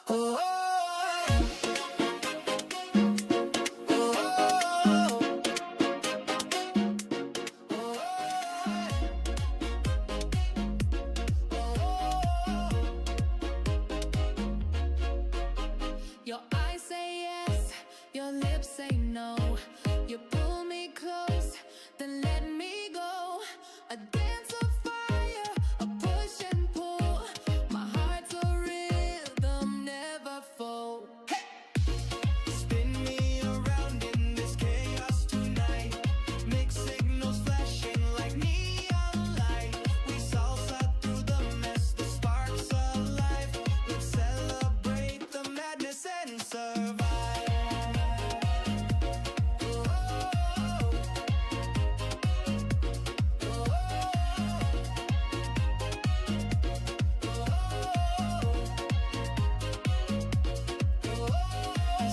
Your eyes say yes, your lips say no. You pull me close, then let me go. A dance of fire, a push and pull. My heart's a rhythm, never full. Spin me around in this chaos tonight. Mixed signals flashing like neon light. We salsa through the mess, the sparks alive. Let's celebrate the madness and survive.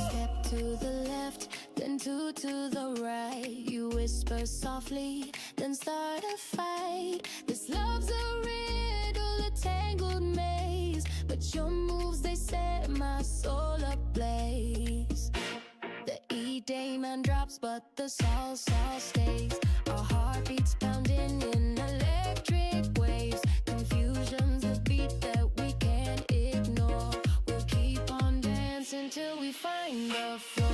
Step to the left, then two to the right. You whisper softly, then start a fight. This love's a riddle, a tangled maze. But your moves, they set my soul ablaze. The E-day man drops, but the salsa stays. Our heartbeats pounding in electric waves. Confusion's the beat that we can't ignore. We'll keep on dancing till we find the floor.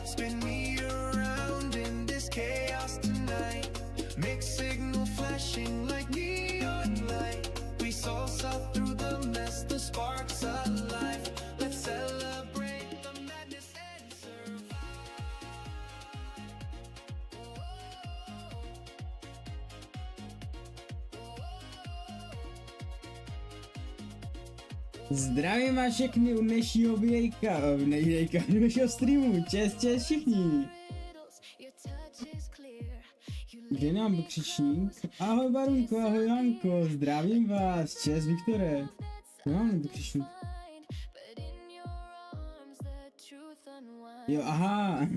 Spin me around in this chaos tonight. Mixed signal flashing like neon light. We salsa through the mess, the sparks alive. Let's celebrate the madness and survive. Zdravím vás všechny u dnešního dnešního streamu, čest všichni. Kde nám pokřičník? Ahoj Barunko, ahoj Janko, zdravím vás, čest Viktore. Kde mám pokřičník? Jo, aha.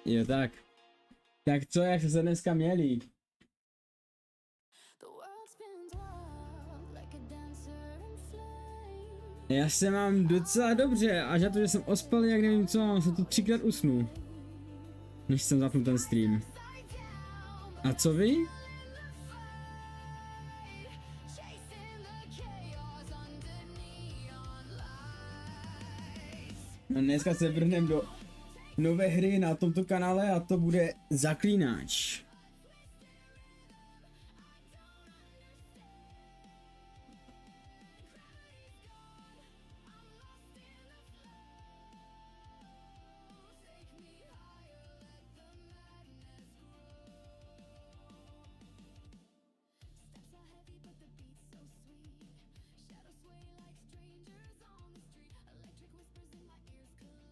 Jo, tak. Tak co, jak se dneska měli? Já se mám docela dobře, až na to, že jsem ospal, jak nevím co, mám se tu 3krát usnu. Než jsem zapnul ten stream. A co vy? No dneska se vrhneme do nové hry na tomto kanále a to bude Zaklínač.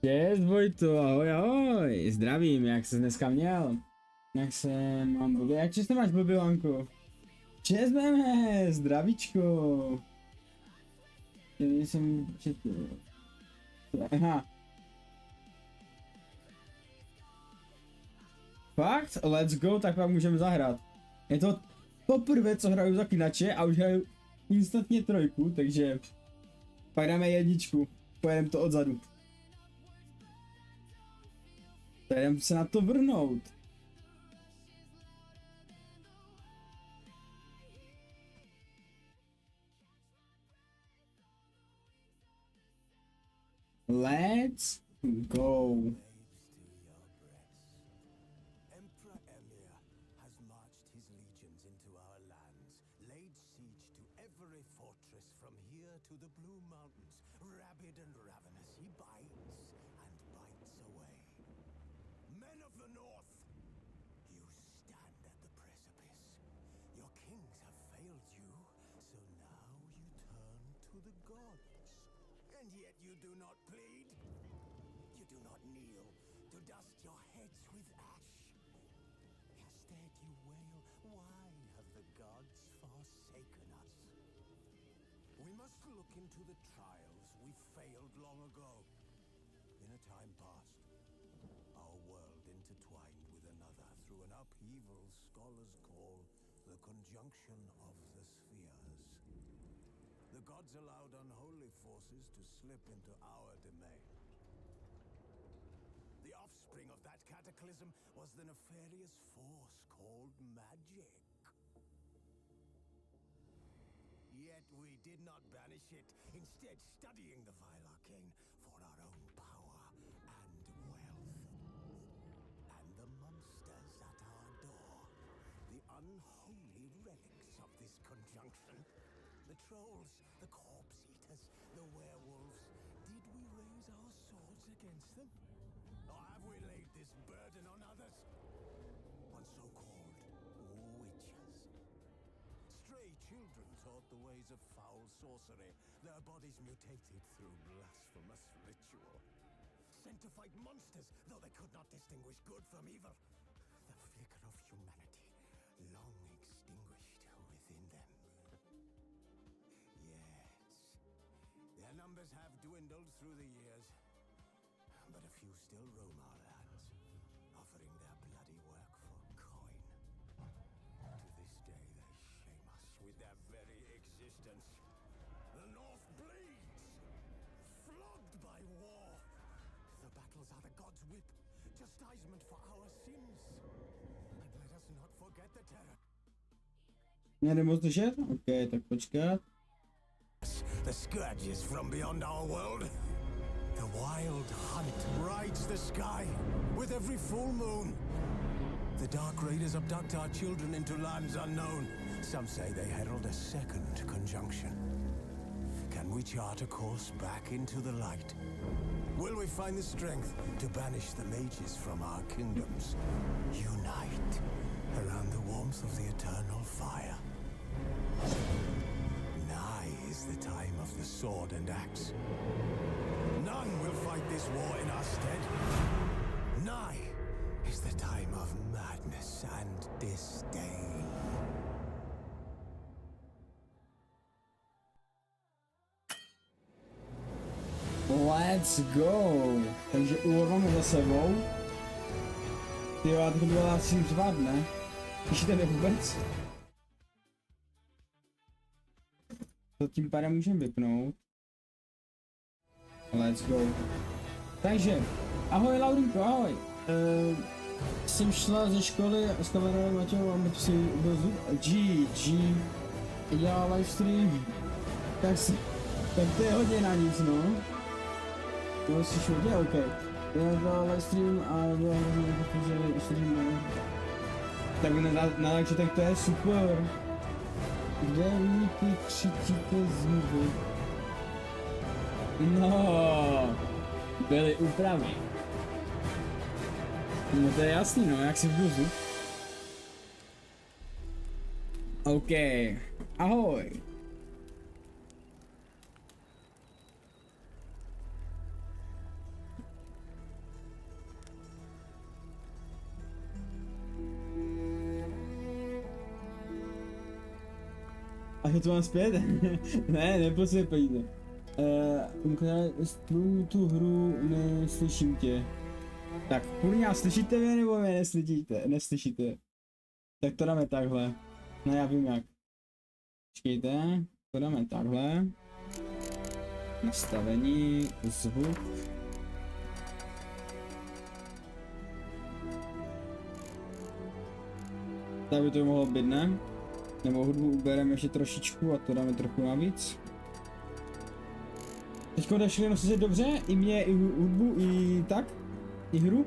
Čest Vojto, ahoj ahoj, zdravím, jak se dneska měl? Jak se mám blbě, jak često máš blbě, Lanko? Čest meme, zdravíčko. Jsem četl. Aha. Fakt? Let's go, tak pak můžeme zahrát. Je to poprvé, co hraju Zaklínače a už hraju instantně 3, takže pak dáme 1, pojedeme to odzadu. Jdem se na to vrhnout. Let's go. Into the trials we fail long ago, in a time past, our world intertwined with another through an upheaval scholars call the conjunction of the spheres. The gods allowed unholy forces to slip into our domain. The offspring of that cataclysm was the nefarious force called magic. Yet we did not banish it, instead studying the vile arcane for our own power and wealth. And the monsters at our door, the unholy relics of this conjunction, the trolls, the corpse eaters, the werewolves, did we raise our swords against them? Or have we laid this burden on others? On so-called witches. Stray children taught the ways of foul sorcery, their bodies mutated through blasphemous ritual. Sent to fight monsters, though they could not distinguish good from evil. The flicker of humanity, long extinguished within them. Yes, their numbers have dwindled through the years, but a few still roam our lands, offering their bloody work for coin. To this day, they shame us with their very existence. The North bleeds, flogged by war. The battles are the gods' whip, chastisement for our sins. And let us not forget the terror. Nejde moc držet? OK, tak počkat. The scourges from beyond our world. The wild hunt rides the sky with every full moon. The dark raiders abduct our children into lands unknown. Some say they herald a second conjunction. Can we chart a course back into the light? Will we find the strength to banish the mages from our kingdoms? Unite around the warmth of the eternal fire. Nigh is the time of the sword and axe. None will fight this war in our stead. Nigh is the time of madness and disdain. Let's go! Takže úvod máme za sebou. Tyjo, já to byla asi řvad, ne? Slyšíte mě vůbec? To tím pádem můžeme vypnout. Let's go. Takže, ahoj Laurinko, ahoj. Jsem šla ze školy s kamarádem Matějou a Matěj si ubil GG dělá livestream. Tak to je hodně na nic, no. No, jsi šodě? OK. Já dělal livestream a bylo hodně, protože stream, tak takže tak to je super. Kde vy ty křičíte znovu? No, byly úpravy. No to je jasný, no, jak si v bluzu. OK, ahoj. A je to mám zpět? Ne, nepotřebuje peníze. Tu hru neslyším tě. Tak, kurňa, slyšíte mě nebo mě neslyšíte? Tak to dáme takhle. No já vím jak. Počkejte, to dáme takhle. Nastavení, zvuk. Tak by to mohlo být, ne? Nebo hudbu ubereme ještě trošičku a to dáme trochu navíc. Teďko jde všechno se dobře, i mě, i hudbu, i tak, i hru.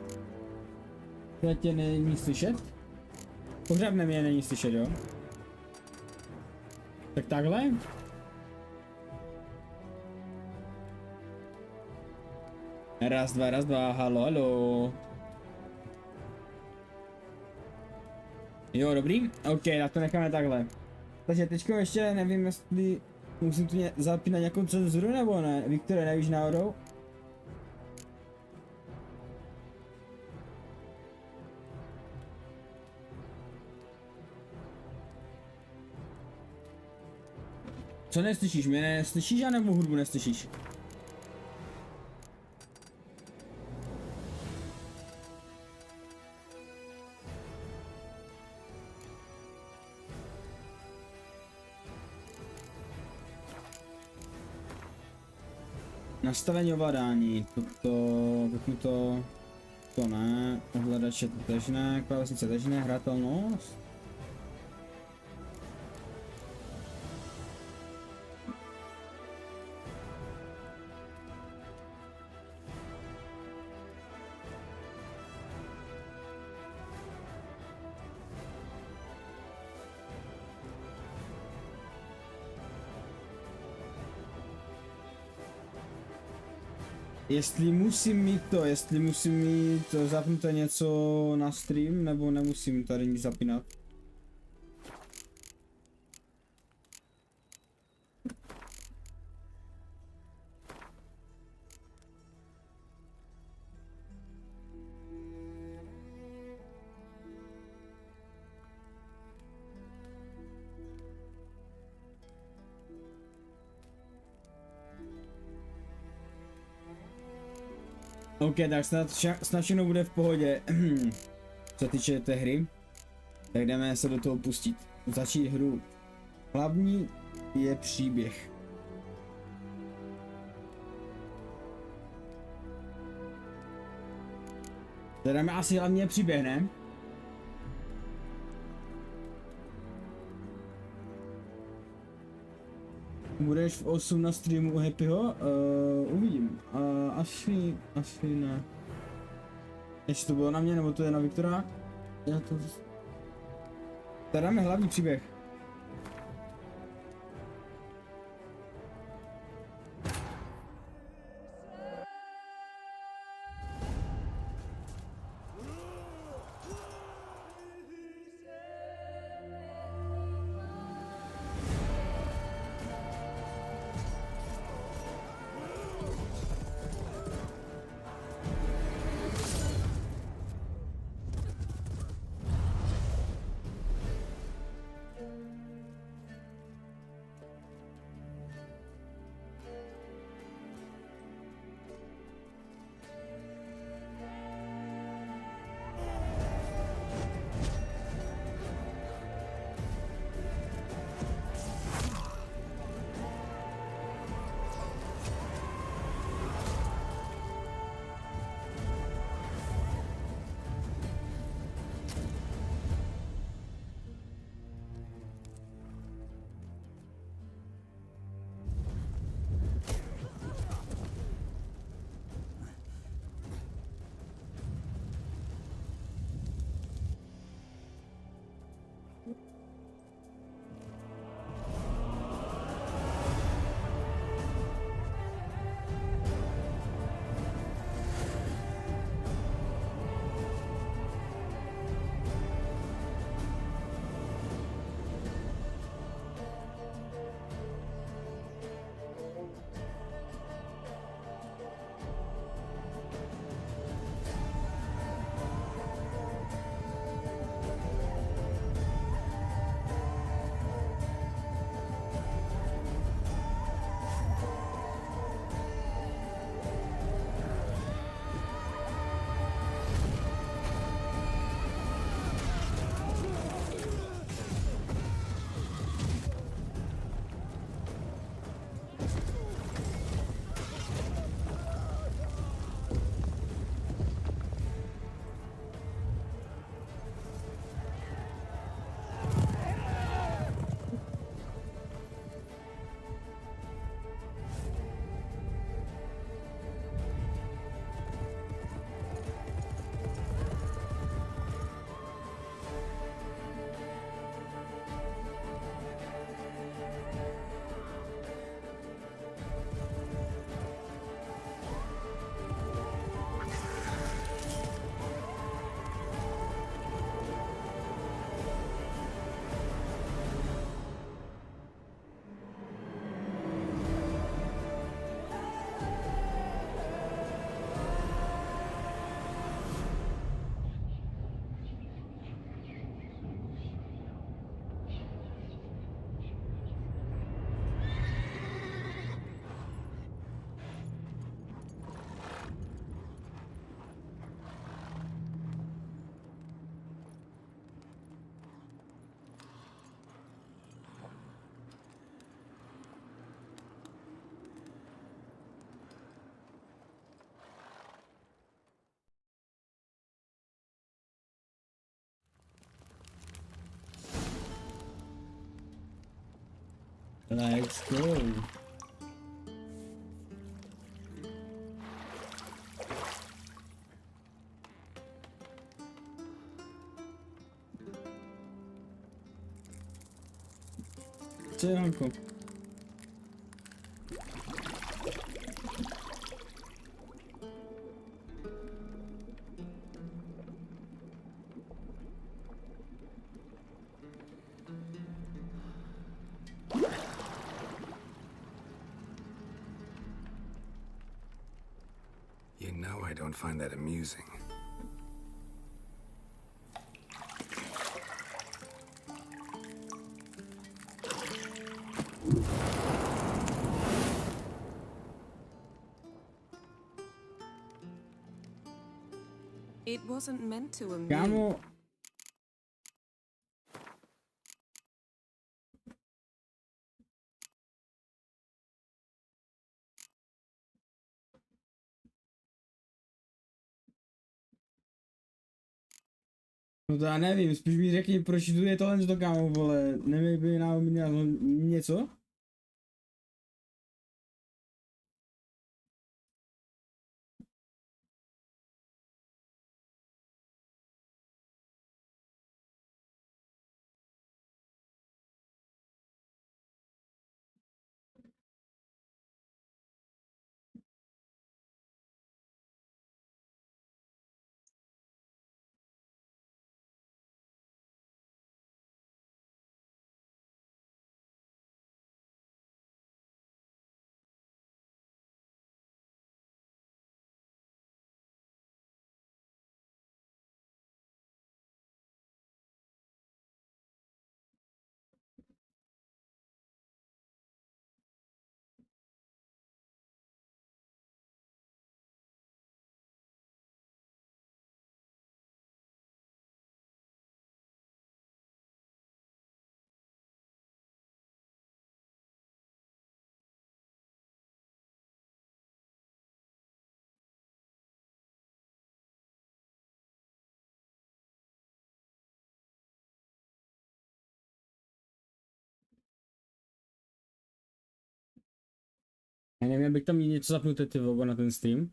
Já tě není slyšet. Pořádně mě není slyšet, jo. Tak takhle. Raz, dva, halo, halo. Jo, dobrý, OK, tak to necháme takhle. Takže teďko ještě nevím, jestli musím tu zapínat nějakou cenzuru nebo ne. Viktore, nevíš náhodou? Co neslyšíš? Mě neslyšíš, anebo hudbu neslyšíš? Nastavení ovládání, to ne, ovladače tež ne, klávesnice tež ne, hratelnost. Jestli musím mít zapnuté něco na stream, nebo nemusím tady nic zapínat. OK, tak snad všechno bude v pohodě. Co týče té hry, tak jdeme se do toho pustit. Začít hru. Hlavní je příběh. Tady dáme asi hlavně příběh, ne? Budeš v 8 na streamu u Happyho? Uvidím. Asi ne. Jestli to bylo na mě, nebo to je na Viktora? Já to... Tady dáme hlavní příběh. Let's go. Co je, Hanko? You know I don't find that amusing. It wasn't meant to amuse. Kámo. No to já nevím, spíš mi řekni, proč tu je tohle to, kámo, vole, nevím, by nám měl něco? Já nevím, abych tam měl něco zapnuté, ty vole, na ten stream.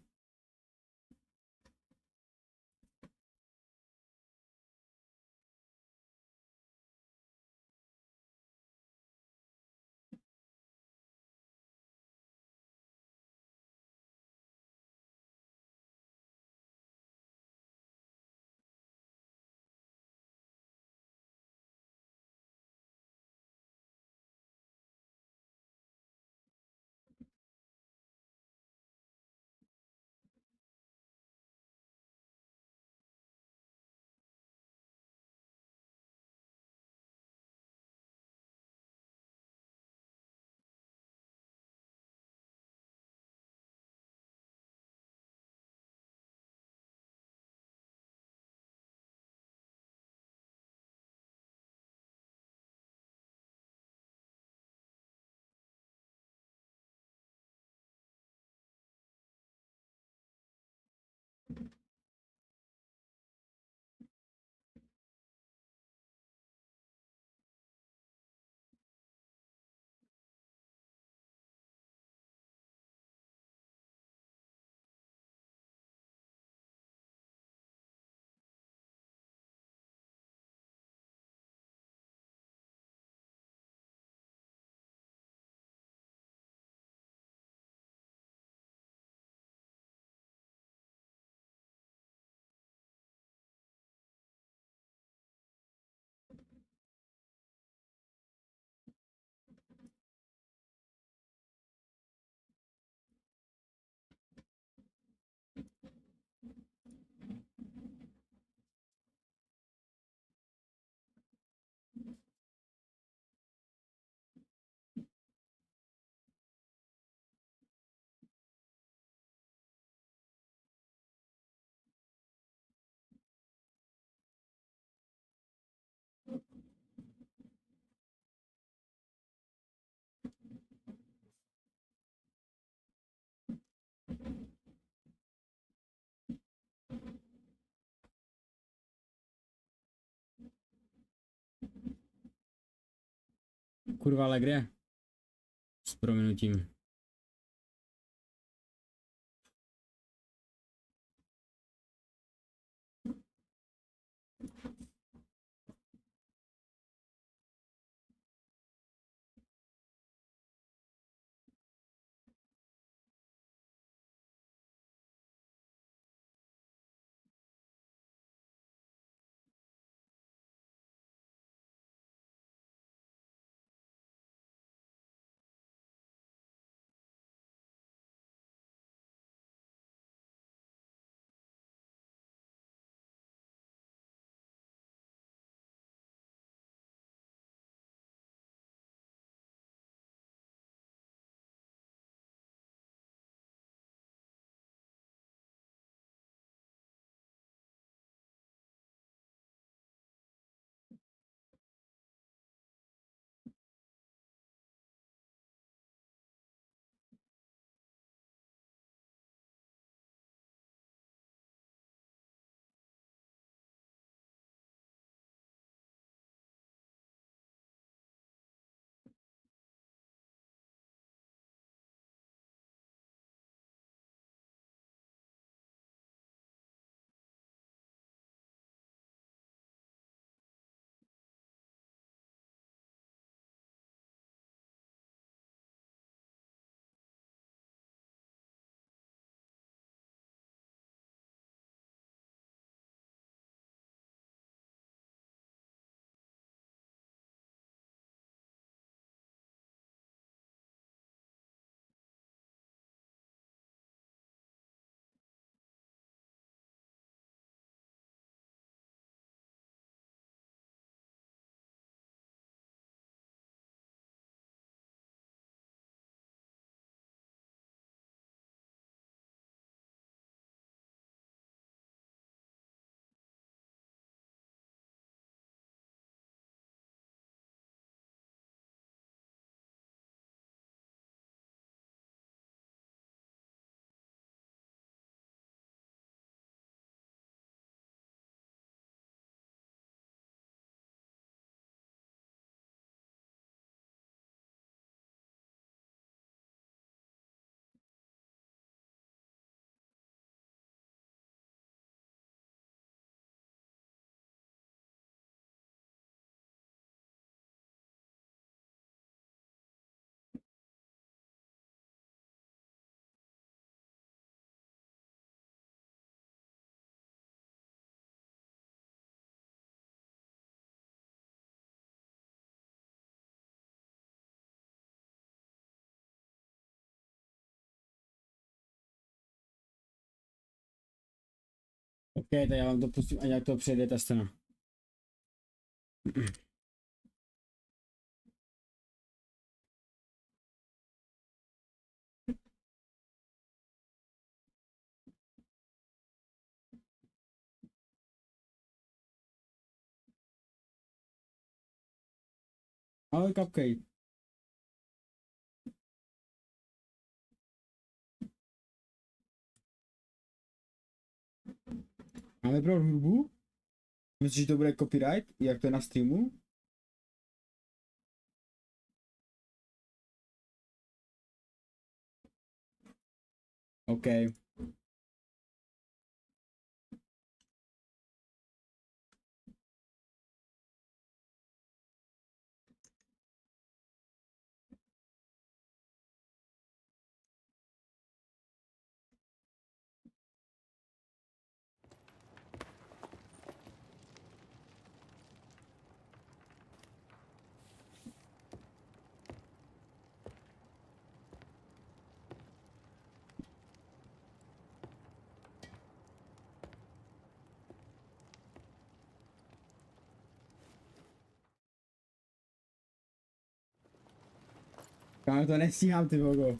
Kurva, ale kde? S prominutím. OK, tak já vám to pustím, ať jak to přejde ta scéna. Ahoj, Cupcake. Máme pro hudbu? Myslíš, že to bude copyright, jak to je na streamu? OK. Já to nestíhám, ty vogo.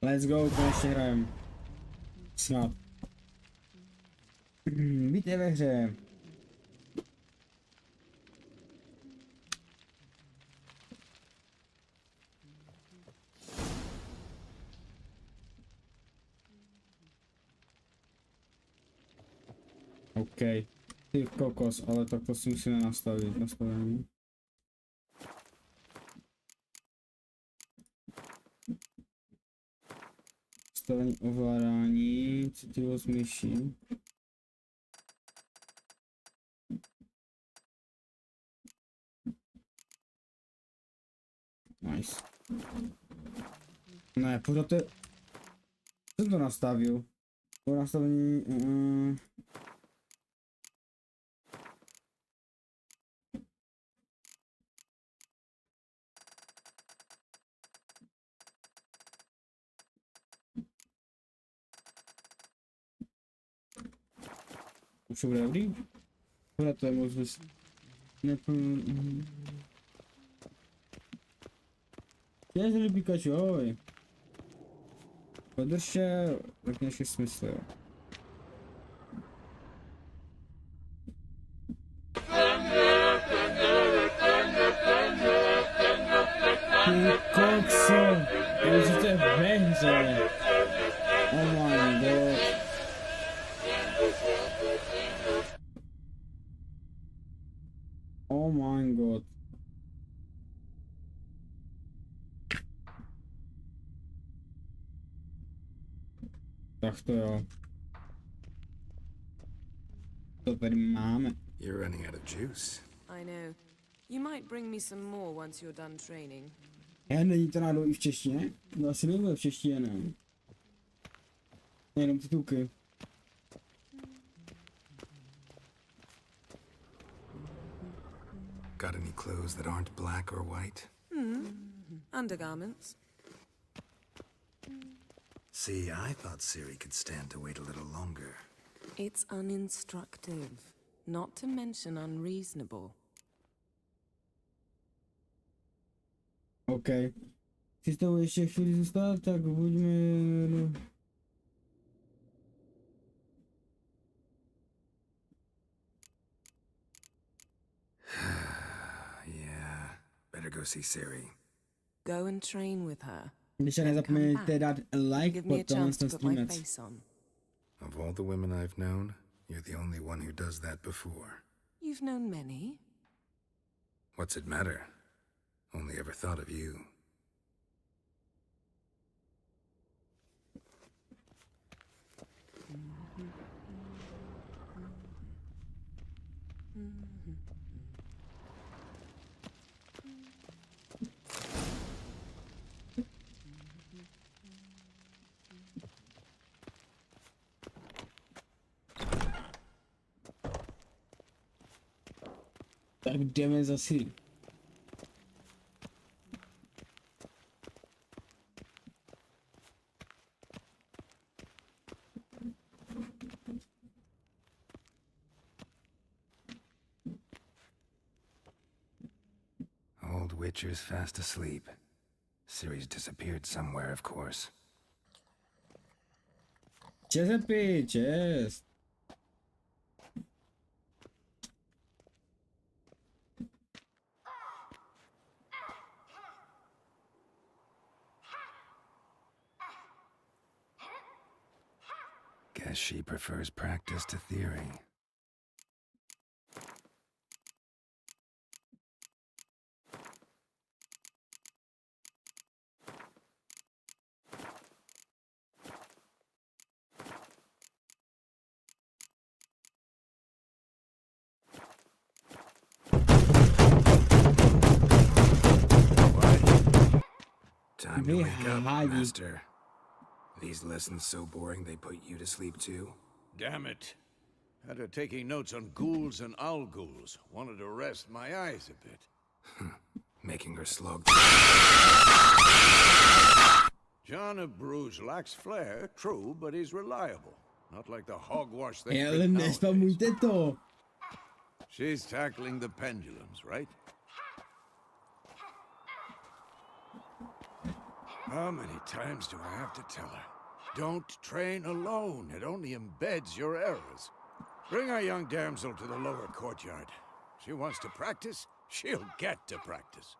Let's go, konečně hrajem. Snad. Vítejte ve hře. OK. Ty kokos, ale tak to si musíme nastavit. Nastavení. Nastavení ovládání, citlivost myši. Nice. Ne, pořád to je... Co to nastavil? To nastavení... Už to bude dobrý? Pořád to je možnost... Jezdili Pikachu, ahoj. Podržte, tak nějaký smysl, jo. Ty kokso, už jste ve hře. Oh my god. Oh my god. Tak to jo. To tady máme. You're running out of juice. I know. You might bring me some more once you're done training. Není to náhodou i v češtině? No asi nebude v češtině, ne? Jenom titulky. Got any clothes that aren't black or white? Undergarments. See, I thought Siri could stand to wait a little longer. It's uninstructive, not to mention unreasonable. OK. Chci s tou ještě chvíli zůstat, tak buďme... Yeah, better go see Siri. Go and train with her. Když se nezapomeňte dát like Give me a pod tohle chance to put my streamec. face on. Of all the women I've known, you're the only one who does that before. You've known many. What's it matter? Only ever thought of you. Tak jdeme zase. Old Witcher's fast asleep. Siri's disappeared somewhere, of course. Čezepi, čest. Guess she prefers practice to theory. Time to wake up, Master. These lessons so boring they put you to sleep too? Damn it. Had her taking notes on ghouls and owl ghouls. Wanted to rest my eyes a bit. Making her slog. John of Bruges lacks flair, true, but he's reliable. Not like the hogwash they Ale print nowadays. nespamujte to. She's tackling the pendulums, right? How many times do I have to tell her? Don't train alone. It only embeds your errors. Bring our young damsel to the lower courtyard. She wants to practice, she'll get to practice.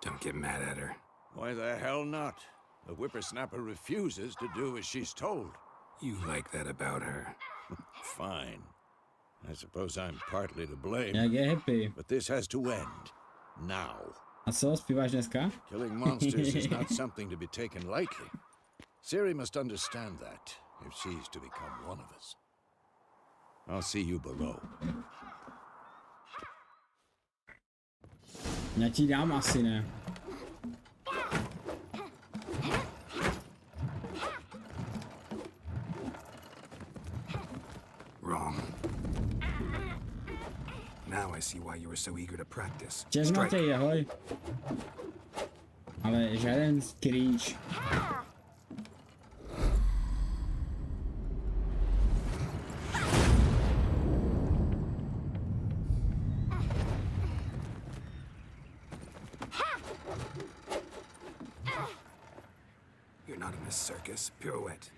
Don't get mad at her. Why the hell not? The whippersnapper refuses to do as she's told. You like that about her. Fine. I suppose I'm partly to blame. Jak je happy. But this has to end. Now. A co, zpíváš dneska? Killing monsters is not something to be taken lightly. Ciri must understand that, if she's to become one of us. I'll see you below. Já ti dám asi, ne? Wrong. Now I see why you were so eager to practice. Čes Strike. Matej, ahoj. Ale žádný klíč. You're not in a circus. Pirouette.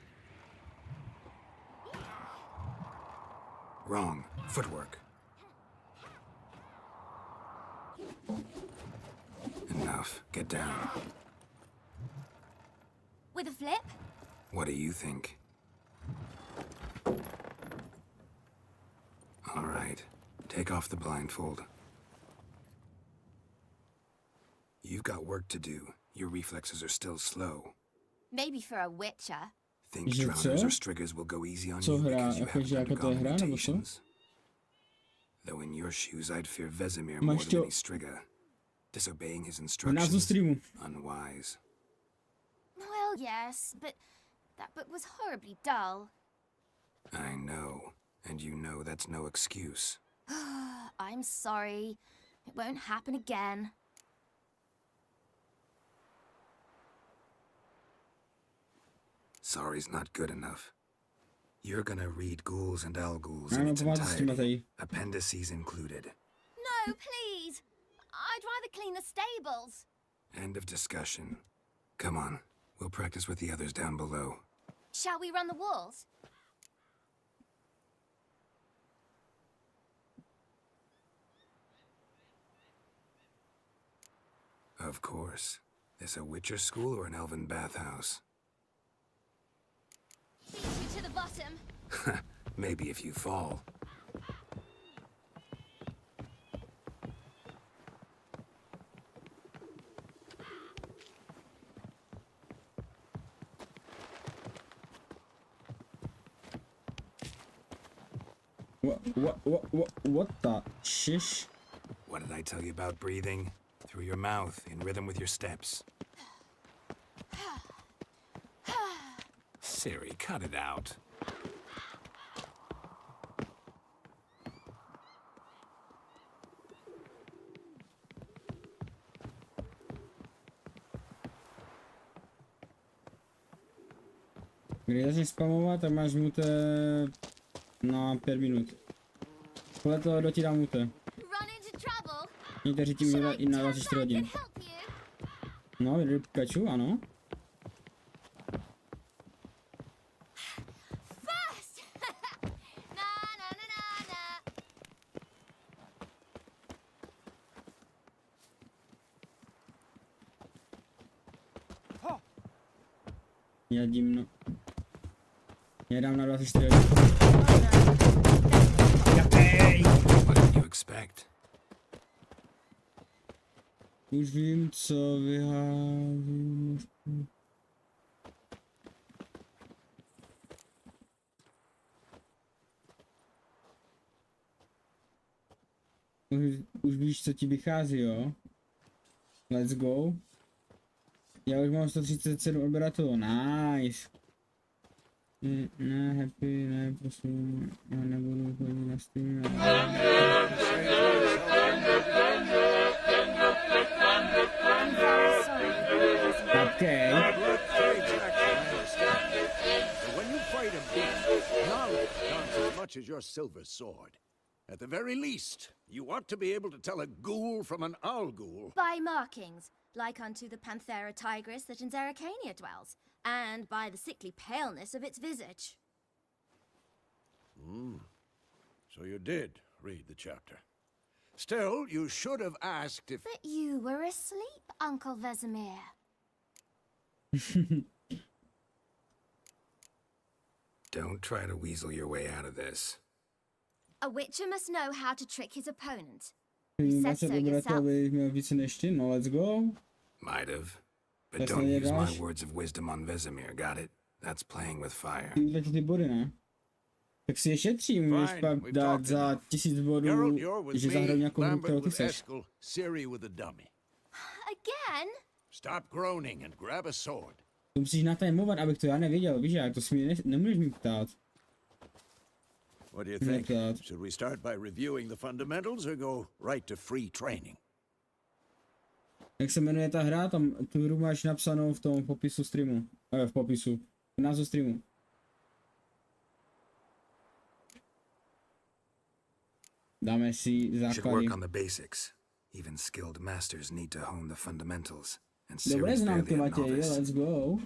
Wrong. Footwork. Enough. Get down. With a flip? What do you think? All right. Take off the blindfold. You've got work to do. Your reflexes are still slow. Maybe for a witcher. Think Že drowners co? or striggers will go easy on Co you hra? because you Jakože haven't jako to je undergone hra, nebo co? mutations. Though in your shoes, I'd fear Vesemir Máš more than to- any strigger. Disobeying his V názvu instructions, streamu. unwise. Well, yes, but that book was horribly dull. I know, and you know that's no excuse. I'm sorry. It won't happen again. Sorry's not good enough. You're gonna read Ghouls and Ghouls Ano, in its pomáhá s tím, entirety, Matej. appendices included. No, please. I'd rather clean the stables. End of discussion. Come on, we'll practice with the others down below. Shall we run the walls? Of course. This a Witcher school or an elven bathhouse? Beat you to the bottom. Maybe if you fall. What the shish? What did I tell you about breathing? Through your mouth, in rhythm with your steps. Ciri, cut it out. Když začneš spamovat, tak máš mute na 5 minut. Podle toho, kdo ti dá mute. Run into trouble. Někteří ti můžou dát i na 24 I hodin. can help you. No, jdu Pikachu, ano. First. Na na na na na. Já divno. Já dám na 24 hodin. What did you expect? Už vím, co vyházím. Už víš, co ti vychází, jo? Let's go. Já už mám 137 odběratelů, nice. Ne, happy, ne, prosím, já nebudu chodit na stream. I'm very sorry. Okay. Blood fades action, I understand. But when you fight a beast, knowledge counts as much as your silver sword. At the very least, you want to be able to tell a ghoul from an owl ghoul. By markings, like unto the Panthera tigris that in Zerrikania dwells, and by the sickly paleness of its visage. So you did read the chapter. Still, you should have asked if... But you were asleep, Uncle Vesemir. Don't try to weasel your way out of this. A witcher must know how to trick his opponent. Vím, said so odběratel by měl více než ty, no let's go. Might have. But That's don't not use your my gosh. words of wisdom on Vesemir, got it? That's playing with fire. Ty taky ty body, ne? Tak si je šetřím, můžeš Fine, pak we've dát talked za enough. 1000 bodů, Geralt, you're with že zahraju me, nějakou hru, kterou Lambert ty with seš. Eskel, Ciri with a dummy. Again? Stop groaning and grab a sword. To musíš natajmovat, abych to já nevěděl, víš jak, to si mě nemůžeš mi ptát. What do you Yeah, think? Dad. Should we start by reviewing the fundamentals or go right to free training? Jak se jmenuje ta hra, tam tu hru máš napsanou v tom popisu streamu. V popisu. V názvu streamu. Dáme si Should základy. work on the basics. Even skilled masters need to hone the fundamentals. And Dobré Ciri's známky, barely a Matěj, novice. let's go.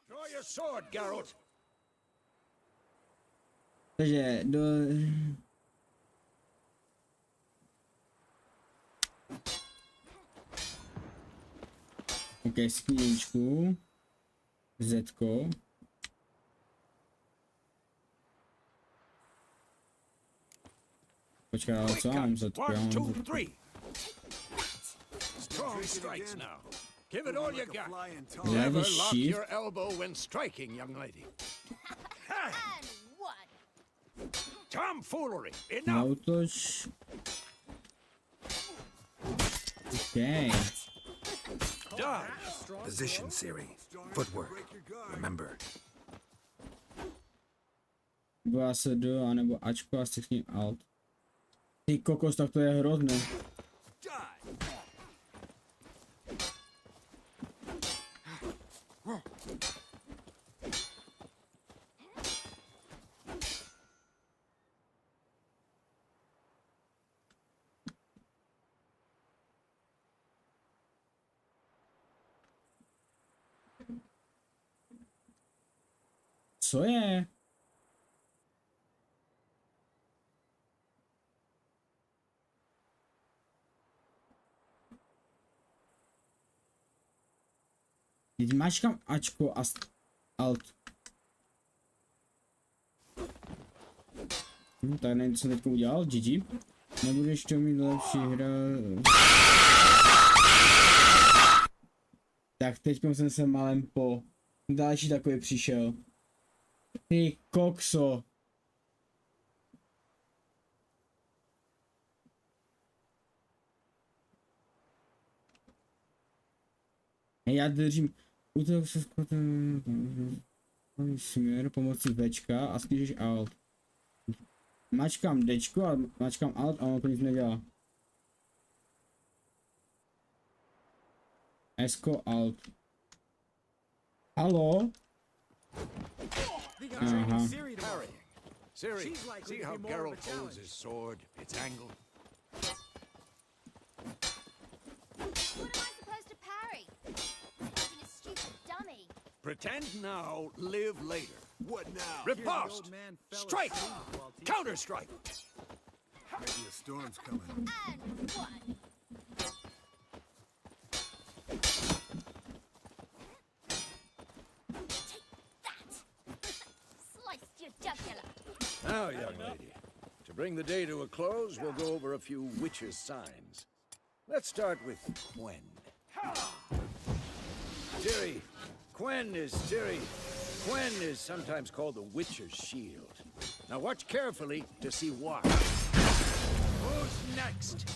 Draw your sword, Geralt. Takže do... OK, s knížku. Zetko. Počkej, ale co mám Zetko? Já One, mám two, Zetko. three. Strong strikes now. Give it all you got. Level Never lock shift. your elbow when striking, young lady. And one. Tomfoolery. Enough. Autoš. OK. Dodge. Position, Ciri. Footwork. Remember. Dá se do, anebo Ačko a stikni Alt. Ty kokos, tak to je hrozné. Co je? Teď mačkám Ačko a Alt. Tak nevím, co jsem teďka udělal, GG. Nebudeš to mít lepší hra. Tak teďka jsem se malem po. Další takový přišel. Ty kokso. Já držím útok se skotem směr pomocí Včka a skřížíš Alt. Mačkám Dčko a mačkám Alt a ono to nic nedělá. Esko Alt. Halo? Aha. Parrying. Ciri, see how Geralt holds his sword, its angle? What am I supposed to parry? Using a stupid dummy. Pretend now, live later. What now? Riposte! Strike! Counter-strike! Maybe a storm's coming. And one. Sliced your jugular. Now, young lady, to bring the day to a close, we'll go over a few witches' signs. Let's start with Quen. Ciri. Quen is Ciri. Quen is sometimes called the Witcher's Shield. Now watch carefully to see why. Who's next?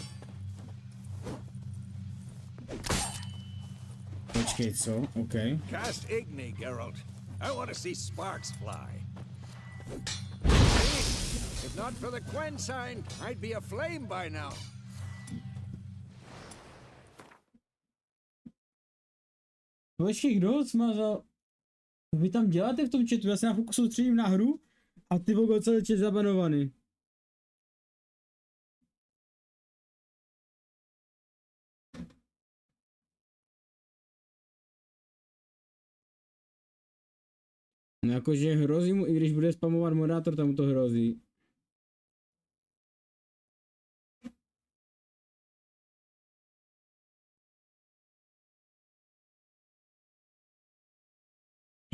Počkej, co? OK. Cast Igni, Geralt. I want to see sparks fly. See? If not for the Quen sign, I'd be aflame by now. Počkej, kdo ho smazal? Co vy tam děláte v tom chatu? Já se na chvilku soustředím na hru a ty vogo celý chat zabanovaný. No jakože hrozí mu, i když bude spamovat moderátor, tam mu to hrozí.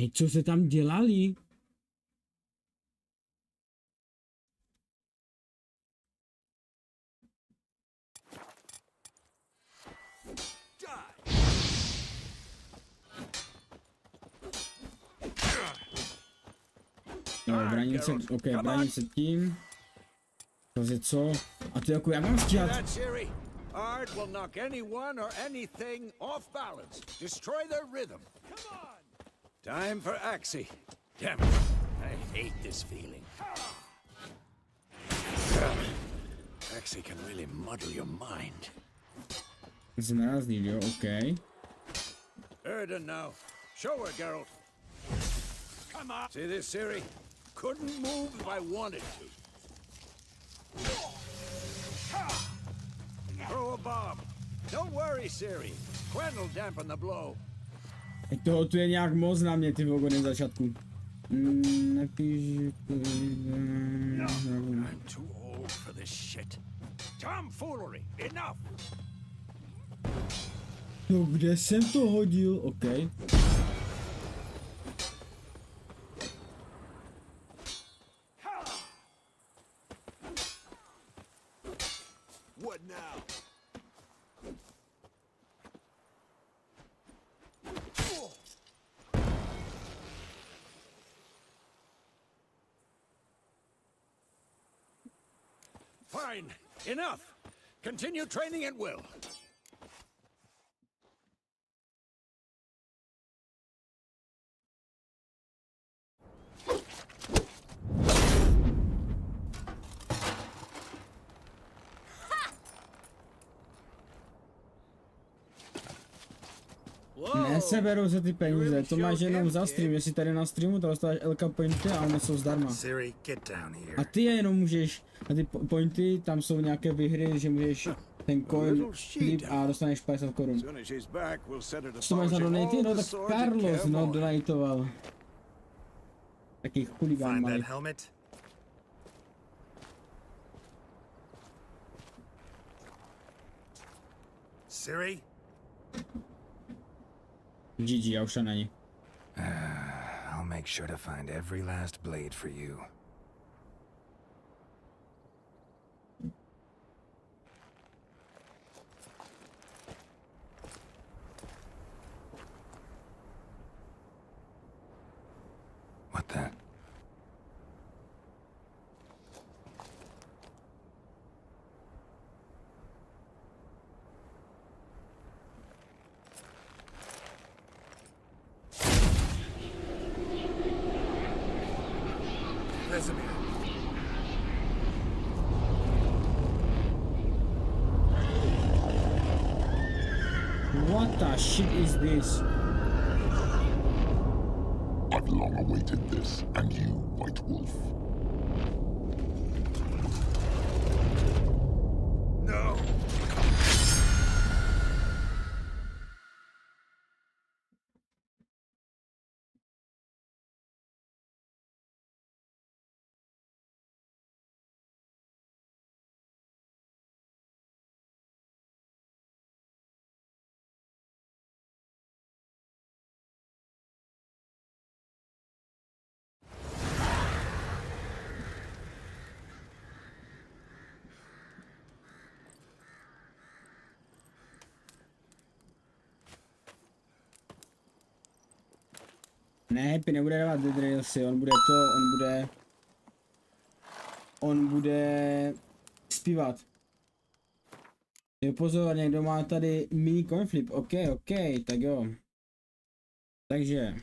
Hej, co se tam dělali? No, bráním se, bráním se tím. Takže co? A to jako, jak mám stíhat? Art will knock anyone or anything off balance. Destroy their rhythm. Come on! Time for Axie. Damn it. I hate this feeling. Axie can really muddle your mind. Zmraznil, jo, OK. Erden now. Show her, Geralt. Come on. See this, Ciri? Couldn't move if I wanted to. Throw a bomb. Don't worry, Ciri. Quen will dampen the blow. Toho tu je nějak moc na mě, ty vogo, na začátku. Nepíš... I'm too old for this shit. Tomfoolery. Enough. No, kde jsem to hodil? OK. What now? Fine. Enough. Continue training at will. Neseberou se ty peníze, to máš jenom za stream, jestli tady na streamu, to dostáváš LK pointy a one jsou zdarma. Ciri, get down here. A ty je jenom můžeš, a ty pointy, tam jsou nějaké výhry, že můžeš ten coin klip a dostaneš 50 korun. Co to máš za donaty? No tak Carlos, no, donatoval. Taký chuligán Find malý. that helmet. Ciri? GG, já už to není. I'll make sure to find every last blade for you. What the? What the shit is this? I've long awaited this, and you, White Wolf. No. Ne, Happy nebude dávat Dead Railsy, on bude zpívat. Jo, pozor, někdo má tady mini coinflip, ok, tak jo. Takže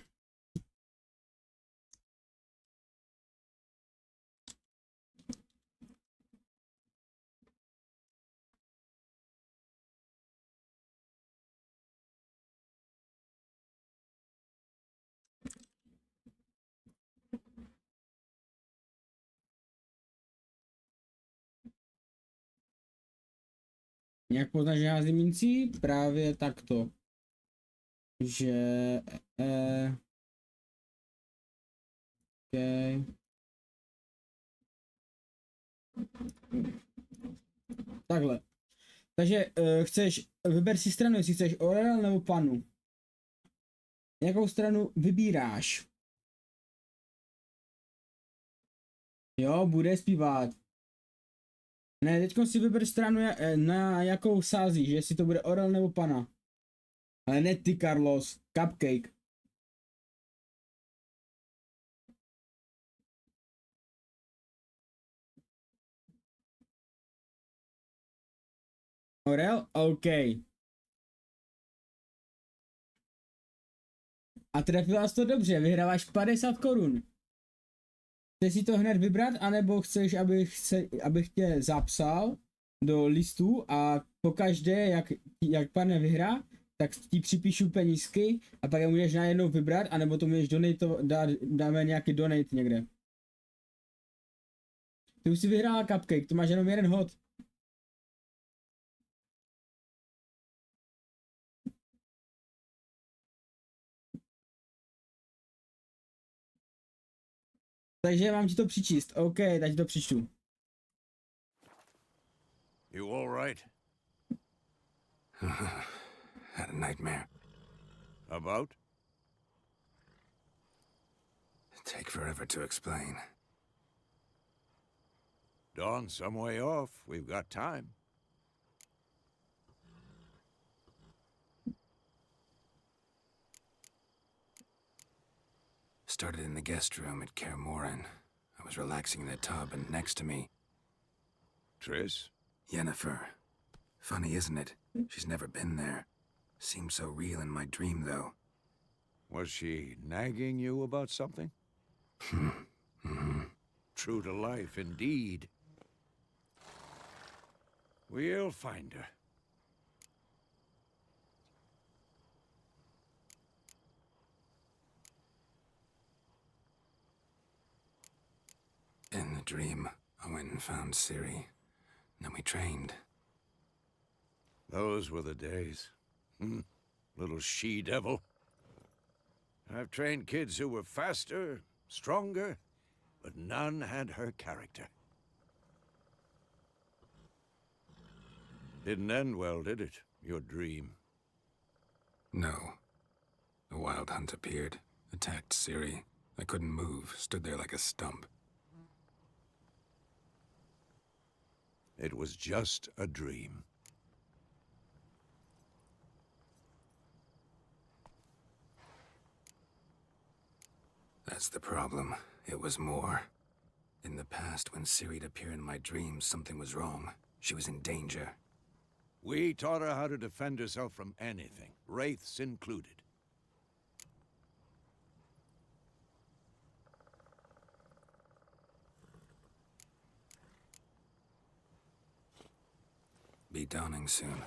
Jak poznáš, že hází mincí? Právě takto. Že... Okay. Takhle. Takže vyber si stranu, jestli chceš orel nebo panu. Jakou stranu vybíráš? Jo, bude zpívat. Ne, teďko si vyber stranu, na jakou sázíš, jestli to bude orel nebo pana. Ale ne ty, Carlos. Cupcake. Orel? OK. A trefila jsi to dobře, vyhráváš 50 korun. Chceš si to hned vybrat, anebo chceš, abych tě zapsal do listů a pokaždé, jak pane vyhrá, tak ti připíšu penízky a pak je můžeš najednou vybrat, anebo to můžeš dáme nějaký donate někde. Ty už si vyhrála cupcake, to máš jenom jeden hod. Takže mám ti to přičíst. OK, tak ti to přičtu. You all right? Had a nightmare. About? Take forever to explain. Dawn's some way off. We've got time. Started in the guest room at Kaer Morhen. I was relaxing in the tub, and next to me... Triss? Yennefer. Funny, isn't it? She's never been there. Seemed so real in my dream, though. Was she nagging you about something? True to life, indeed. We'll find her. In the dream, I went and found Ciri. Then we trained. Those were the days. Little she-devil. I've trained kids who were faster, stronger, but none had her character. Didn't end well, did it? Your dream? No. A wild hunt appeared, attacked Ciri. I couldn't move, stood there like a stump. It was just a dream. That's the problem. It was more. In the past, when Ciri'd appear in my dreams, something was wrong. She was in danger. We taught her how to defend herself from anything, wraiths included. Be dawning soon.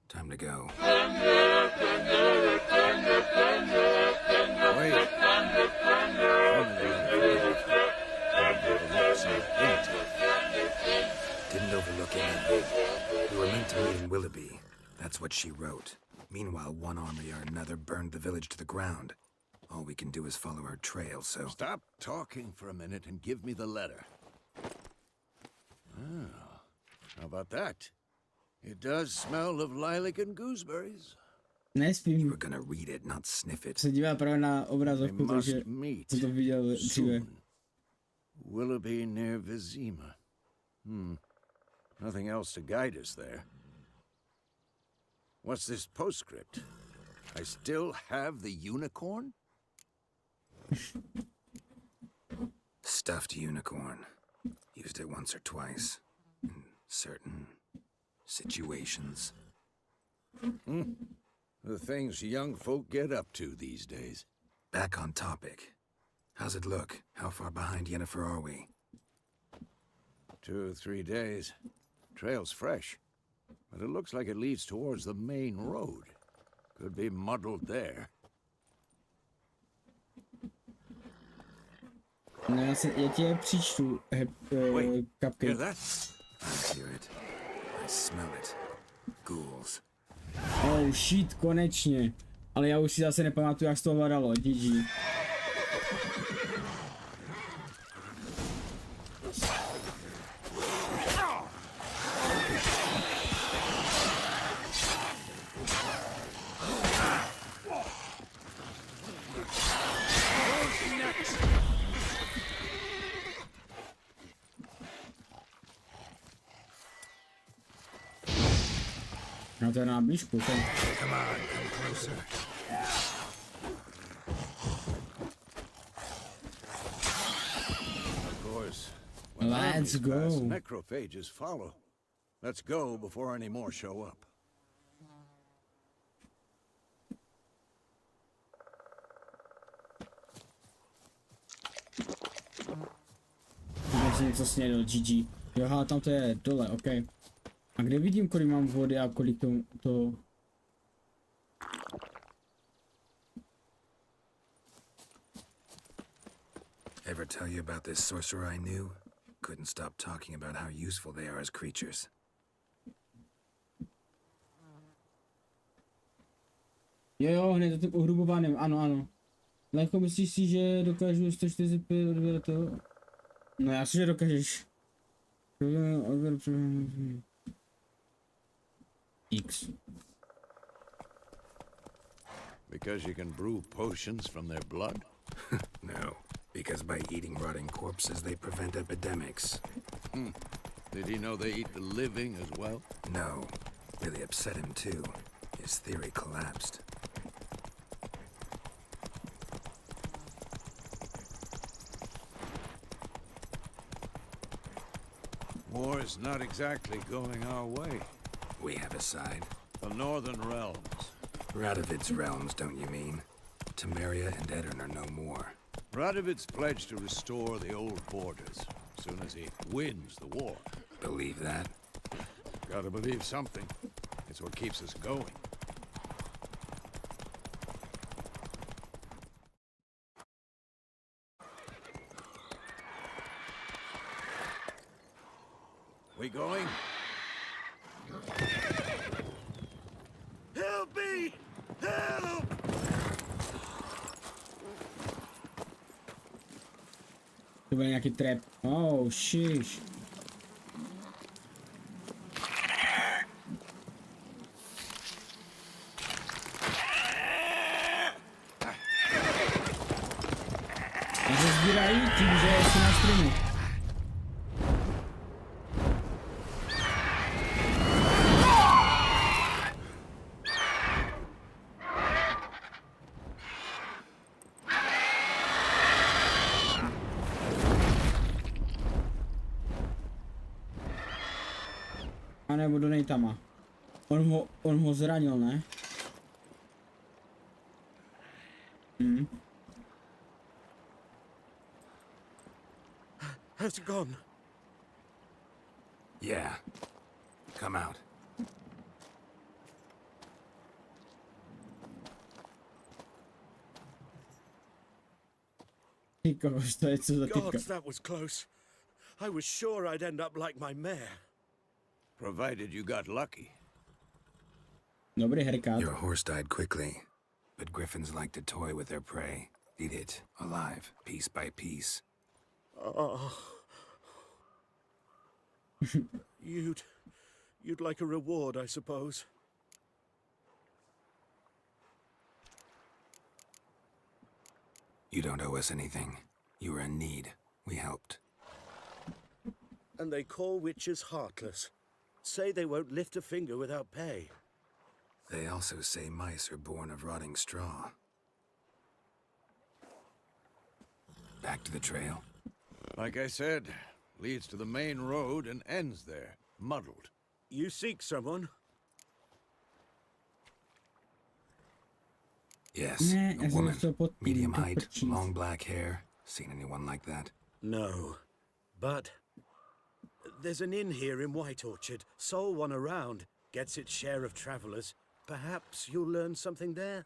Time to go. Wait. Didn't overlook anything. We were meant to meet in Willoughby. That's what she wrote. Meanwhile, one army or another burned the village to the ground. All we can do is follow her trail, so... Stop talking for a minute and give me the letter. Oh, how about that? It does smell of lilac and gooseberries. Nespím. You were gonna read it, not sniff it. Se dívá právě na obrazovku, We takže must meet jsem to viděl dříve. soon. Willoughby near Vizima. Nothing else to guide us there. What's this postscript? I still have the unicorn? Stuffed unicorn. Used it once or twice. In certain situations. The things young folk get up to these days. Back on topic. How's it look? How far behind Yennefer are we? 2 or 3 days. Trail's fresh, but it looks like it leads towards the main road. Could be muddled there. No, já ti je přičtu, Hear Cupcake. that? I hear it. I smell it. Ghouls. Oh shit, konečně. Ale já už si zase nepamatuju, jak se to ovládalo. GG. No to je na blížku, to. Come on, come closer. Of course. When Let's armies go. pass, necrophages follow. Let's go before any more show up. Když si něco snědl, GG. Jo, aha, tam to je dole, ok. A kde vidím, kolik mám vody a kolik to... Ever tell you about this sorcerer I knew? Couldn't stop talking about how useful they are as creatures. Jo, hned za tím uhrubováním, ano, ano. Lehko myslíš si, že dokážu 145 odběratelů? No já si, že dokážeš. Odběr X. Because you can brew potions from their blood? No, because by eating rotting corpses they prevent epidemics. Did he know they eat the living as well? No, really upset him too. His theory collapsed. War is not exactly going our way. We have a side. The Northern Realms. Radovid's realms, don't you mean? Temeria and Edirn are no more. Radovid's pledged to restore the old borders as soon as he wins the war. Believe that? Gotta believe something. It's what keeps us going. We going? Help me! Help! To byl nějaký trap. Oh, shish. A se sbírají tím, že jsi na streamu. A nebo do Nejtama. On ho zranil, ne? How's it gone? Yeah. Come out. Ty kokos, to je co za typka. Gods, that was close. I was sure I'd end up like my mare. Provided you got lucky. Dobrý herkát. Your horse died quickly, but griffins like to toy with their prey. Eat it, alive, piece by piece. Oh. You'd like a reward, I suppose. You don't owe us anything. You were in need. We helped. And they call witches heartless. Say they won't lift a finger without pay. They also say mice are born of rotting straw. Back to the trail. Like I said, leads to the main road and ends there, muddled. You seek someone? Yes, Ne, a já jsem woman. chtěl pod tím, Medium to height, počít. long black hair. Seen anyone like that? No. But there's an inn here in White Orchard. Sole one around. Gets its share of travelers. Perhaps you'll learn something there?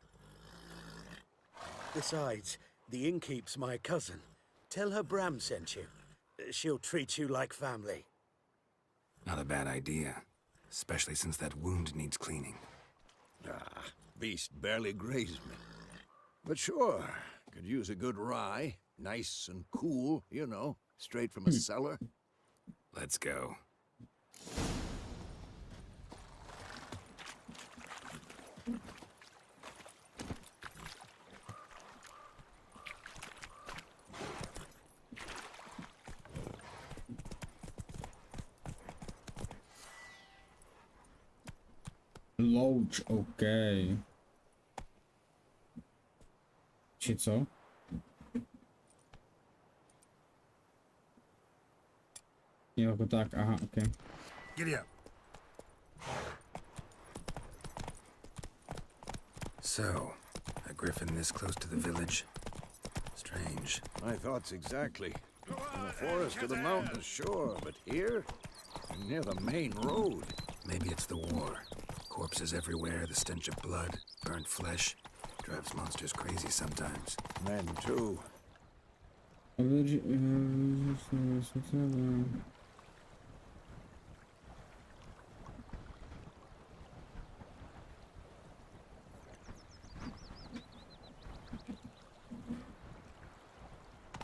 Besides, the innkeep's my cousin. Tell her Bram sent you. She'll treat you like family. Not a bad idea. especially since that wound needs cleaning. Ah, beast barely grazed me. But sure, could use a good rye. Nice and cool, you know, straight from a cellar. Let's go. Louč, OK. Či co? Jo, jako tak, aha, OK. Giddy up. So, a griffin this close to the village? Strange. My thoughts exactly. In the forest or the mountains, sure, but here? Near the main road. Maybe it's the war. Corpses everywhere, the stench of blood, burnt flesh. Drives monsters crazy sometimes. Men, too.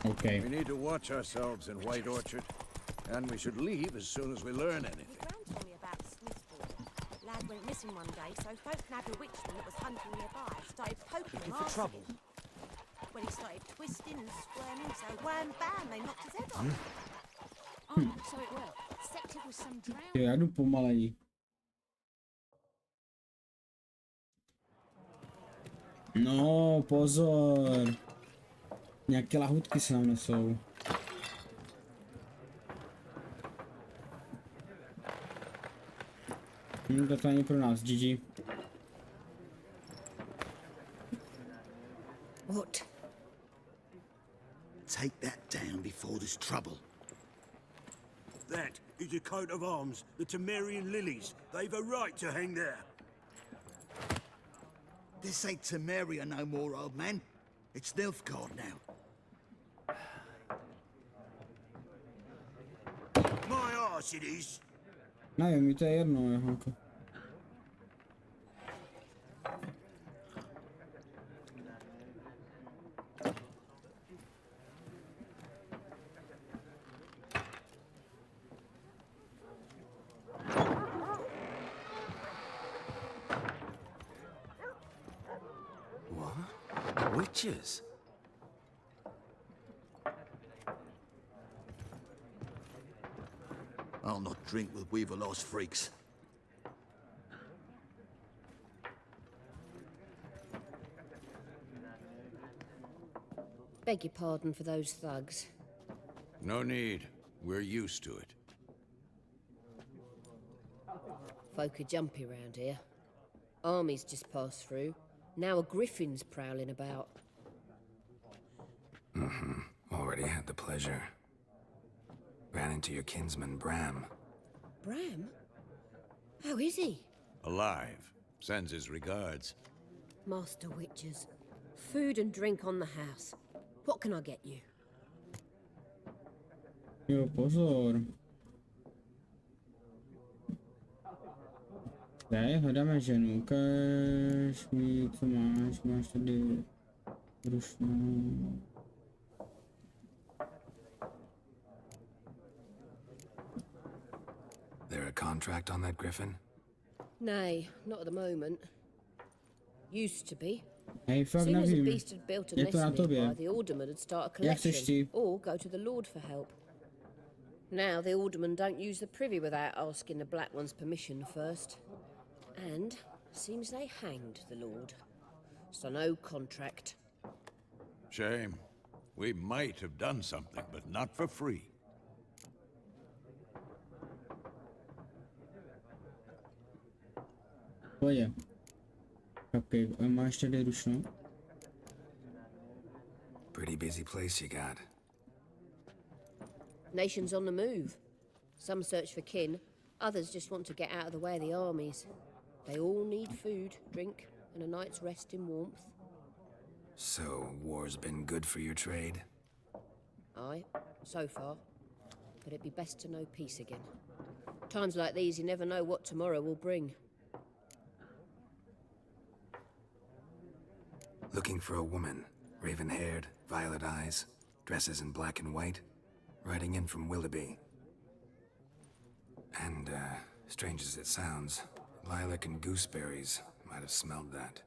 OK. We need to watch ourselves in White Orchard. And we should leave as soon as we learn anything. Gran told me about the Swiss boy. Lad went missing one day, so folk nabbed a witchman that was hunting nearby. Started poking him for trouble. When he started twisting and squirming, so wham bam, they knocked his head off. Oh, so it will. Except it was some drowned. Jo, já jdu pomaleji. No, pozor. Nějaké lahutky se nám nesou. To není pro nás, GG. What? Take that down before there's trouble. That is a coat of arms, the Temerian lilies. They've a right to hang there. This ain't Temeria no more, old man. It's Nilfgaard now. My arse it is. Ne, mi to je jedno, jako. What? Witches? I'll not drink with Weaverlost freaks. Beg your pardon for those thugs. No need. We're used to it. Folk are jumpy round here. Armies just passed through. Now a griffin's prowling about. Already had the pleasure. Ran into your kinsman, Bram. Bram? How is he? Alive. Sends his regards. Master Witches. Food and drink on the house. What can I get you? Jo, pozor. Tady hledáme ženu, ukaž mi, co máš tady rušnou. There a contract on that griffin? Nay, not at the moment. Used to be. Hej, fakt Soon as a nevím. beast had built a Je nest to na nearby, tobě. the alderman would start a Jak seš collection, ty? or go to the lord for help. Now the alderman don't use the privy without asking the black one's permission first. And seems they hanged the lord. So no contract. Shame. We might have done something, but not for free. Pojď. Okay, máš tady rušnou? Pretty busy place you got. Nations on the move. Some search for kin, others just want to get out of the way of the armies. They all need food, drink, and a night's rest in warmth. So, war's been good for your trade? Aye, so far. But it'd be best to know peace again. Times like these, you never know what tomorrow will bring. Looking for a woman, raven-haired, violet eyes, dresses in black and white, riding in from Willoughby. And, strange as it sounds, lilac and gooseberries might have smelled that.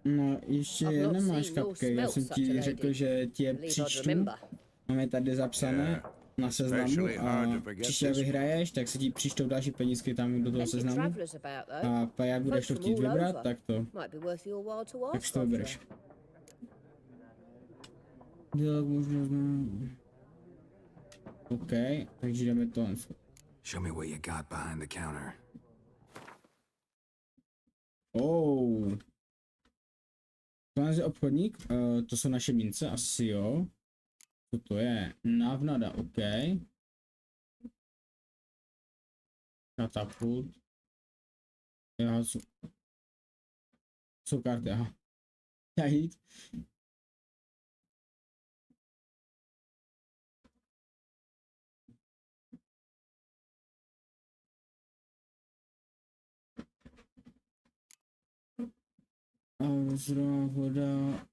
No, ještě nemáš kapky, já jsem ti řekl, že ti je přičtu. Máme tady zapsané na seznamu a příště vyhraješ, tak se ti přičtou další penízky tam do toho seznamu. A pak jak budeš to chtít vybrat, tak to. Tak si to vybereš. OK, takže jdeme to. Show me what you got behind the counter. Oh. To je obchodník, to jsou naše mince, asi jo. Co to je? Návnada, OK. Katapult. Jo, jsou karty, aha. Jít. Zrovna voda,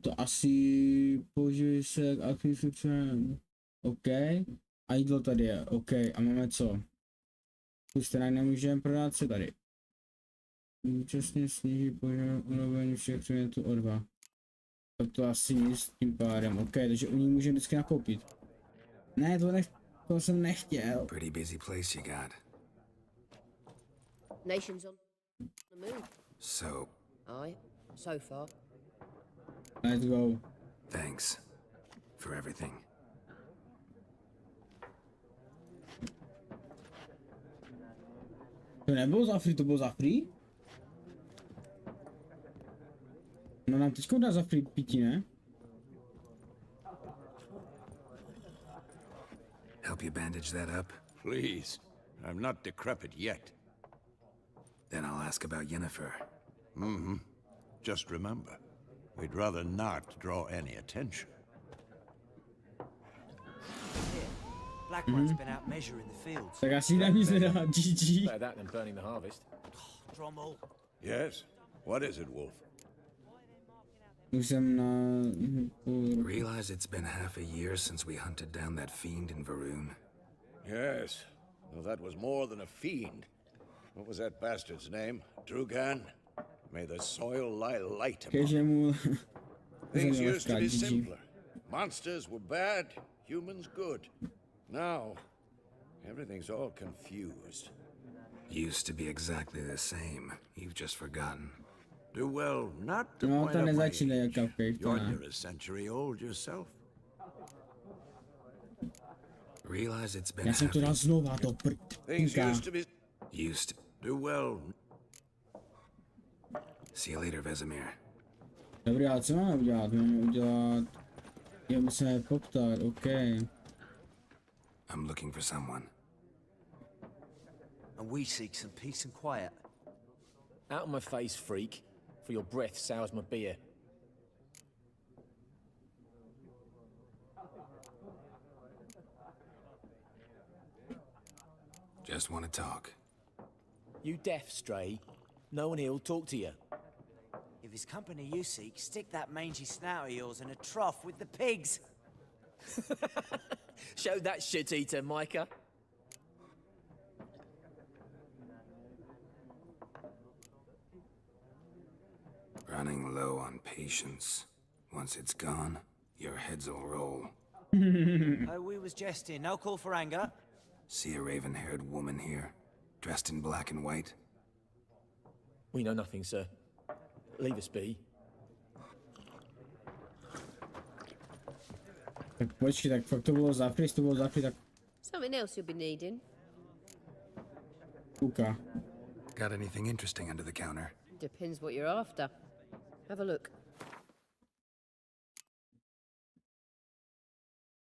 to asi použije se k akvizice, OK. A jídlo tady je, OK. A máme co? Pustenek nemůžeme prodat si tady. Účastně sníží požadavek úroveň všech předmětů o 2. Tak to asi nic tím pádem, OK, takže u ní můžeme vždycky nakoupit. Ne, to jsem nechtěl. Pretty busy place you got. Nations on the move. So, Aye, so far. Let's go. thanks for everything. To nebylo za free, to bylo za free? No nám teďka dá za free pití, ne? Help you bandage that up? Please. I'm not decrepit yet. Then I'll ask about Yennefer. Mm-hmm. Just remember, we'd rather not draw any attention. Black one's been out measuring the fields. Tak asi nám nic nedá, GG. Better that than burning the harvest. Drommel. Yes? What is it, Wolf? Už jsem na... Realize it's been half a year since we hunted down that fiend in Varoon. Yes. Well, that was more than a fiend. What was that bastard's name? Drugan? May the soil lie light upon him. Things used to be simpler. Monsters were bad, humans good. Now, everything's all confused. Used to be exactly the same. You've just forgotten. Do well not to No, point to out my nezačínej age. jako fake, to You're ne. near a century old yourself. Realize it's been Já jsem half to dal a znova, to Things prka. used to be... used. Do well. See you later, Vesemir. Dobrý, ale co máme udělat? Máme udělat... Jo, musíme poptat, OK. I'm looking for someone. And we seek some peace and quiet. Out of my face, freak. For your breath sours my beer. Just want to talk. You deaf, Stray? No one here'll talk to you. If it's company you seek, stick that mangy snout of yours in a trough with the pigs. Show that shit-eater, Micah. Running low on patience. Once it's gone, your heads will roll. Oh, we was jesting. No call for anger. See a raven-haired woman here, dressed in black and white? We know nothing, sir. Leave us be. Tak počkej, tak fakt to bylo za free, tak Something else you'll be needing. kuka. Got anything interesting under the counter? Depends what you're after. Have a look.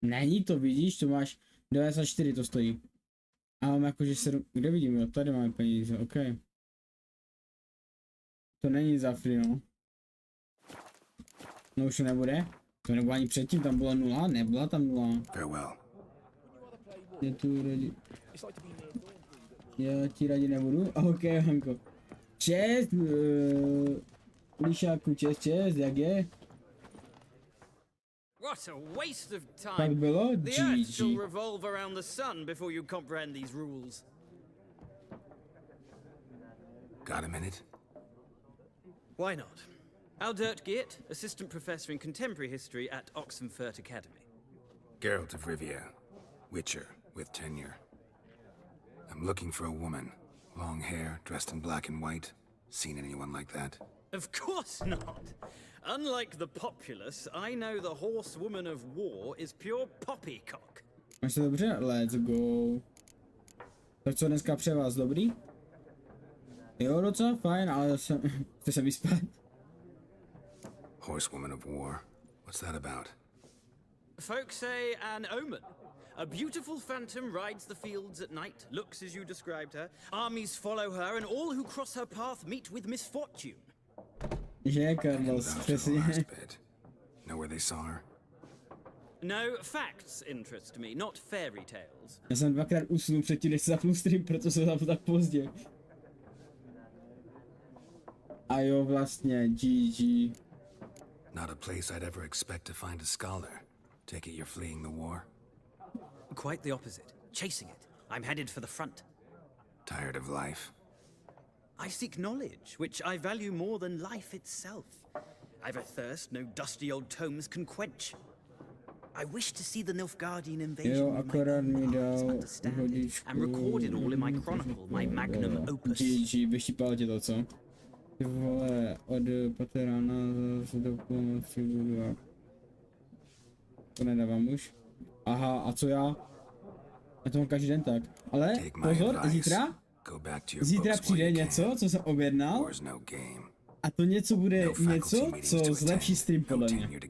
Není to, vidíš, to máš 94 to stojí. A mám jakože 7, kde vidím, jo, tady máme peníze, OK. To není za free, no. No už to nebude. To nebylo ani předtím, tam bylo 0, nebyla tam 0. Farewell. Je tu Já ti radit nebudu. Ok, Hanko. Čest, Líšáku, čest, jak je? What a waste of Tak time. bylo? The earth shall GG. revolve around the sun before you comprehend these rules. Got a minute? Why not? Aldert Geert, assistant professor in contemporary history at Oxenfurt Academy. Geralt of Rivia, Witcher, with tenure. I'm looking for a woman. Long hair, dressed in black and white. Seen anyone like that? Of course not. Unlike the populace, I know the horsewoman of war is pure poppycock. Máš to dobře? Let's go. Tak co dneska pře vás, dobrý? Jo, docela fajn, ale chci se vyspat. Horsewoman of war. What's that about? Folks say an omen. A beautiful phantom rides the fields at night, looks as you described her. Armies follow her, and all who cross her path meet with misfortune. Že, Carlos, přesně. Know where they saw her? No, facts interest me, not fairy tales. Já jsem dvakrát usnul předtím, než se zapnul stream, proto jsem zapnul tak pozdě. A jo, vlastně, GG. Not a place I'd ever expect to find a scholar. Take it you're fleeing the war? Quite the opposite. Chasing it. I'm headed for the front. Tired of life? I seek knowledge, which I value more than life itself. I've a thirst no dusty old tomes can quench. I wish to see the Nilfgaardian invasion Jo, with my akorát mi own eyes, dal understand it, hodičku. and record it all in my chronicle, my magnum opus. GG, vyštípalo tě to, co? Ty vole, od Paterána zase do pomoci budu a... To nedávám už. Aha, a co já? Já to mám každý den tak. Ale pozor, zítra přijde něco, co jsem objednal. A to něco bude něco, co zlepší stream podle mě.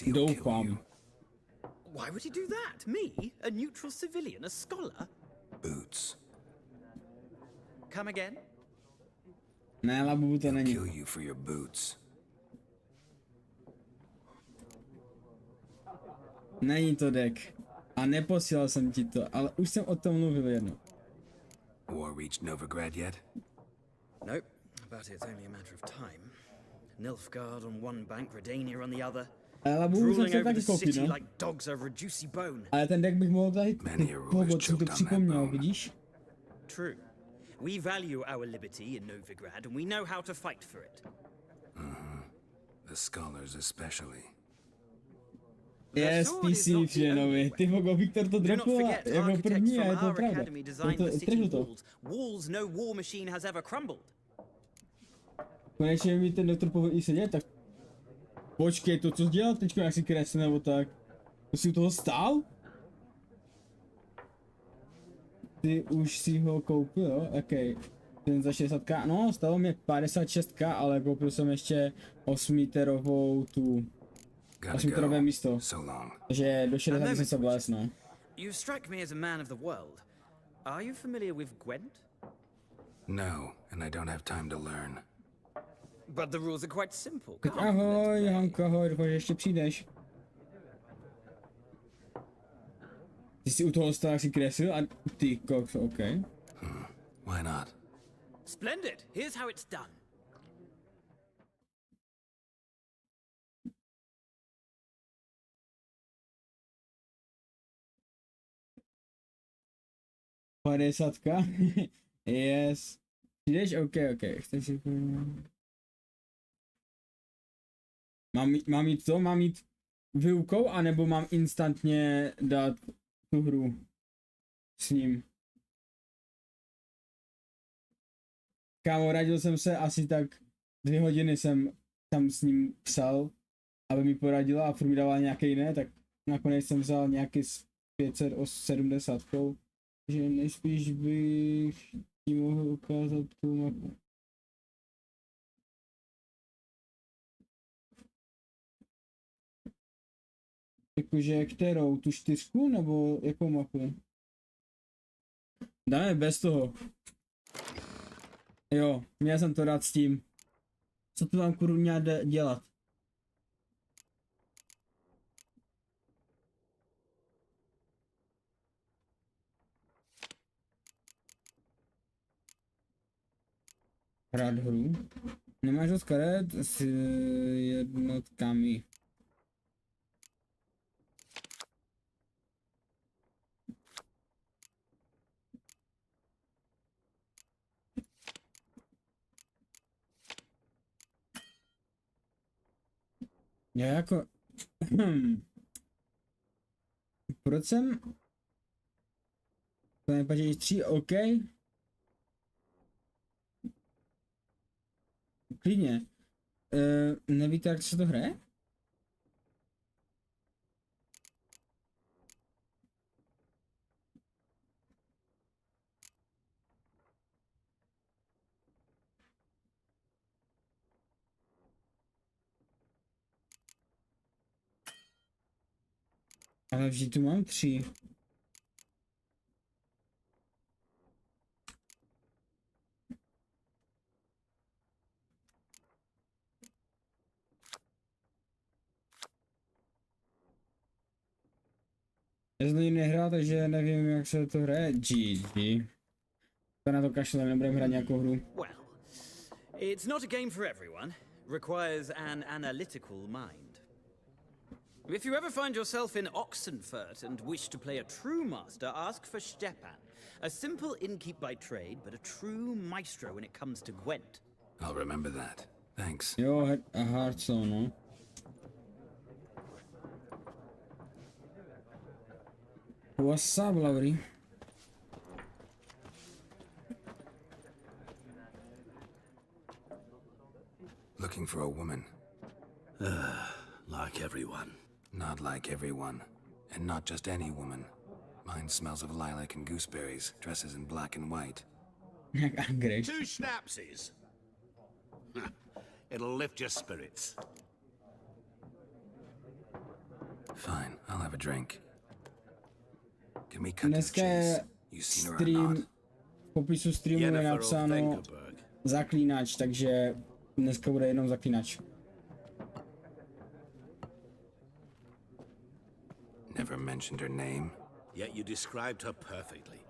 Doufám. Why would he do that? Me? A neutral civilian? A scholar? Boots. Come again? Ne, Labubu to není. Kill you for your boots. Není to deck. A neposílal jsem ti to, ale už jsem o tom mluvil jednou. War reached Novigrad yet? Nope, but it's only a matter of time. Nilfgaard on one bank, Redania on the other. Drooling over the city like dogs over a juicy bone. Ale ten deck bych mohl tady pohod, jsem to připomněl, vidíš? True. We value our liberty in Novigrad and we know how to fight for it. The scholars especially. Yes, PC přijenovi. Ty vogo, Viktor to dropl jako první a je to pravda. Trhnu to. Walls no war machine has ever crumbled. Konečně mi ten doktor povolí sedět, tak... Počkej, to co jsi dělal teďko, jak si kresl nebo tak? To jsi u toho stál? Ty už si ho koupil, jo? Okej. Ten za 60k, no stalo mě 56k, ale koupil jsem ještě 8-terovou tu... 8-terové místo. Takže do 60 jsem se vlez, no. You strike me as a man of the world. Are you familiar with Gwent? No, and I don't have time to learn. But the rules are quite simple. Tak ahoj, Hanko, ahoj, doufám, že ještě přijdeš. Ty jsi u toho stál, jak jsi kreslil a ty koks, ok. Why not? Splendid. Here's how it's done. Padesátka? Yes. Přijdeš? Ok. Chceš si... Mám jít to? Mám jít výukou, anebo mám instantně dát tu hru s ním? Kámo, radil jsem se asi tak 2 hodiny jsem tam s ním psal, aby mi poradila a furt mi dala nějaké jiné, tak nakonec jsem vzal nějaký s 570, že nejspíš bych ti mohl ukázat tu mapu. Jakože kterou? Tu 4 nebo jakou mapu? Dáme bez toho. Jo, měl jsem to rád s tím. Co tu mám kurňa dělat? Hrát hru. Nemáš dost karet s jednotkami. Já jako... Proč jsem... To nepatří 3, OK. Klidně. Nevíte, jak se to hraje? Ale vždy tu mám 3. Já jsem nehrál, takže nevím, jak se to hraje. GG. To na to kašlem, nebudeme hrát nějakou hru. Well, it's not a game for everyone. Requires an analytical mind. If you ever find yourself in Oxenfurt and wish to play a true master, ask for Stepan. A simple innkeep by trade, but a true maestro when it comes to Gwent. I'll remember that. Thanks. Jo, a Hearthstone, no. What's up, Laurie? Looking for a woman. Like everyone. Not like everyone. And not just any woman. Mine smells of lilac and gooseberries, dresses in black and white. Great. 2 schnapsies. It'll lift your spirits. Fine, I'll have a drink. Can we cut to the Dneska je chase? You seen her or stream, not? v popisu streamu je napsáno Zaklínač, takže dneska bude jenom Zaklínač. Never mentioned her name. Yet you described her perfectly.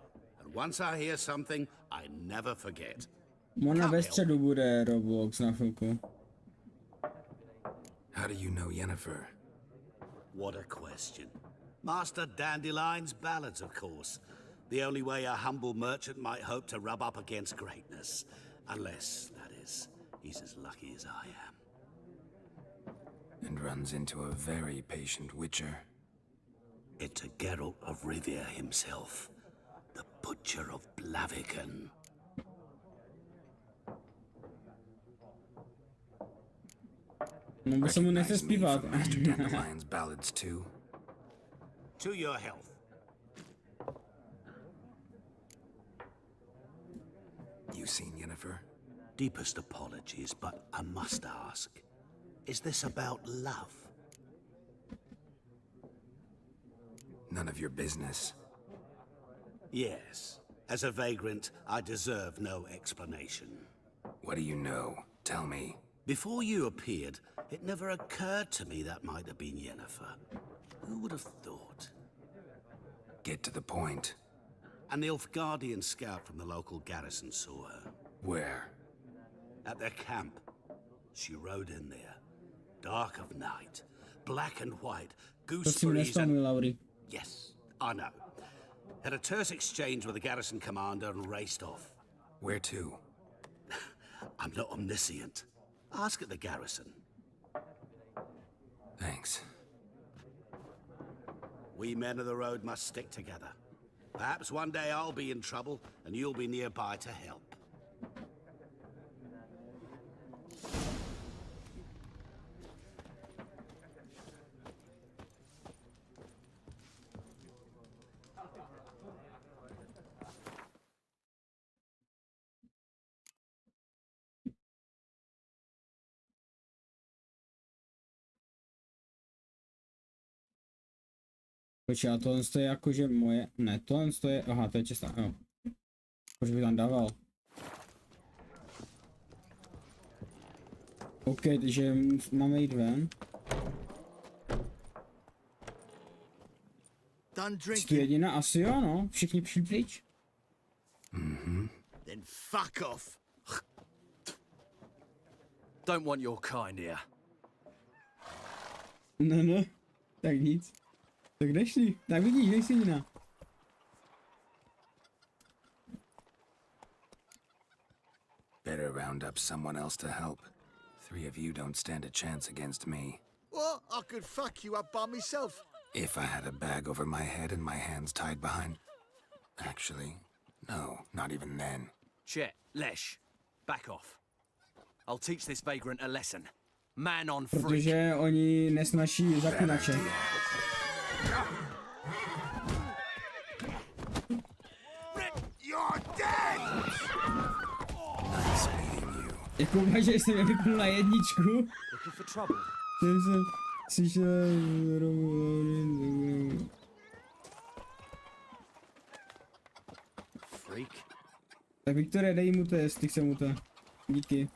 And once I hear something, I never forget. Ona ve středu bude Roblox na chvilku. How do you know Yennefer? What a question. Master Dandelion's ballads, of course. The only way a humble merchant might hope to rub up against greatness. Unless, that is, he's as lucky as I am. And runs into a very patient witcher. It's a Geralt of Rivia himself. The Butcher of Blaviken. No bo se mu nechce zpívat. Master Dandelion's ballads too. To your health. You seen Yennefer? Deepest apologies, but I must ask. Is this about love? None of your business. Yes. As a vagrant, I deserve no explanation. What do you know? Tell me. Before you appeared, it never occurred to me that might have been Yennefer. Who would have thought? Get to the point. An Nilfgaardian scout from the local garrison saw her. Where? At their camp. She rode in there. Dark of night. Black and white. Gooseberries and... Laurie. Yes, I know. Had a terse exchange with the garrison commander and raced off. Where to? I'm not omniscient. Ask at the garrison. Thanks. We men of the road must stick together. Perhaps one day I'll be in trouble and you'll be nearby to help. Počkej, a tohle je jakože moje, ne, tohle je, aha, to je čistá, jo. Proč bych tam dával? OK, takže máme jít ven. Jsi tu jediná? Asi jo, no, všichni přišli pryč. Then fuck off. Don't want your kind here. No, tak nic. Tak kde šli? Tak vidíš, nejsi jiná. Better round up someone else to help. 3 of you don't stand a chance against me. What? I could fuck you up by myself. If I had a bag over my head and my hands tied behind... Actually, no, not even then. Chet, Lesh, back off. I'll teach this vagrant a lesson. Man on freak. Protože oni nesnaší zaklínače. You're dead! Nice meeting you. Jako že jsem je vypnul na jedničku. Looking for trouble? Jsem slyšel... Freak. Tak Viktore, dej mu to, jestli chce mu to. Díky.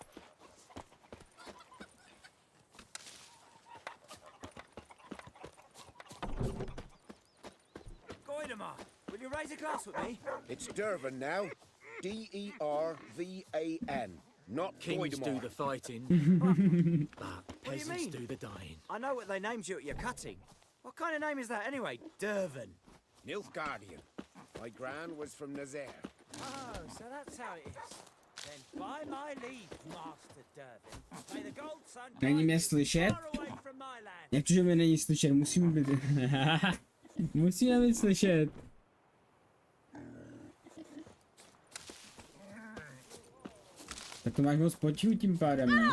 Goidemar, will you raise a glass with me? It's Dervan now. D-E-R-V-A-N. Not Kings do Goidemar. the fighting, but What do you peasants mean? do the dying. I know what they named you at your cutting. What kind of name is that anyway? Dervan. Nilfgaardian. My gran was from Nazaire. Oh, so that's how it is. Then by my leave, Master Dervan, may the gold sun Není mě slyšet? far away from my land. Jak to, že mě není slyšet? Musíme být... Musíme být slyšet. Tak to máš moc potichu tím pádem, ne?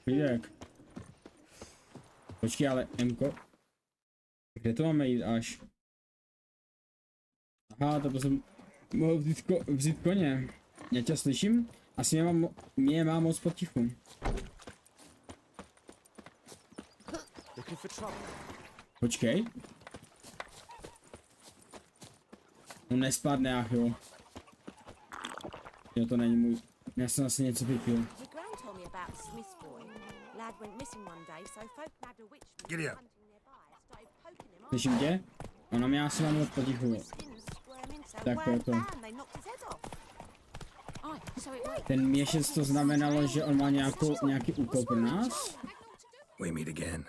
Vidík. Počkej, ale Mko? Kde to máme jít až? Aha, to jsem mohl vzít koně. Já tě slyším? Asi mě má moc potichu. Počkej. No nespadne, ach jo. Jo, to není můj. Já jsem asi něco vypil. Slyším tě? Ona mě asi má moc potichu. Tak proto. Ten měšec to znamenalo, že on má nějaký úkol pro nás? We meet again.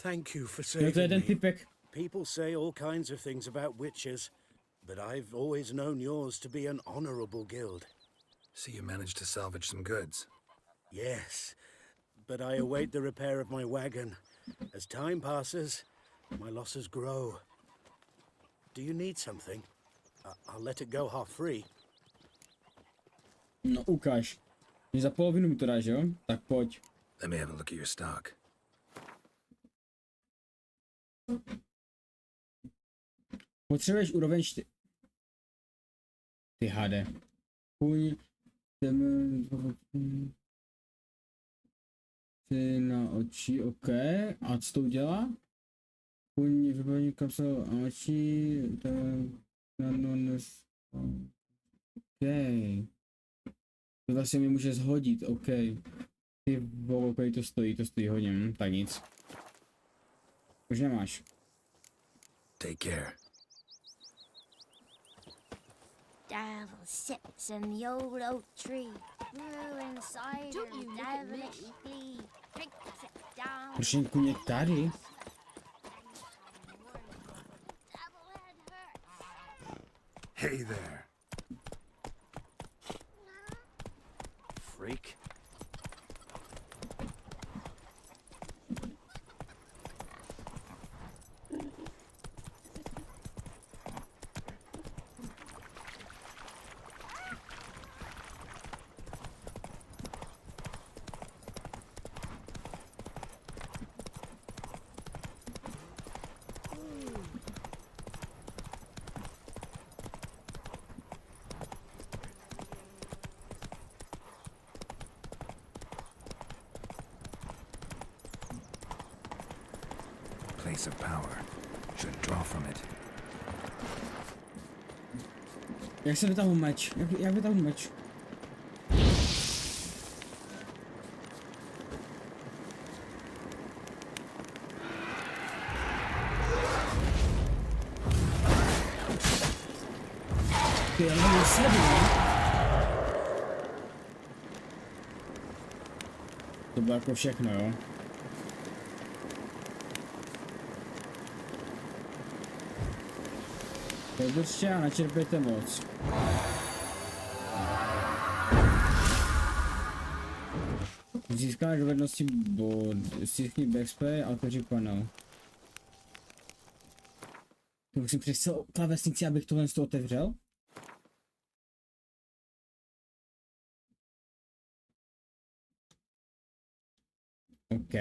Thank you for Jo, to je saving ten me. typek. People say all kinds of things about witches, but I've always known yours to be an honorable guild. So you managed to salvage some goods. Yes, but I await the repair of my wagon. As time passes, my losses grow. Do you need something? I'll let it go half free. No ukáž. Že za polovinu mi to dáš, jo? Tak pojď. Let me have a look at your stock. Potřebuješ úroveň 4. Ty hade. Kuň. Ty na oči, ok. A co to udělá? Kuň vybavení kapsel a oči. Ok. To vlastně mi může zhodit, ok. Ty vole, kolik to stojí hodně, tak nic. Už nemáš. Take care. Devil sits in the old oak tree, brewing cider and devilish glee. Drinks it down. Proč je kuně tady? Hey there. Freak. Place of power. Should draw from it. Jak se vytahu meč? Jak vytahu meč? Ty, ale mám 7, ne? To bylo jako všechno, jo. Podržte a načerpejte moc. Získáme dovednosti bod, stiskni backspace a otevři panel. To musím přestat klávesnici, abych tohle z toho otevřel. OK.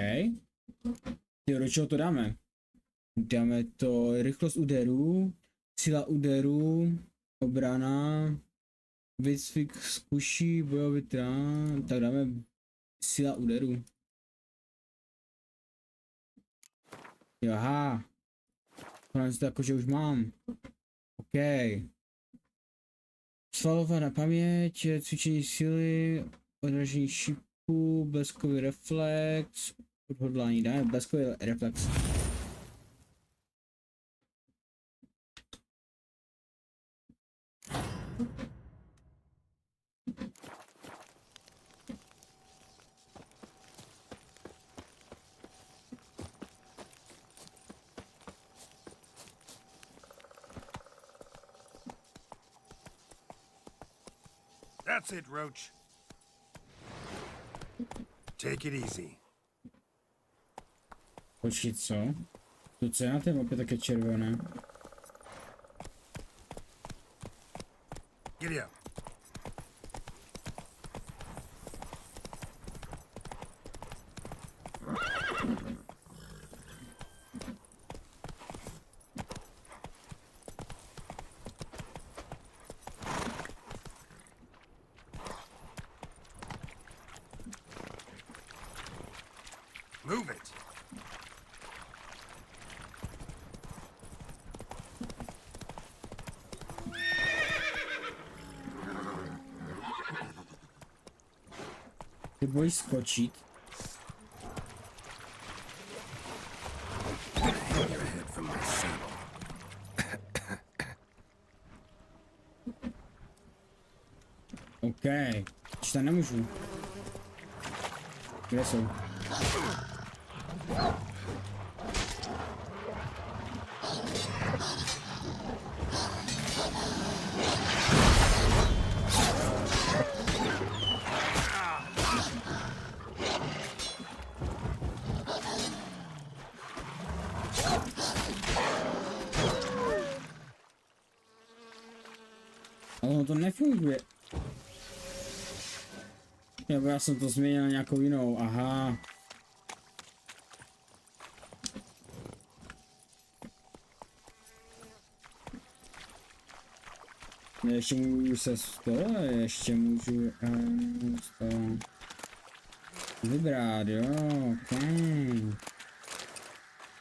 Do čeho to dáme? Dáme to rychlost úderů, síla úderů, obrana, výcvik zkuší, bojový trán, tak dáme síla úderů. Aha. Konec to jakože už mám. OK. Svalovat na paměť, cvičení síly, odražení šipu, bleskový reflex, odhodlání, dáme bleskový reflex. That's it, Roach. Take it easy. Počkej, co? To co je na té mapě také červené? Giddy up. Move it. Ty bojíš skočit? OK. Už tam nemůžu. Kde jsou? Ale ono to nefunguje. Nebo já jsem to změnil na nějakou jinou, aha. Ještě můžu se z toho, ještě můžu z toho vybrat, jo, ok.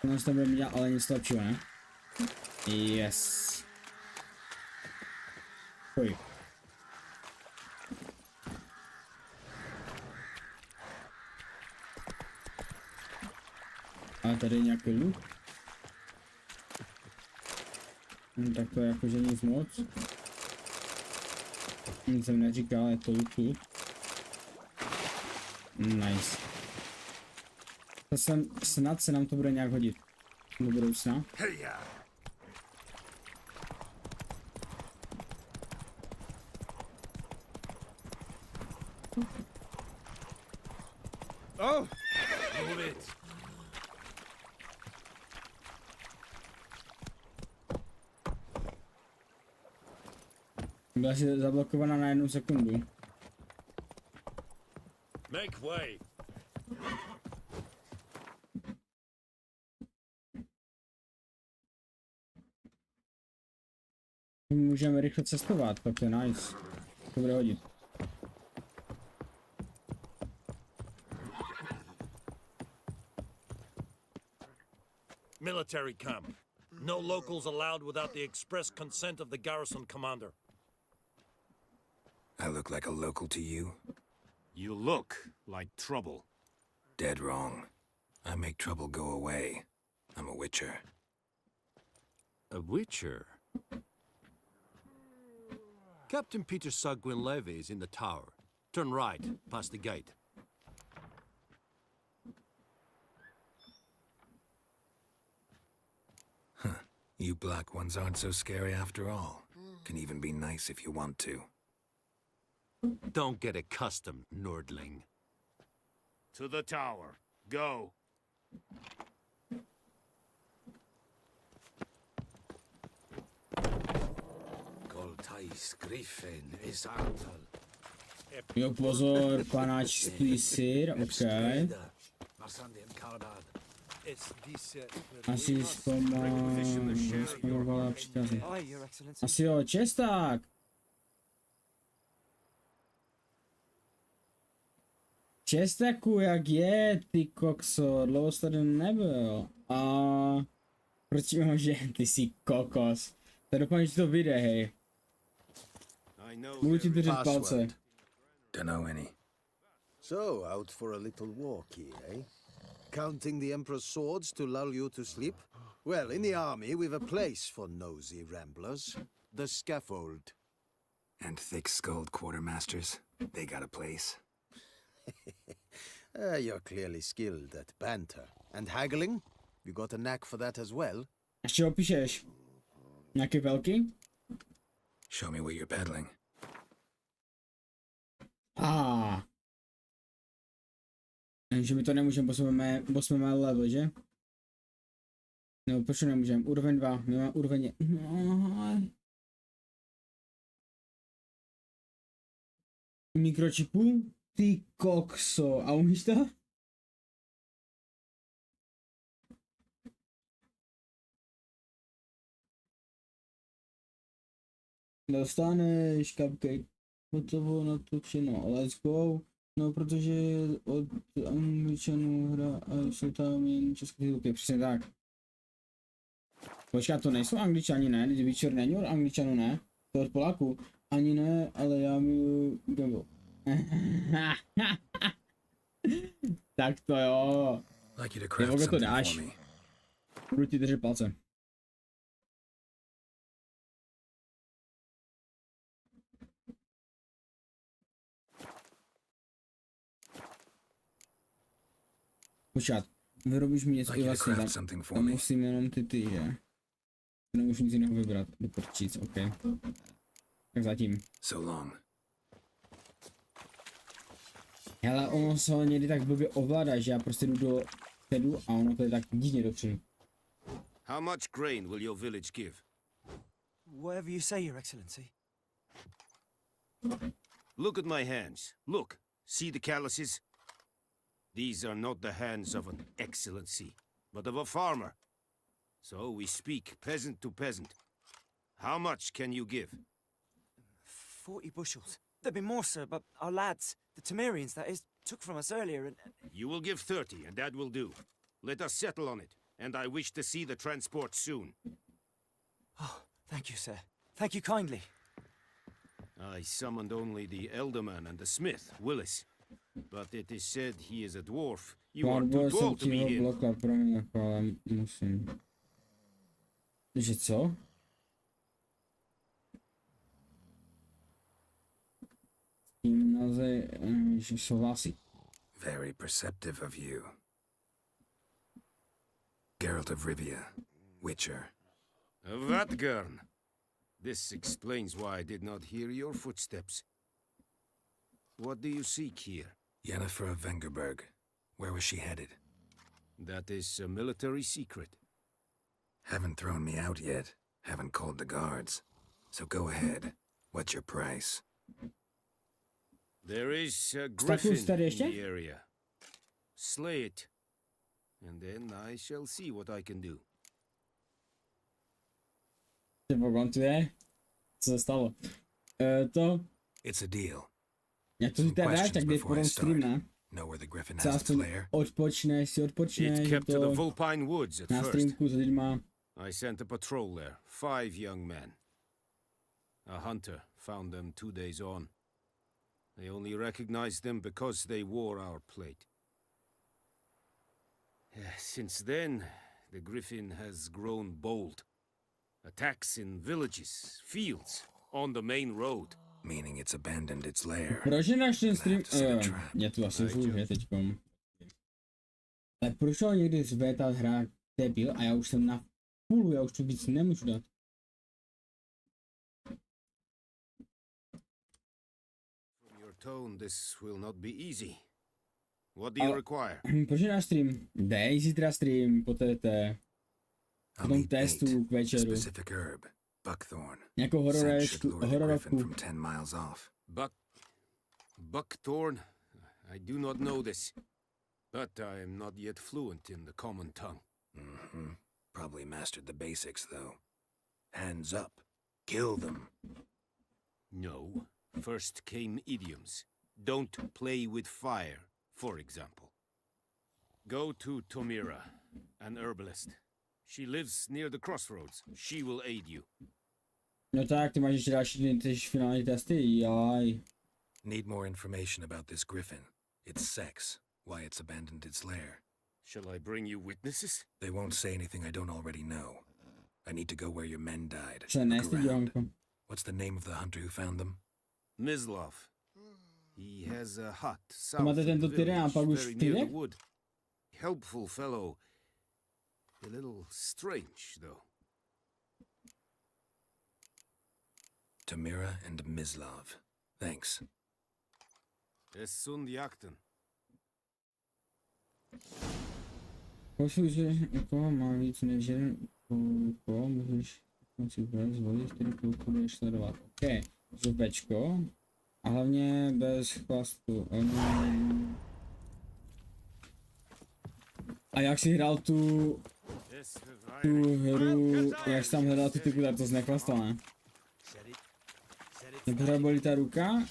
Tohle to bude mít ale nic lepšího, ne? Yes. Pojď. A tady je nějaký luk. Tak to je jakože nic moc. Nic jsem neříkal, je to luk. Nice. Snad se nám to bude nějak hodit. Do budoucna. Oh! Move it. Byla si zablokovaná na 1 sekundu. Make way. Můžeme rychle cestovat, tak to je nice. To bude hodit. Military camp. No locals allowed without the express consent of the garrison commander. I look like a local to you? You look like trouble. Dead wrong. I make trouble go away. I'm a witcher. A witcher? Captain Peter Sagwin Levy is in the tower. Turn right, past the gate. You black ones aren't so scary after all. Can even be nice if you want to. Don't get accustomed, nerdling. To the tower. Go. Goltais Griffin is antal. Jo, pozor, panáčský syr, okej. Asi zpomovala příkazy. Asi jo, česták! Čestáku, jak je, ty kokso, dlouho jsi tady nebyl. A proč že ty jsi kokos? Tak doufám, že to vyjde, hej. Budu ti držet palce. Don't know any. So, out for a little walkie, eh? Counting the Emperor's swords to lull you to sleep? Well, in the army, we've a place for nosy ramblers. The scaffold. And thick-skulled quartermasters, they got a place. You're clearly skilled at banter. And haggling? You got a knack for that as well? Ještě opíšeš? Nějaký velký? Show me what you're peddling. Že my to nemůžeme, bo jsme měli level, že? No, proč nemůžeme? Úroveň 2, my máme úroveň... Mikročipů? Ty kokso, a umíš to? Dostaneš cupcake. Hotovo, natočeno, let's go. No, protože od Angličanů hra a jsou tam jen české titulky, přesně tak. Počkat, to nejsou Angličani, ne? Večer není od Angličanů, ne? To od Poláků. Ani ne, ale já miluji Gabo. Tak to jo. Nebo to dáš. Budu ti držet palce. Počkat, vyrobíš mi něco i vlastně tam musím jenom ty, že? Nemůžu nic jiného vybrat, do prčíc, ok. Tak zatím. So long. Hele, ono se ho někdy tak blbě ovládá, že já prostě jdu do předu a ono to je tak divně dopředu. How much grain will your village give? Whatever you say, Your Excellency. Look at my hands. Look. See the calluses? These are not the hands of an excellency, but of a farmer. So we speak peasant to peasant. How much can you give? 40 bushels. There'd be more, sir, but our lads, the Temerians, that is, took from us earlier and... You will give 30, and that will do. Let us settle on it, and I wish to see the transport soon. Oh, thank you, sir. Thank you kindly. I summoned only the elderman and the smith, Willis. But it is said he is a dwarf. You are too tall to be here. Musím. Že co? Tím naze, že souhlasí. Very perceptive of you. Geralt of Rivia, Witcher. Vatgern. This explains why I did not hear your footsteps. What do you seek here? Yennefer of Vengerberg. Where was she headed? That is a military secret. Haven't thrown me out yet. Haven't called the guards. So go ahead. What's your price? There is a griffin in the area. Slay it. And then I shall see what I can do. Co se stalo? To... It's a deal. Jak to si teda dáš, tak jdeš po stream, ne? Co aspoň odpočneš, si odpočneš, It kept to the Vulpine Woods at na first. streamku s lidma. I sent a patrol there, 5 young men. A hunter found them 2 days on. They only recognized them because they wore our plate. Since then, the griffin has grown bold. Attacks in villages, fields, on the main road. Meaning it's abandoned its lair. Proč nedáš ten stream? Mě tu asi zůže teďkom. Ale proč ho někdy zvětat hra debil a já už jsem na půl, já už tu víc nemůžu dát. From your tone, this will not be easy. What do you require? Proč je náš stream? Dej zítra stream, poté potom testu k večeru. Nějakou hororovku. Buckthorn? I do not know this. But I am not yet fluent in the common tongue. Probably mastered the basics, though. Hands up. Kill them. No. First came idioms. Don't play with fire, for example. Go to Tomira, an herbalist. She lives near the crossroads. She will aid you. No tak, ty máš ještě další finální testy, jaj. Need more information about this griffin. Its sex. Why it's abandoned its lair. Shall I bring you witnesses? They won't say anything I don't already know. I need to go where your men died. Look around. What's the name of the hunter who found them? Mislav. He has a hut south of the village, very near the wood. Helpful fellow. A little strange, though. Tamira and Mislav. Thanks. Es sunt jakten. Posluch, že koho má víc než jeden koho můžeš si zvolit, který kluku budeš sledovat. OK, zupečko. A hlavně bez chlastu. A jak jsi hrál tu hru, jak jsi tam hledal ty typy, tak to znechlastal, ne? Nebo bolí ta ruka,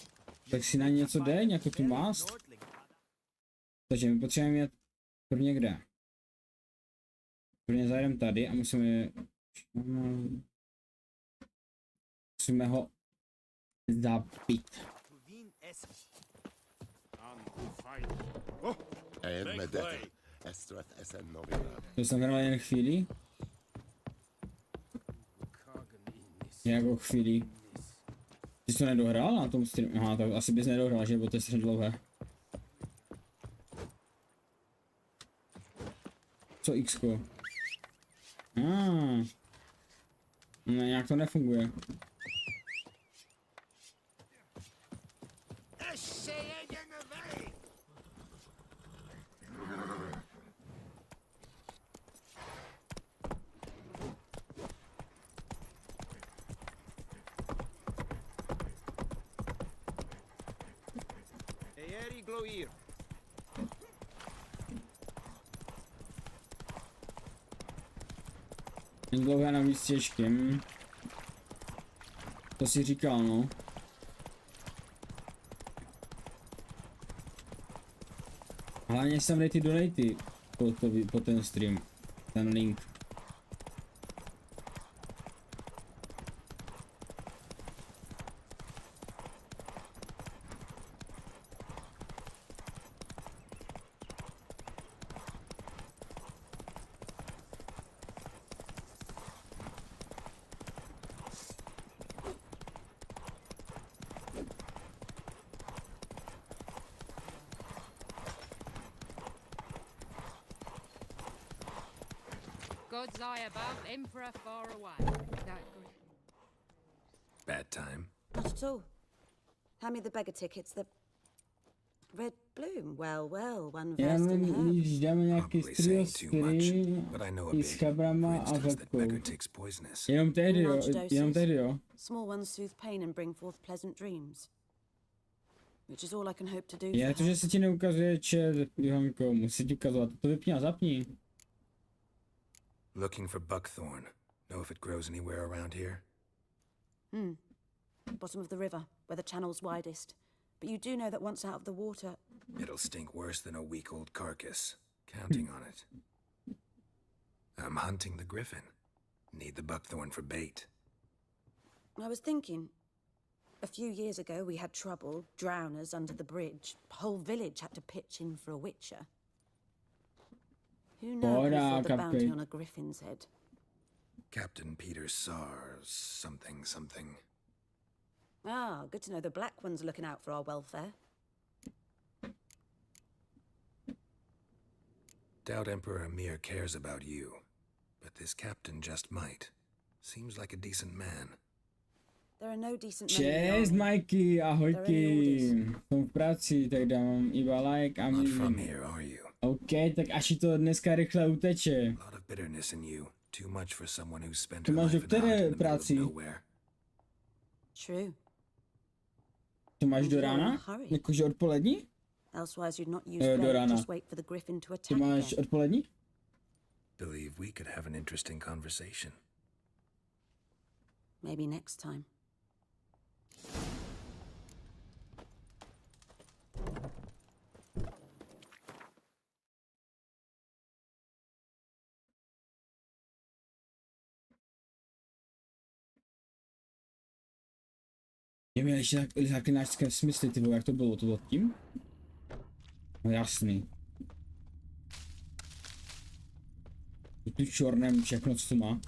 tak si na něco dej, nějakou tu mást. Takže my potřebujeme jet prvně kde? Prvně zajdeme tady a musíme ho zabít. To jsem hrál jen chvíli. Nějakou chvíli. Ty jsi to nedohrál na tom streamu? Aha, tak asi bys nedohrál, že? Bo to je strašně dlouhé. Co X-ko? Ne, nějak to nefunguje. Není dlouhé navíc těžkým. To si říkal, no. Hlavně si tam dej ty donaty po ten stream. Ten link. God's eye above, emperor far away. Bad time. Not at all. Hand me the beggar tickets, the red bloom. Well, well, one versed in herbs. Dáme nějaký strio s chabrama a vepkou. Jenom tehdy, jo. Small ones soothe pain and bring forth pleasant dreams. Which is all I can hope to do. Je to, že se ti neukazuje chat, Johanko, musí ti ukazovat. To vypni a zapni. Looking for buckthorn. Know if it grows anywhere around here? Bottom of the river, where the channel's widest. But you do know that once out of the water... It'll stink worse than a week-old carcass. Counting on it. I'm hunting the griffin. Need the buckthorn for bait. I was thinking... A few years ago we had trouble, drowners under the bridge. The whole village had to pitch in for a witcher. Who knows the bounty on a griffin's head? Captain Peter Sars, something. Ah, good to know the Black One's looking out for our welfare. Doubt Emperor Amir cares about you. but this captain just might. Seems like a decent man. There are no decent men in the Čest, army. Majky, ahojky. Jsem v práci, tak dám iba like a Not from milím. here, are you? OK, tak až jí to dneska rychle uteče. A lot of bitterness in you. Too much for someone who spent To her máš do life in the heart které in the middle of práci? nowhere. True. To máš do You're in a rána? hurry. Jakože odpolední? Elsewise you'd not use Do blade, rána. just wait for the griffin to To attack máš again. odpolední? Believe we could have an interesting conversation. Maybe next time. Je mi ještě zaklínačské smysly, ty vole, jak to bylo? To bylo tím? No jasný. Je tu čorném všechno, co to má.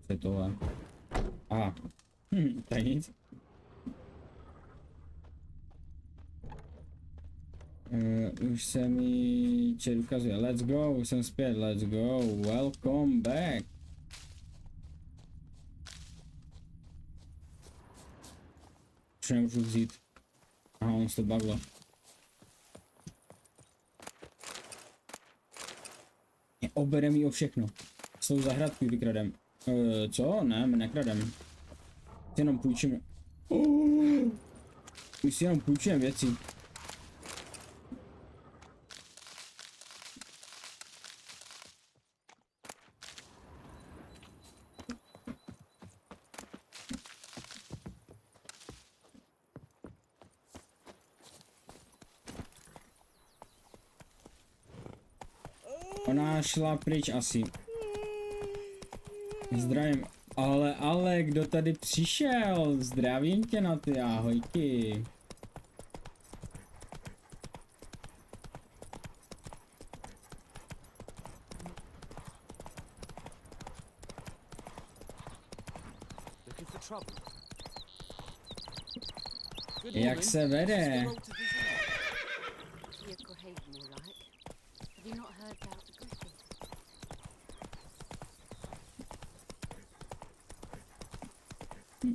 Co je tohle? Aha. Tak nic. Už se mi chat ukazuje. Let's go, už jsem zpět, let's go, welcome back. Už nemůžu vzít. Aha, on se to bavilo. Oberem jí o všechno. S tou zahradku vykradem. Co? Ne, my nekradem. Si jenom půjčíme. My si jenom půjčujeme věci. Ona šla pryč asi. Zdravím. Ale, kdo tady přišel? Zdravím tě na ty, ahojky. Jak se vede?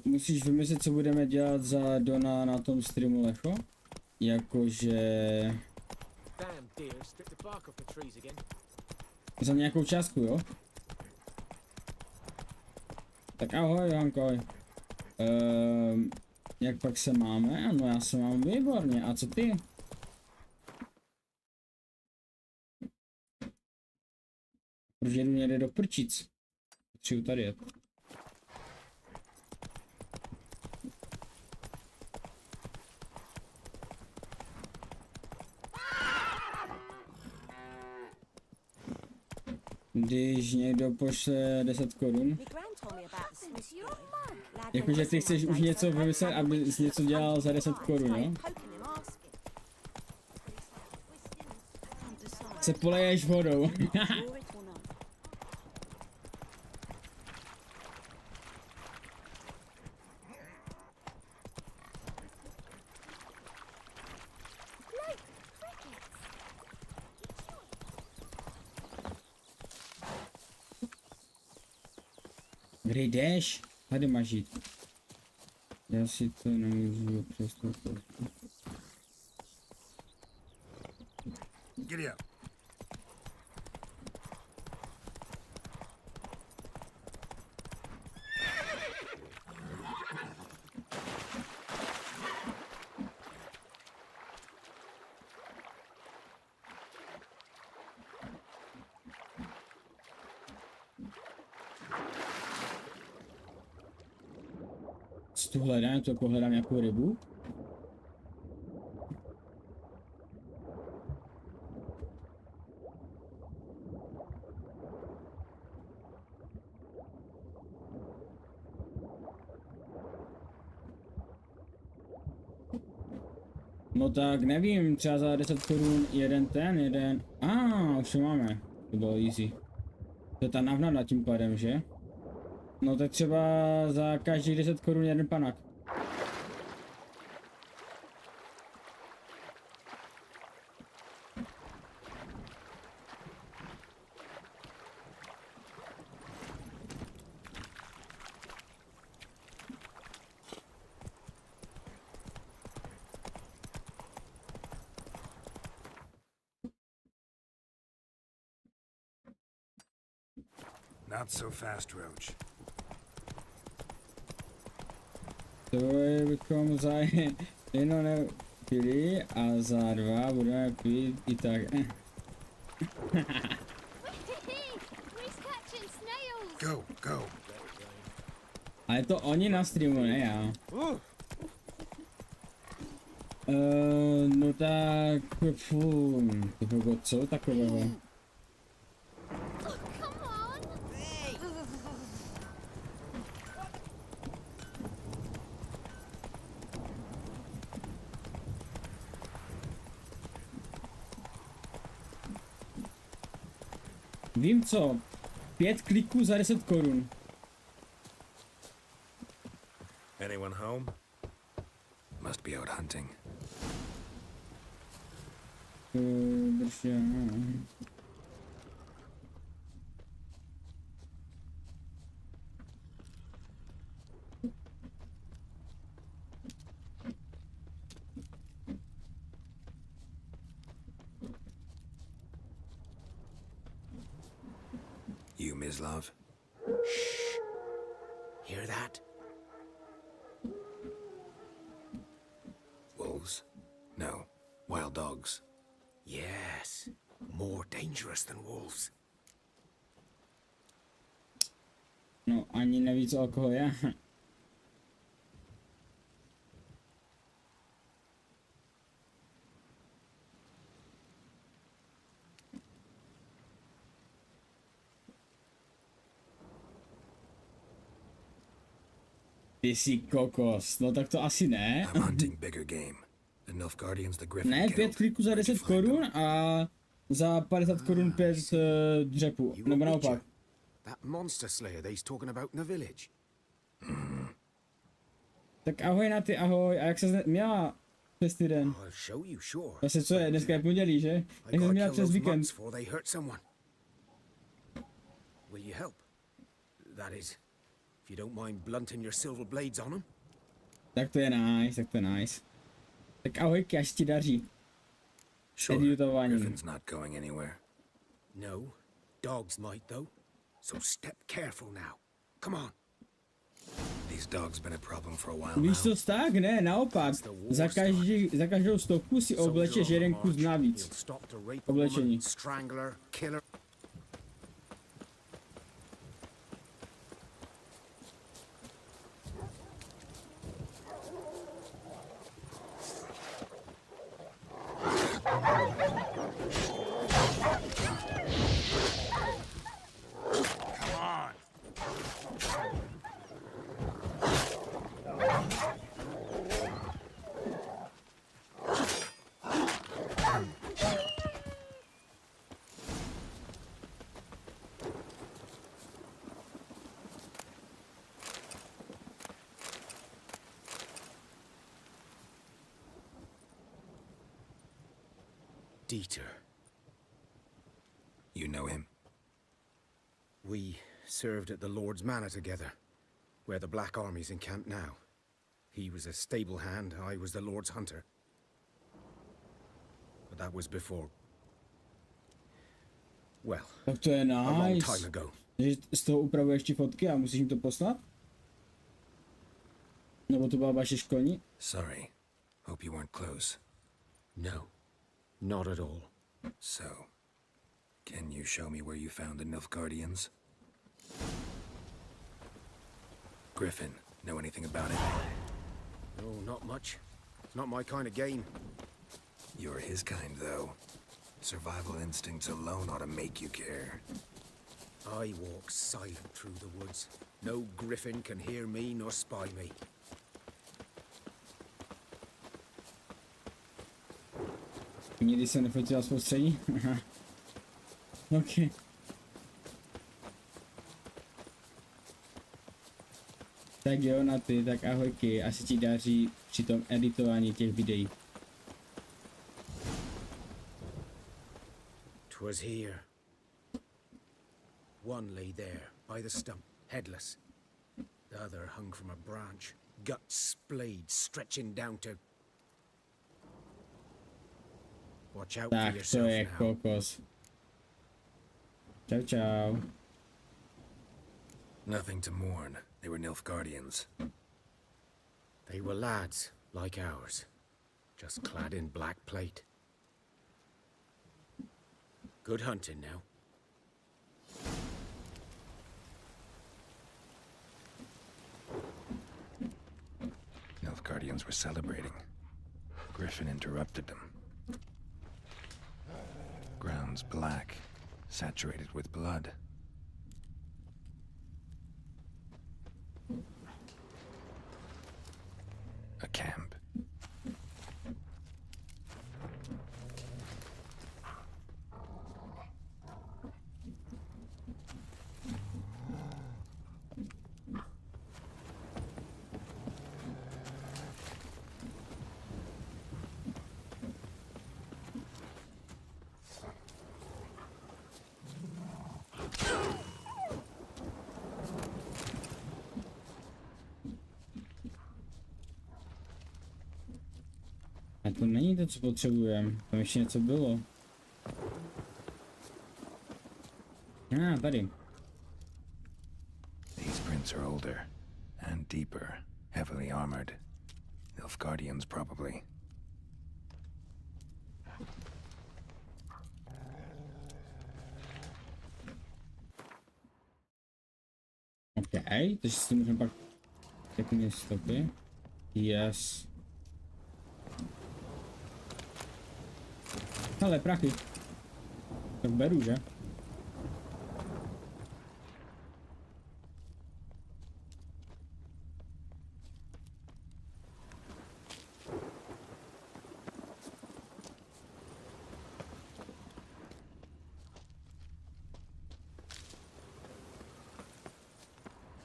Musíš vymyslet, co budeme dělat za Dona na tom streamu, Lecho? Jakože... Za nějakou částku, jo? Tak ahoj, Johanko, ahoj. Jak pak se máme? Ano, já se mám výborně. A co ty? Proč jedu někde do prčic? Potřebuji tady jet. Když někdo pošle 10 korun. Jakože ty chceš už něco vymyslet, aby jsi něco dělal za 10 korun, jo? Se poleješ vodou. Kde jdeš? Tady máš jít. Já si to nemůžu přestoupit. Giddy up. Co tu hledám? To jako hledám nějakou rybu? No tak nevím, třeba za 10 korun jeden. Už to máme. To bylo easy. To je ta navnada tím pádem, že? No tak třeba za každých 10 korun jeden panák. Not so fast, Roach. To bychom za jedno nepili a za dva budeme pít i tak. Go, go. Ale to oni na streamu, ne já. No tak, to bylo co takového? Vím co, 5 kliků za 10 korun. Anyone home? Must be out hunting. You, Mislav? Shh. Hear that? Wolves? No. Wild dogs. Yes. More dangerous than wolves. No, ani neví, co okolo je. Ty jsi kokos, no tak to asi ne. I'm hunting bigger game. The Nilfgaardians the Griffin Ne, 5 kliků za 10 korun a za 50 korun 5 dřepů, nebo naopak. That monster slayer they's talking about in the village. Tak ahoj na ty, ahoj, a jak se měla přes týden? I'll show you, sure. Zase co je, dneska je pondělí, že? Jak se měla přes víkend? Before they hurt someone. Will you help? That is, if you don't mind blunting your silver blades on them. Tak to je nice, tak to je nice. Tak ahojky, až ti daří. Sure, Griffin's not going anywhere. No, dogs might though. So step careful now. Come on. These dogs been a problem for a while Víš now. co tak, ne, naopak. Za každou stovku si oblečeš jeden kus navíc. Oblečení. Strangler, killer. Dieter. You know him? We served at the Lord's Manor together, where the Black Army's encamped now. He was a stable hand, I was the Lord's hunter. But that was before... Well, tak to je a long nice. time ago. Že z toho upravuješ ti fotky a musíš jim to poslat? Nebo to byla vaše školní? Sorry. Hope you weren't close. No, not at all. So, can you show me where you found the Nilfgaardians? Griffin, know anything about it? No, not much. It's not my kind of game. You're his kind, though. Survival instincts alone ought to make you care. I walk silent through the woods. No griffin can hear me nor spy me. Nikdy se nefotila z prostředí? Ok. Tak jo, na ty, tak ahojky, asi ti daří při tom editování těch videí. 'Twas here. One lay there, by the stump, headless. The other hung from a branch, guts splayed, stretching down to... Watch out for Tak to yourself je now. kokos. Čau čau. Nothing to mourn. They were Nilfgaardians. They were lads, like ours, just clad in black plate. Good hunting now. Nilfgaardians were celebrating. Griffin interrupted them. Ground's black, saturated with blood. A camp. A to není to, co potřebujeme. Tam ještě něco bylo. Tady. These prints are older and deeper, heavily armored. Nilfgaardians, probably. OK, takže si můžeme pak pěkně stopy. Yes. Hele, prachy. Tak beru, že?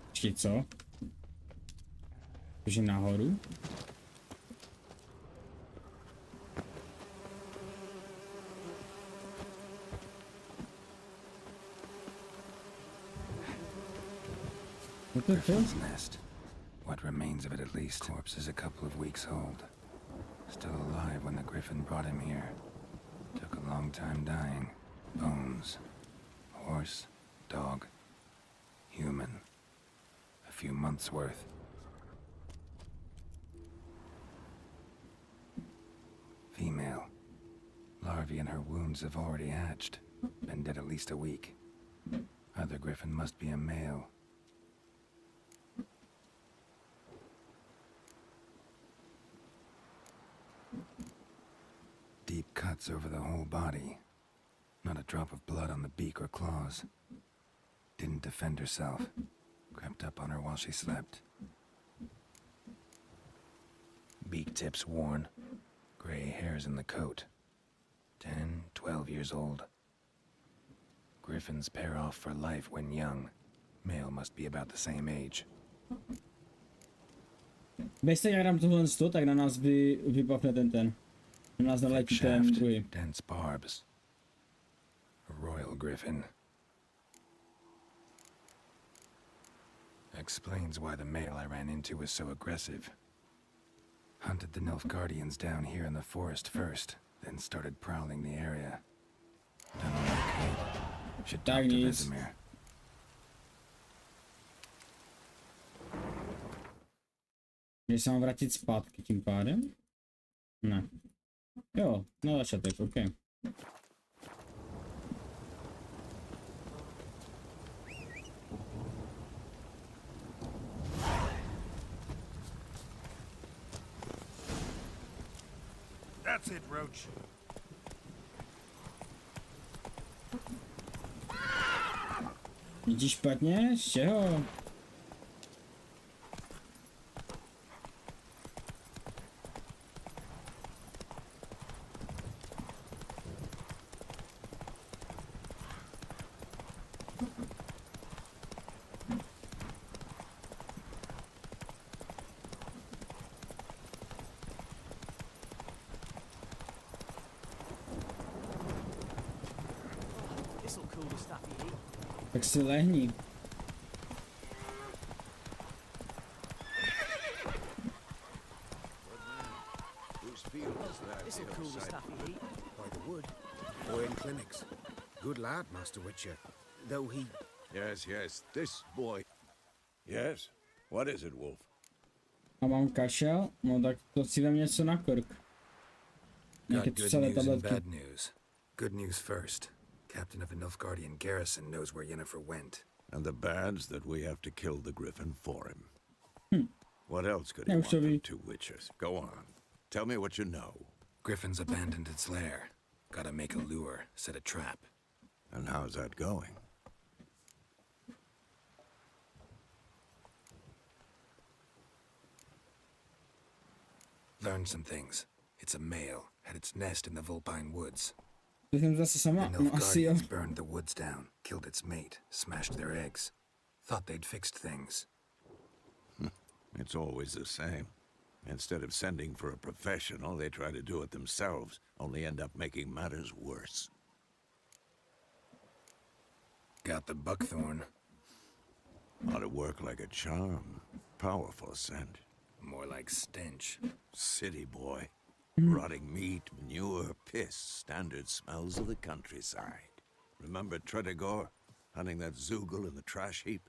Ještě co? Takže nahoru. Griffin's nest. What remains of it, at least. Corpse is a couple of weeks old. Still alive when the Griffin brought him here. Took a long time dying. Bones. Horse. Dog. Human. A few months' worth. Female. Larvae in her wounds have already hatched. Been dead at least a week. Other Griffin must be a male. Deep cuts over the whole body. Not a drop of blood on the beak or claws. Didn't defend herself. Crept up on her while she slept. Beak tips worn. Gray hairs in the coat. 10, 12 years old. Griffins pair off for life when young. Male must be about the same age. Bez jak dám tohle 100, tak na nás vypapne ten. Na nás naletí ten druhý. Dense barbs. A royal griffin. Explains why the male I ran into was so aggressive. Hunted the Nilfgaardians down here in the forest first, then started prowling the area. Done all I could. Should talk to Vesemir. Můžeš se mám vrátit zpátky tím pádem? Ne. Jo, na začátek, OK. That's it, Roach. Vidíš špatně? Z čeho? Tak si lehni. This'll cool the stuff you eat. By the wood. Or in clinics. Good lad, Master Witcher. Though he... Yes, this boy. Yes? What is it, Wolf? A mám kašel? No tak to si vem něco na krk. Got Nějaké good celé news and tabletky. bad news. Good news first. Captain of a Nilfgaardian garrison knows where Yennefer went. And the bad's that we have to kill the griffin for him. What else could he No, want sorry. from 2 witches? Go on. Tell me what you know. Griffin's abandoned its lair. Gotta make a lure, set a trap. And how's that going? Learned some things. It's a male, had its nest in the Vulpine Woods. To jsem zase sama, The no asi jo. Nilfgaardians burned the woods down, killed its mate, smashed their eggs. Thought they'd fixed things. It's always the same. Instead of sending for a professional, they try to do it themselves, only end up making matters worse. Got the buckthorn. Ought to work like a charm. Powerful scent. More like stench. City boy. Rotting meat, manure, piss, standard smells of the countryside. Remember Tredegor? Hunting that Zoogle in the trash heap?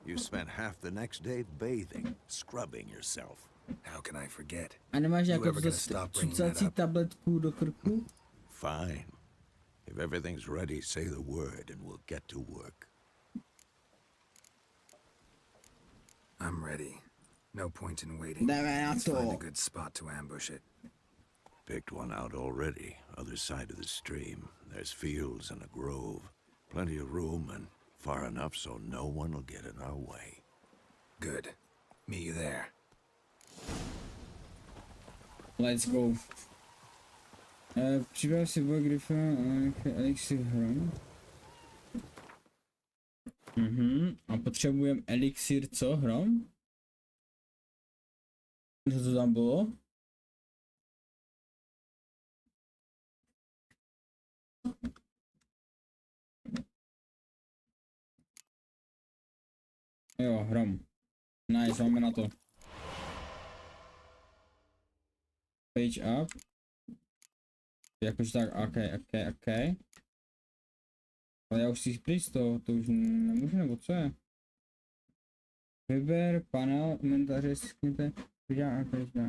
You spent half the next day bathing, scrubbing yourself. How can I forget? A nemáš You jako ever gonna stop bringing that cucací up? tabletku do krku? Fine. If everything's ready, say the word and we'll get to work. I'm ready. No point in waiting. Jdeme na Let's find a to. good spot to ambush it. Picked one out already, other side of the stream. There's fields and a grove. Plenty of room and far enough so no one will get in our way. Good. Meet you there. Let's go. Připrav si boj Griffin a elixir hrom. A potřebujeme elixir co? Hrom? Co to tam bylo? Jo, hrom. Nice, máme na to. Page up. Jakož tak, ok. Ale já už si pryč z toho, to už nemůžu, nebo co je? Vyber, panel, inventáře, skněte, udělá každá.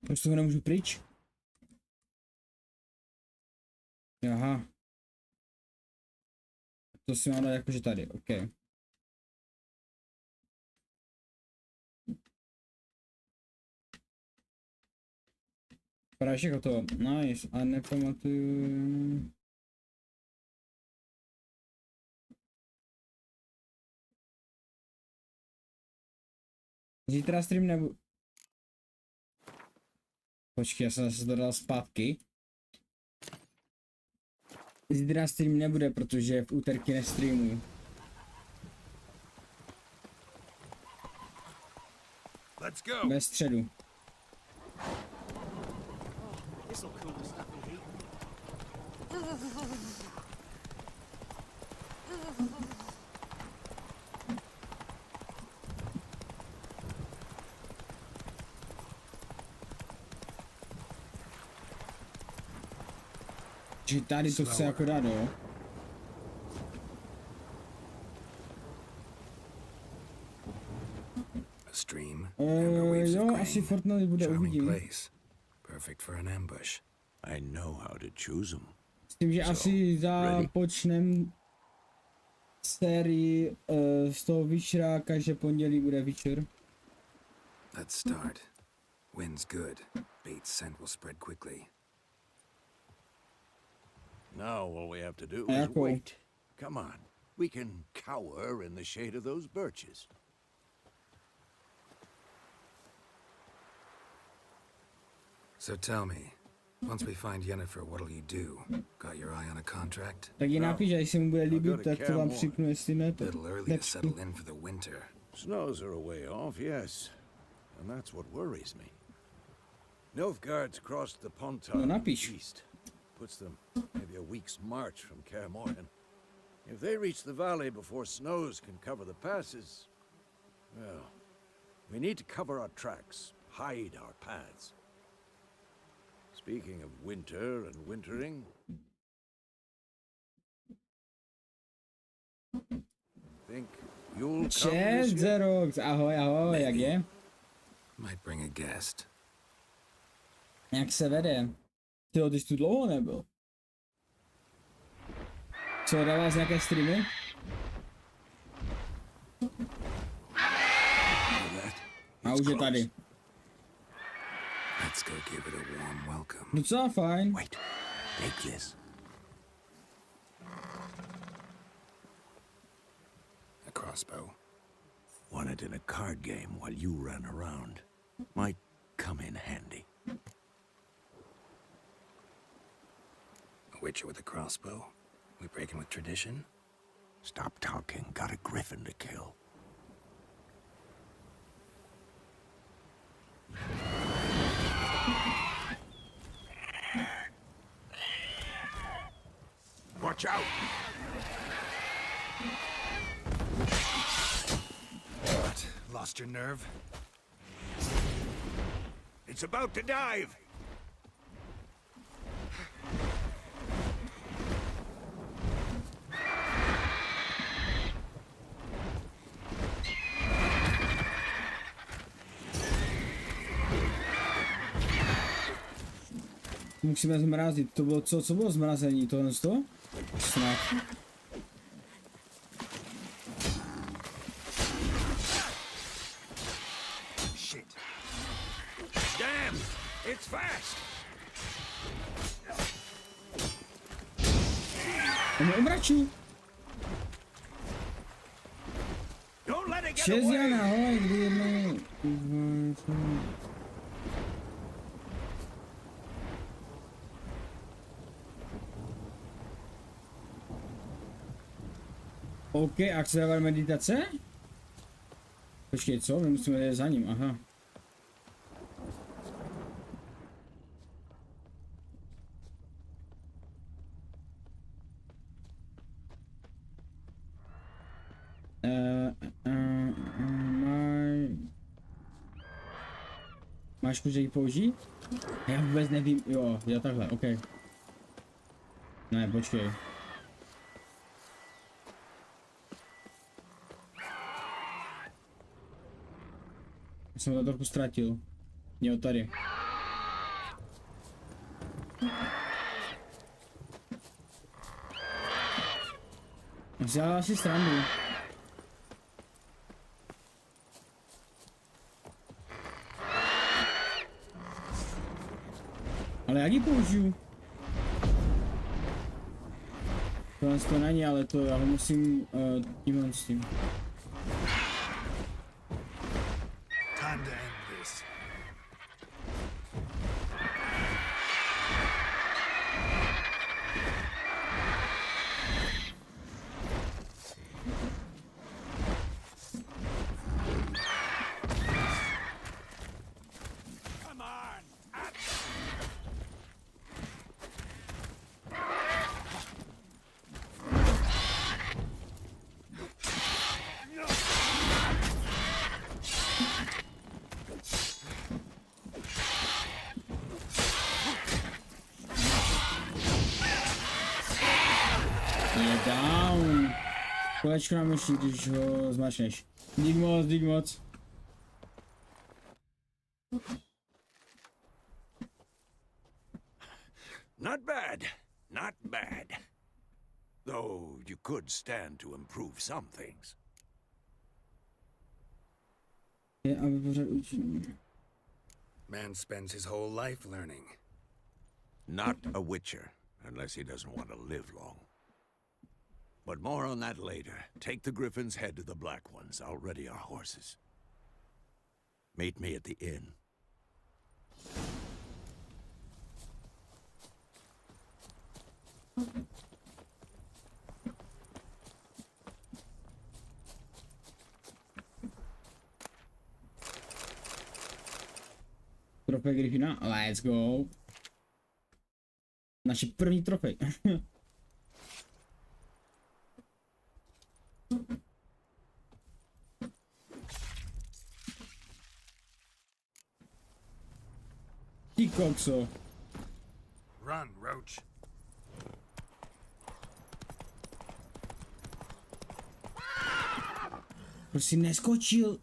Proč toho nemůžu pryč? Aha. To si mám dát jakože tady, ok. Prášek o to, nice, a nepamatuju. Zítra stream nebo... Počkej, já jsem se to dal zpátky. Zítra stream nebude, protože v úterky nestreamuju. Let's go. Ve středu. Že tady to chce jako dát, jo? Stream. Jo, asi Fortnite bude, uvidím. Perfect for an ambush. I know how to choose them. S tím, že asi započnem sérii z toho Witchera, každé pondělí bude Witcher. Let's start. Wind's good. Bait's scent will spread quickly. Now all we have to do is wait. Come on. We can cower in the shade of those birches. So tell me, once we find Yennefer, what'll you do? Got your eye on a contract? Tak ji napíš, a jestli mu bude líbit, tak to vám připnu, jestli ne, to Little early to settle in for the winter. Snows are a way off, yes. And that's what worries me. Nilfgaard's crossed the Pontar east. Puts them maybe a week's march from Kaer Morhen. If they reach the valley before snows can cover the passes, well, we need to cover our tracks, hide our paths. Speaking of winter and wintering, think you'll come this year? Čezerox, ahoj, ahoj, jak je? Might bring a guest. Jak se vede? Tyjo, ty jsi tu dlouho nebyl. Co, dává z nějaké streamy? A už je tady. Let's go give it a warm welcome. Docela fajn. Wait, take this. A crossbow. Won it in a card game while you ran around. Might come in handy. A witcher with a crossbow? We breaking with tradition? Stop talking. Got a griffin to kill. Watch out! What? Lost your nerve? It's about to dive! Musíme zmrazit, to bylo co bylo zmrazení, tohle z toho? Snad. Shit. Damn! It's fast! Obraču! Don't let it get Čes, away! Jana, ahoj, kdy jednou... OK, akcelerovat meditace? Počkej, co? My musíme jít za ním, aha. Máš klíč, jak použít? Já vůbec nevím, jo, takhle, OK. Ne, počkej. Jsem to trochu ztratil. Jo, tady. Vzal asi srandu. Ale jak ji použiju? Tohle to není, ale to já ho musím tímhle s tím. Time to end this. Come on! Je down. Kolečko nám ještě, když ho zmačneš. Dík moc, dík moc. Not bad. Not bad. Though you could stand to improve some things. Je, aby pořád učím. Man spends his whole life learning. Not a witcher, unless he doesn't want to live long. But more on that later. Take the griffin's head to the black ones. I'll ready our horses. Meet me at the inn. Trofej Griffina, let's go. Naši první trofej. Ty kokso. Run, Roach. Proč jsi neskočil?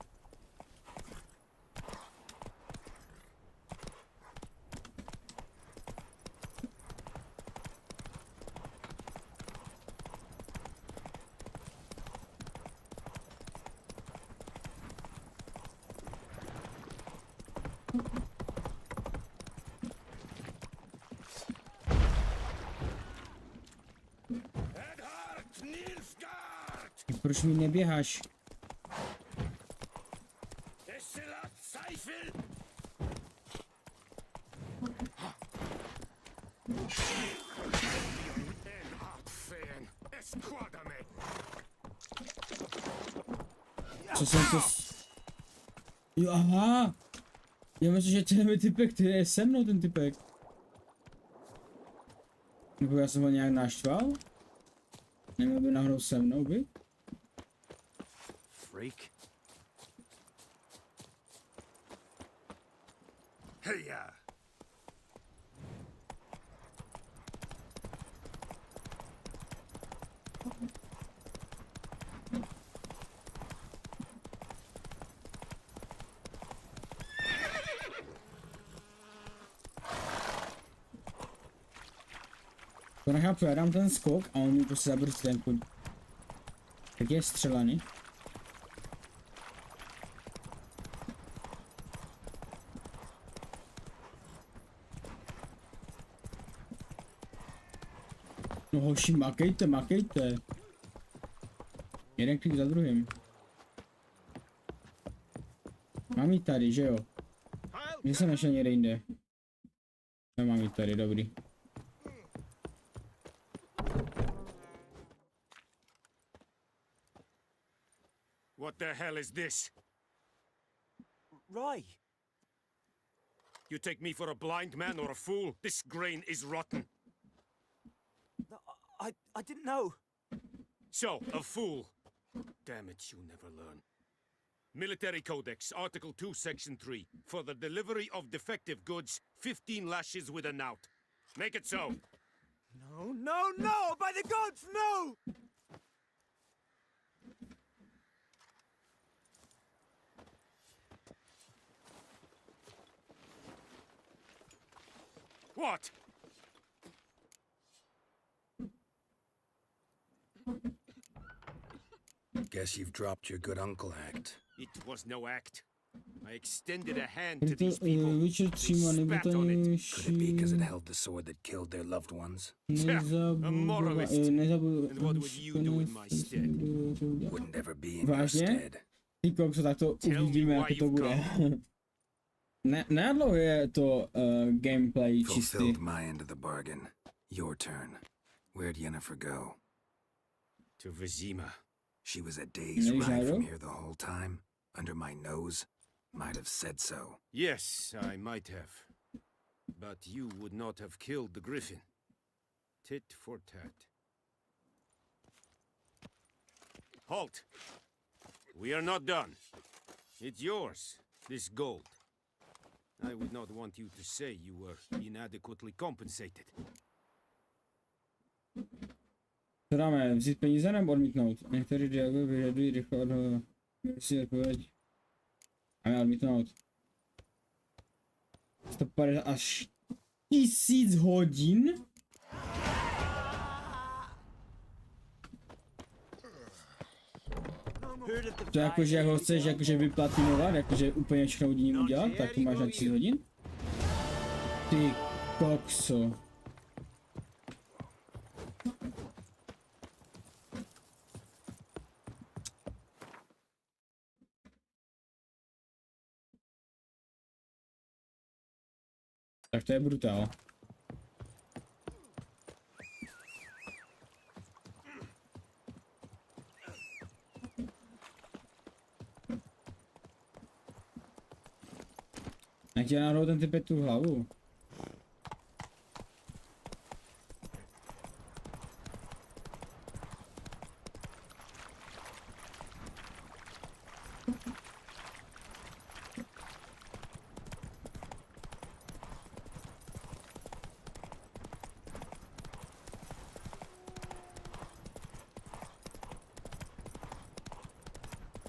Proč mi neběháš? Co jsem to... Jo, aha! Já myslím, že ten je typek, který je se mnou ten typek. Nebo já jsem ho nějak naštval? Neměl by nahrou se mnou, by? Freak. Heya! To nechápu, já dám ten skok a on mi prostě zabrzdí ten kuň. Tak je střelený. No hoši, makejte, makejte. Jeden klik za druhým. Mám jít tady, že jo? Že jsem našel někde jinde. No mám jít tady, dobrý. What the hell is this? Rye. You take me for a blind man or a fool? This grain is rotten. No, I didn't know. So, a fool. Damn it, you never learn. Military Codex, Article 2, Section 3. For the delivery of defective goods, 15 lashes with a knout. Make it so. No, no, no! By the gods, no! What? Guess you've dropped your good uncle act. It was no act. I extended a hand to these people. They spat spat on it. Could it be because it held the sword that killed their loved ones? Yeah, a moralist. And what would you do in my stead? Wouldn't ever be in your stead. Ty kokso, tak to uvidíme, jak to bude. Na dlouho je to gameplay čistý. Fulfilled my end of the bargain. Your turn. Where'd Yennefer go? To Vizima. She was a day's ride from here the whole time. Under my nose. Might have said so. Yes, I might have. But you would not have killed the griffin. Tit for tat. Halt! We are not done. It's yours, this gold. I would not want you to say you were inadequately compensated. Co dáme? Vzít peníze nebo odmítnout? Některé dialogy vyžadují rychle odpověď. Máme odmítnout. 150 až 1000 hodin? To jakože jak ho chceš jakože vyplatinovat, jakože úplně všechno hodiny udělat, tak to máš na 1000 hodin? Ty kokso. Tak to je brutál. Nechtěl náhodou ten typek tu hlavu.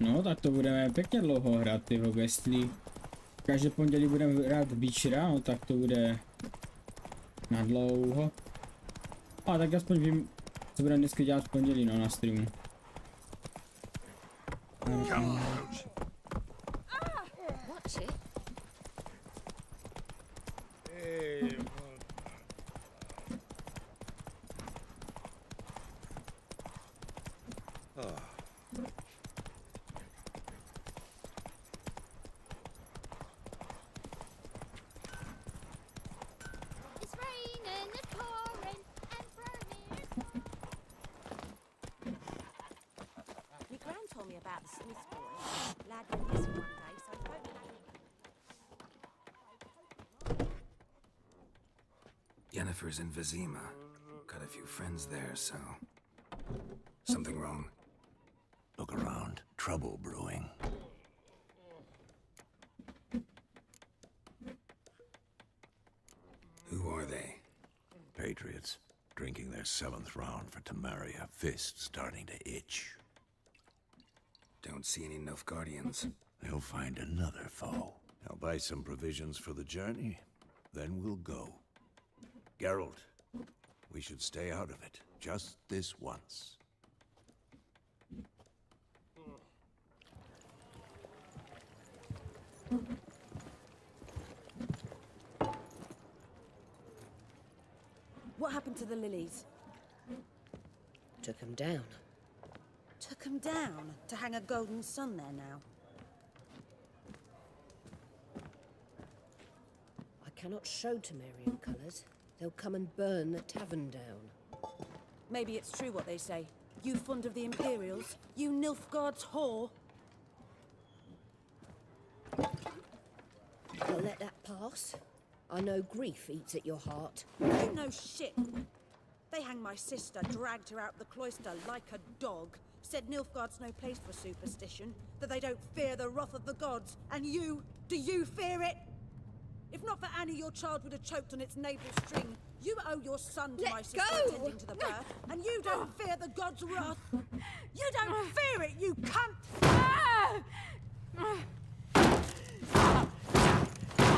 No, tak to budeme pěkně dlouho hrát, ty vogo, jestli každé pondělí budeme hrát Beachera, no tak to bude na dlouho. A tak aspoň vím, co budeme dneska dělat v pondělí, no, na streamu. Jennifer's in Vizima. Got a few friends there, so... Something wrong? Look around. Trouble brewing. Who are they? Patriots. Drinking their 7th round for Tamaria. Fist starting to itch. Don't see any Nilfgaardians. They'll find another foe. I'll buy some provisions for the journey. Then we'll go. Geralt, we should stay out of it. Just this once. What happened to the lilies? Took them down. Took them down to hang a golden sun there now. I cannot show Temerian colours. They'll come and burn the tavern down. Maybe it's true what they say. You fond of the Imperials? You Nilfgaard's whore? I'll let that pass. I know grief eats at your heart. You know shit. They hanged my sister, dragged her out the cloister like a dog. Said Nilfgaard's no place for superstition, that they don't fear the wrath of the gods. And you, do you fear it? If not for Annie, your child would have choked on its navel string. You owe your son to my sister attending to the birth, and you don't fear the gods' wrath. You don't fear it, you cunt!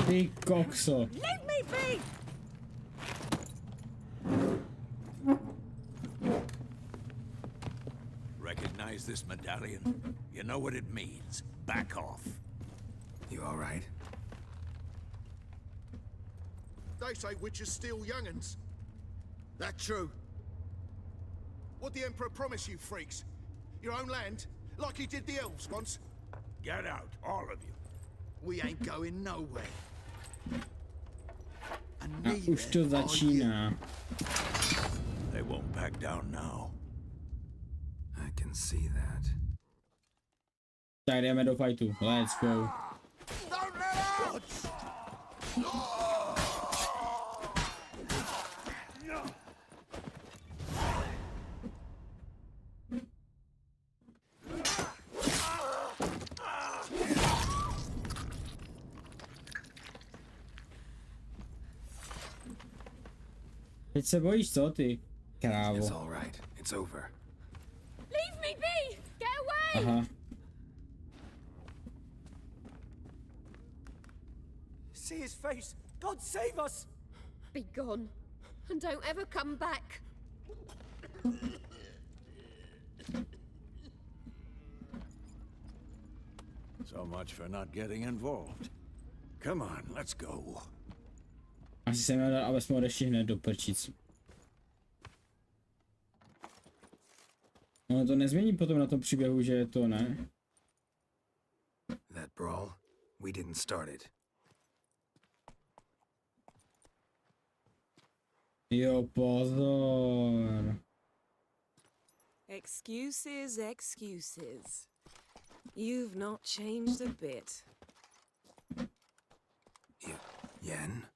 Ty kokso. Leave me be! Recognize this medallion? You know what it means. Back off. You all right? They say witches steal young'uns. That true? What'd the Emperor promise you freaks? Your own land? Like he did the elves once? Get out, all of you. We ain't going nowhere. A už to začíná. They won't back down now. I can see that. Tak jdeme do fightu. Let's go. Teď se bojíš, co ty, krávo? It's all right. It's over. Leave me be! Get away! Aha. See his face! God save us! Be gone, and don't ever come back. So much for not getting involved. Come on, let's go. Asi jsem měl dát, aby jsme odešli hned do prčic. No to nezmění potom na tom příběhu, že je to ne. That brawl, we didn't start it. Jo, pozor. Excuses, excuses. You've not changed a bit. Yen?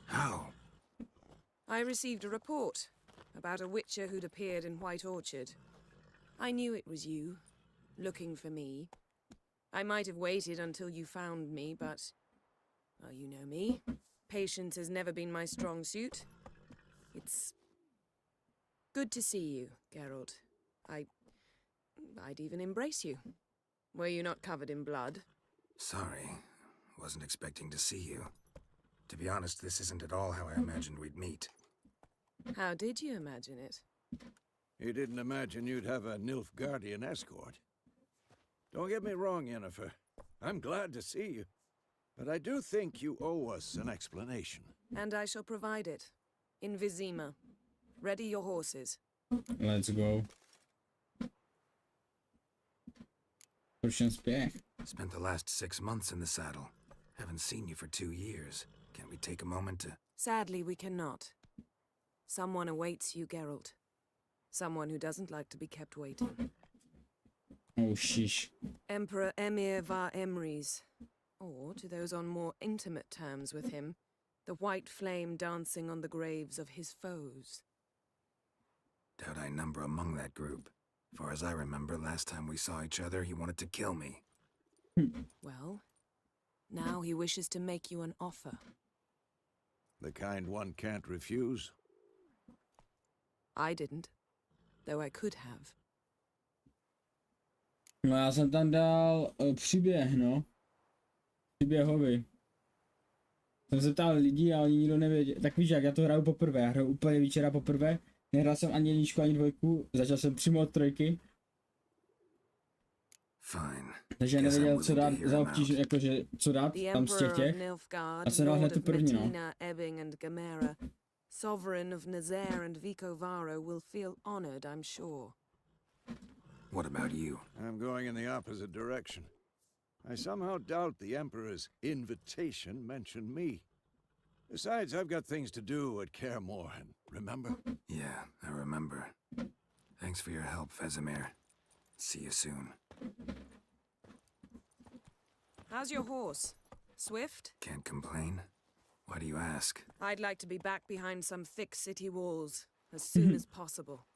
How? I received a report about a witcher who'd appeared in White Orchard. I knew it was you, looking for me. I might have waited until you found me, but... well, you know me. Patience has never been my strong suit. It's... good to see you, Geralt. I'd even embrace you. Were you not covered in blood? Sorry. Wasn't expecting to see you. To be honest, this isn't at all how I imagined we'd meet. How did you imagine it? You didn't imagine you'd have a Nilfgaardian escort. Don't get me wrong, Yennefer. I'm glad to see you. But I do think you owe us an explanation. And I shall provide it. In Vizima. Ready your horses. Let's go. Spent the last 6 months in the saddle. Haven't seen you for 2 years. Can't we take a moment to... Sadly, we cannot. Someone awaits you, Geralt. Someone who doesn't like to be kept waiting. Oh, sheesh. Emperor Emir var Emrys. Or, to those on more intimate terms with him, the white flame dancing on the graves of his foes. Doubt I number among that group. Far as I remember, last time we saw each other, he wanted to kill me. Well, now he wishes to make you an offer. The kind one can't refuse. I didn't, though I could have. No, já jsem tam dal příběh, no. Příběhový. Jsem se ptal lidí a oni nikdo nevěděl. Tak víš jak, já to hraju poprvé, já hraju úplně večera poprvé. Nehrál jsem ani jedničku, ani dvojku, začal jsem přímo od trojky. Fine. Takže nevěděl, co dát za obtíž, jakože co dát tam z těch. A jsem dal hned tu první, no. Sovereign of Nazaire and Vicovaro will feel honored, I'm sure. What about you? I'm going in the opposite direction. I somehow doubt the Emperor's invitation mentioned me. Besides, I've got things to do at Kaer Morhen, remember? Yeah, I remember. Thanks for your help, Vesemir. See you soon. How's your horse? Swift? Can't complain. Why do you ask? I'd like to be back behind some thick city walls as soon as possible.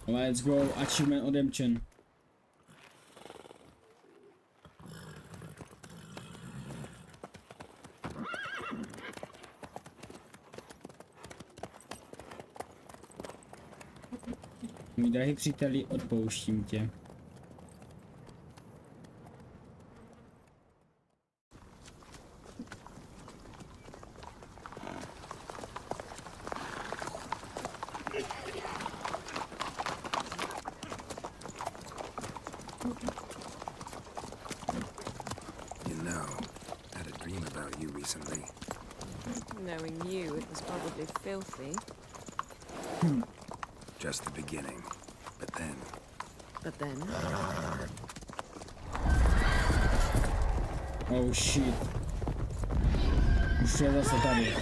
Let's go, achievement odemčen. Můj drahý příteli, odpouštím tě. You know, I had a dream about you recently. Knowing you, it was probably filthy. Just the beginning. But then... But then... Oh shit. Už je zase tady.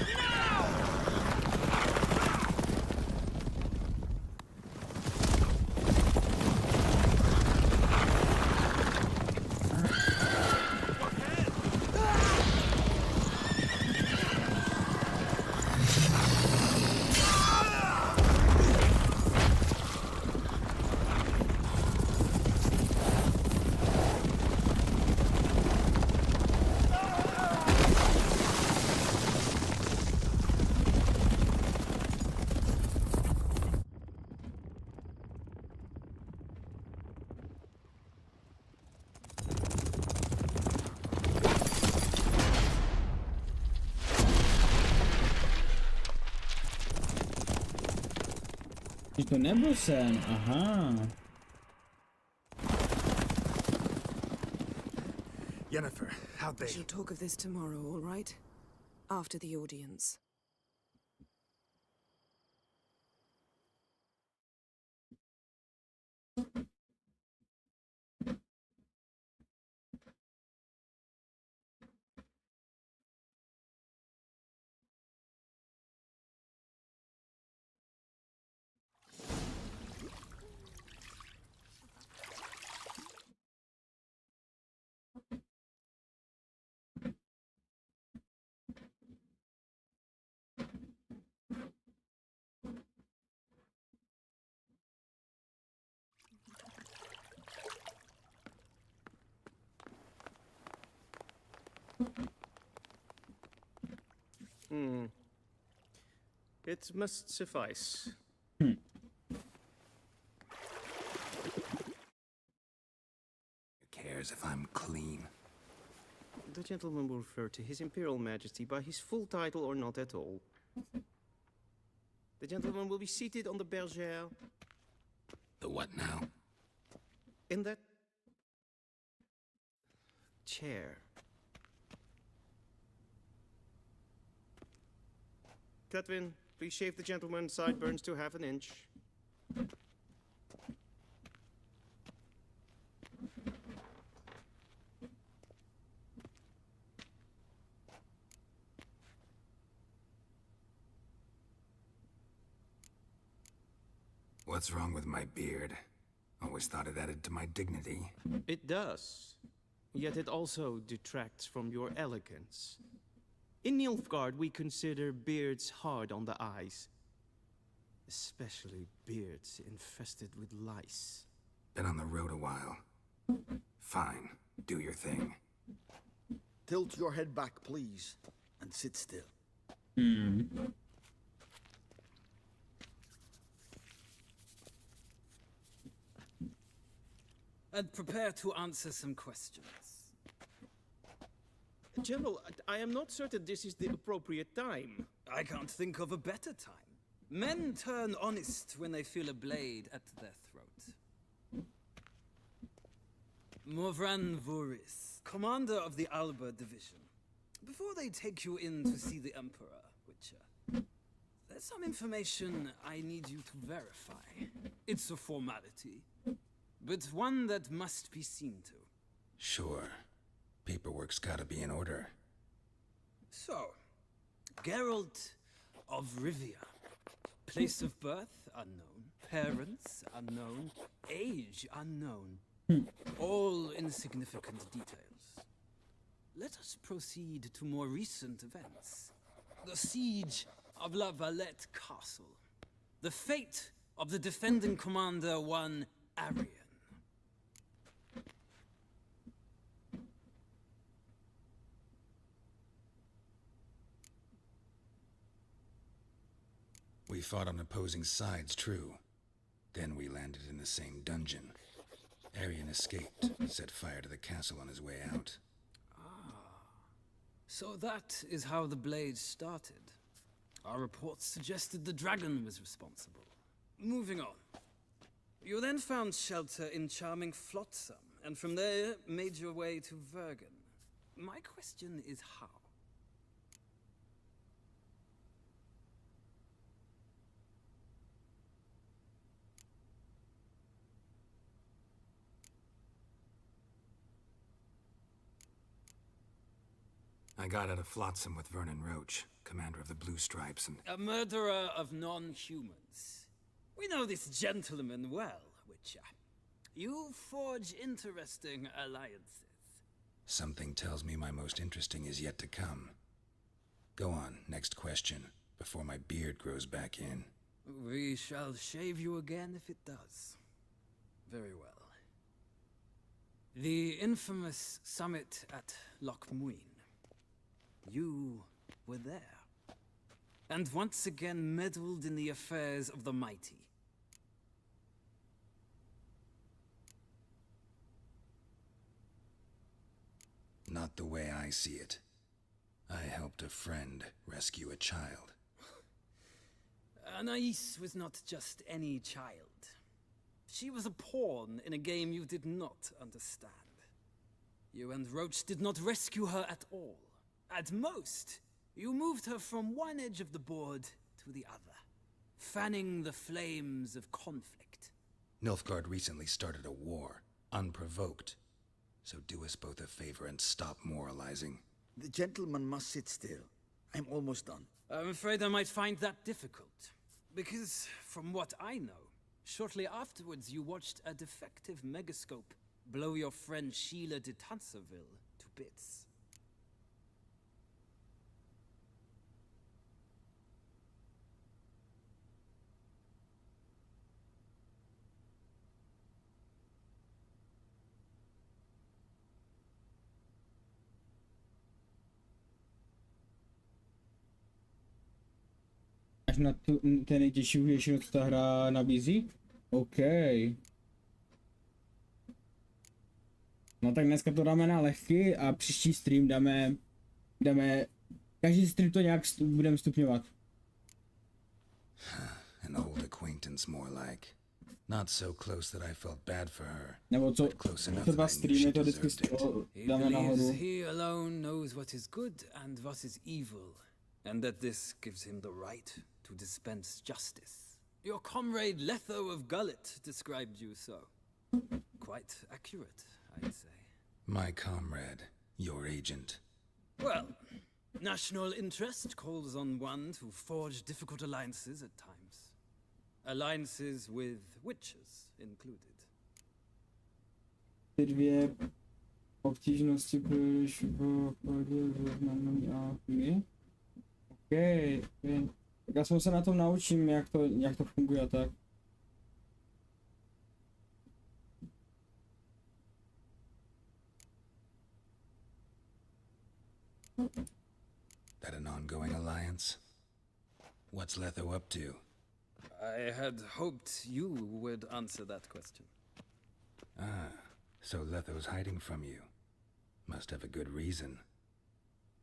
To nebyl sen, aha. Yennefer, how'd they... We shall talk of this tomorrow, all right? After the audience. It must suffice. cares if I'm clean? The gentleman will refer to His Imperial Majesty by his full title or not at all. The gentleman will be seated on the bergère. The what now? In that chair. Catwin, please shave the gentleman's sideburns to half an inch. What's wrong with my beard? Always thought it added to my dignity. It does. Yet it also detracts from your elegance. In Nilfgaard, we consider beards hard on the eyes. Especially beards infested with lice. Been on the road a while. Fine, do your thing. Tilt your head back, please, and sit still. And prepare to answer some questions. General, I am not certain this is the appropriate time. I can't think of a better time. Men turn honest when they feel a blade at their throat. Morvran Voris, commander of the Alba Division. Before they take you in to see the Emperor, Witcher, there's some information I need you to verify. It's a formality, but one that must be seen to. Sure. Paperwork's gotta be in order. So, Geralt of Rivia. Place of birth, unknown. Parents, unknown. Age, unknown. All insignificant details. Let us proceed to more recent events. The siege of La Valette Castle. The fate of the defending commander, one Arian. We fought on opposing sides, true. Then we landed in the same dungeon. Arian escaped, set fire to the castle on his way out. So that is how the blade started. Our reports suggested the dragon was responsible. Moving on. You then found shelter in charming Flotsam, and from there made your way to Vergen. My question is how? I got out of Flotsam with Vernon Roach, commander of the Blue Stripes, and... A murderer of non-humans. We know this gentleman well, Witcher. You forge interesting alliances. Something tells me my most interesting is yet to come. Go on, next question, before my beard grows back in. We shall shave you again if it does. Very well. The infamous summit at Loch Muin. You were there, and once again meddled in the affairs of the mighty. Not the way I see it. I helped a friend rescue a child. Anais was not just any child. She was a pawn in a game you did not understand. You and Roach did not rescue her at all. At most, you moved her from one edge of the board to the other, fanning the flames of conflict. Nilfgaard recently started a war, unprovoked. So do us both a favor and stop moralizing. The gentleman must sit still. I'm almost done. I'm afraid I might find that difficult. Because, from what I know, shortly afterwards you watched a defective megascope blow your friend Sheila de Tanserville to bits. Až na ten nejtěžší většinu, co ta hra nabízí? OK. No tak dneska to dáme na lehky a příští stream dáme každý stream to nějak budeme stupňovat. An old acquaintance more like. Not so close that I felt bad for her. Nebo co, třeba streamy to vždycky dáme nahoru. He alone knows what is good and what is evil, and that this gives him the right to dispense justice. Your comrade Letho of Gullet described you so. Quite accurate, I'd say. My comrade, your agent. Well, national interest calls on one to forge difficult alliances at times. Alliances with witches included. Ty dvě obtížnosti budeš v pohodě znamený a my. OK. Tak aspoň se na tom naučím, jak to funguje a tak. That an ongoing alliance? What's Letho up to? I had hoped you would answer that question. Ah, so Letho's hiding from you. Must have a good reason.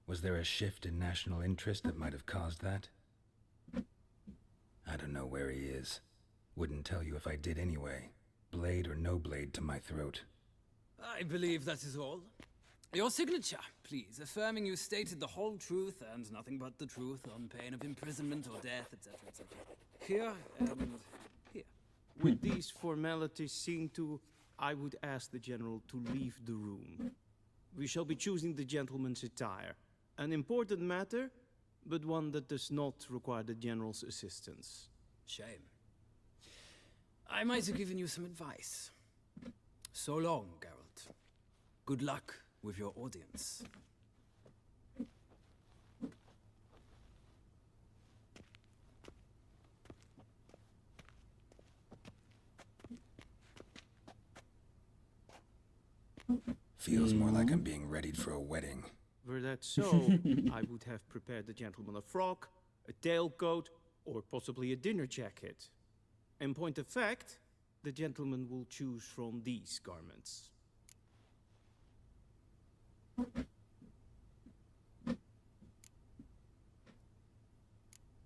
Was there a shift in national interest that might have caused that? I don't know where he is. Wouldn't tell you if I did anyway. Blade or no blade to my throat. I believe that is all. Your signature, please, affirming you stated the whole truth and nothing but the truth on pain of imprisonment or death, etc., etc. Here and here. With these formalities seen to, I would ask the general to leave the room. We shall be choosing the gentleman's attire. An important matter, but one that does not require the general's assistance. Shame. I might have given you some advice. So long, Geralt. Good luck with your audience. Feels more like I'm being readied for a wedding. Were that so, I would have prepared the gentleman a frock, a tailcoat, or possibly a dinner jacket. In point of fact, the gentleman will choose from these garments.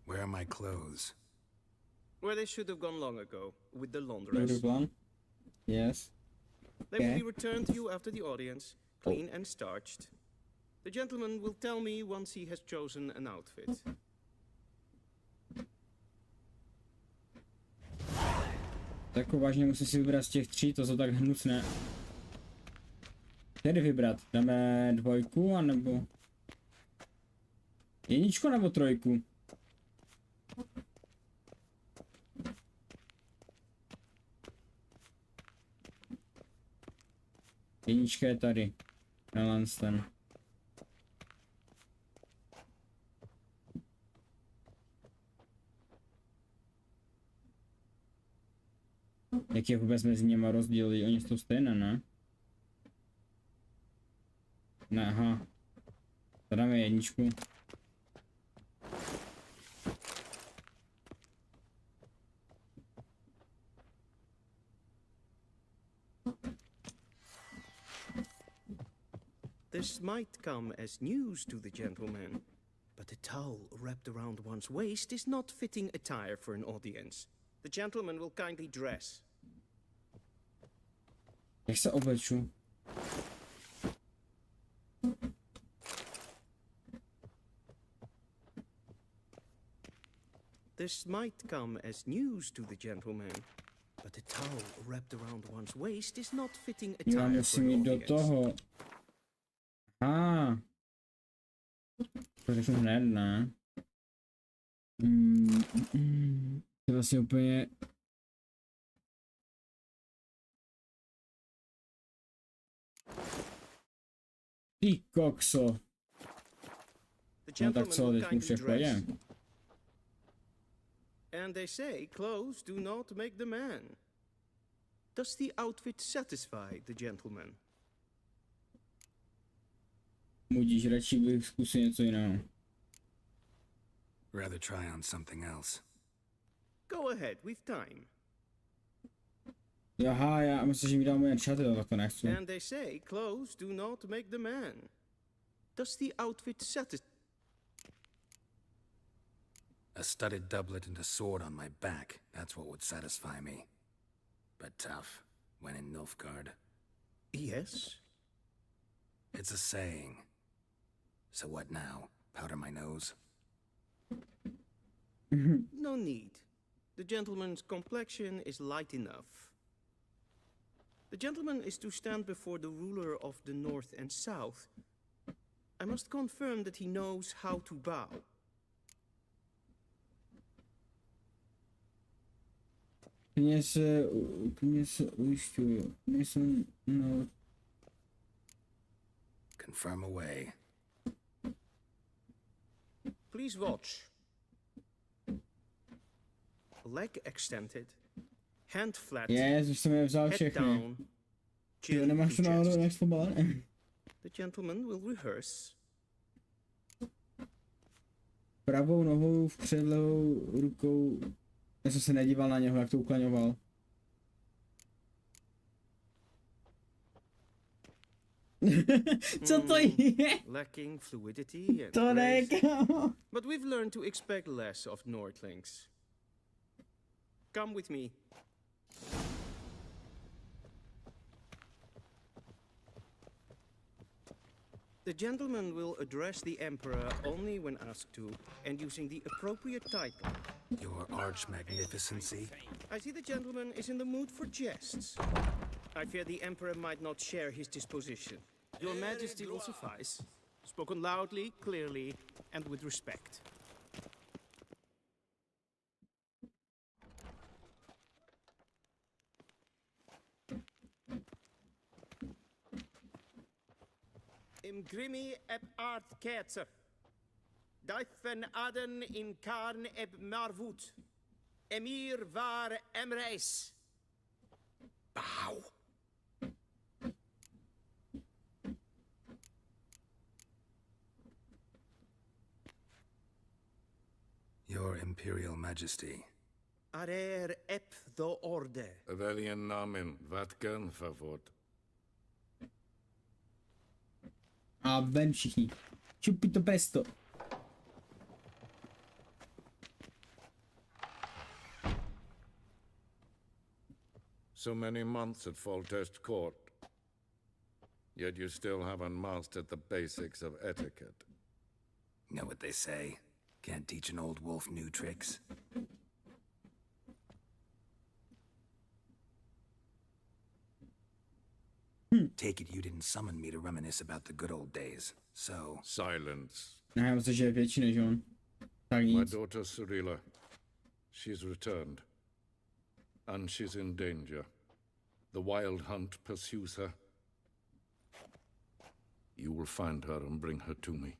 Where are my clothes? Where they should have gone long ago, with the laundress. Yes. They will be returned to you after the audience, clean and starched. The gentleman will tell me once he has chosen an outfit. Tak vážně musím si vybrat z těch tří, to jsou tak hnusné. Tedy vybrat, dáme dvojku, anebo jedničku nebo trojku? Jednička je tady, na Lanston. Jak je vůbec mezi nimi rozdíly? Oni jsou stejné, ne? Ne, aha. Tady dáme jedničku. This might come as news to the gentleman, but a towel wrapped around one's waist is not fitting attire for an audience. The gentleman will kindly dress. Jak se obleču? This might come as news to the gentleman, but a towel wrapped around one's waist is not fitting Já attire for musím an jít do audience. toho. To řeknu hned, ne? To je vlastně úplně... Ty kokso. No tak co, teď už je v pohodě. And they say clothes do not make the man. Does the outfit satisfy the gentleman? Mudíš, radši bych zkusil něco jiného. Rather try on something else. Go ahead, we've time. Aha, já myslím, že mi dám jen šaty, tak to nechci. And they say clothes do not make the man. Does the outfit satisfy? A studded doublet and a sword on my back, that's what would satisfy me. But tough, when in Nilfgaard. Yes? It's a saying. So what now? Powder my nose? No need. The gentleman's complexion is light enough. The gentleman is to stand before the ruler of the North and South. I must confirm that he knows how to bow. Klidně se ujišťuju. Nejsem, no. Confirm away. Please watch. Leg extended, hand flat, Jezus, jsem je vzal head všechny. down, Ty chin nemáš to to náhodou chest. než fotbal, ne? The gentleman will rehearse. Pravou nohou vpřed, levou rukou. Já jsem se nedíval na něho, jak to uklaňoval. Co to je? Lacking fluidity and To ne, grace. kámo. But we've learned to expect less of Nordlings. Come with me. The gentleman will address the Emperor only when asked to, and using the appropriate title. Your arch magnificency. I see the gentleman is in the mood for jests. I fear the Emperor might not share his disposition. Your Majesty will suffice. Spoken loudly, clearly, and with respect. Im grimi eb art ketzer. Daifen aden in karn eb marvut. Emir var emreis. Bow. Your Imperial Majesty. Arer ep the orde. Veljen namen, vatkan favort. A ven všichni. Čupito pesto. So many months at Foltest Court. Yet you still haven't mastered the basics of etiquette. Know what they say? Can't teach an old wolf new tricks. Take it you didn't summon me to reminisce about the good old days, so... Silence. Ne, já myslím, že je větší než on. Tak My nic. daughter Cyrilla, she's returned. And she's in danger. The wild hunt pursues her. You will find her and bring her to me.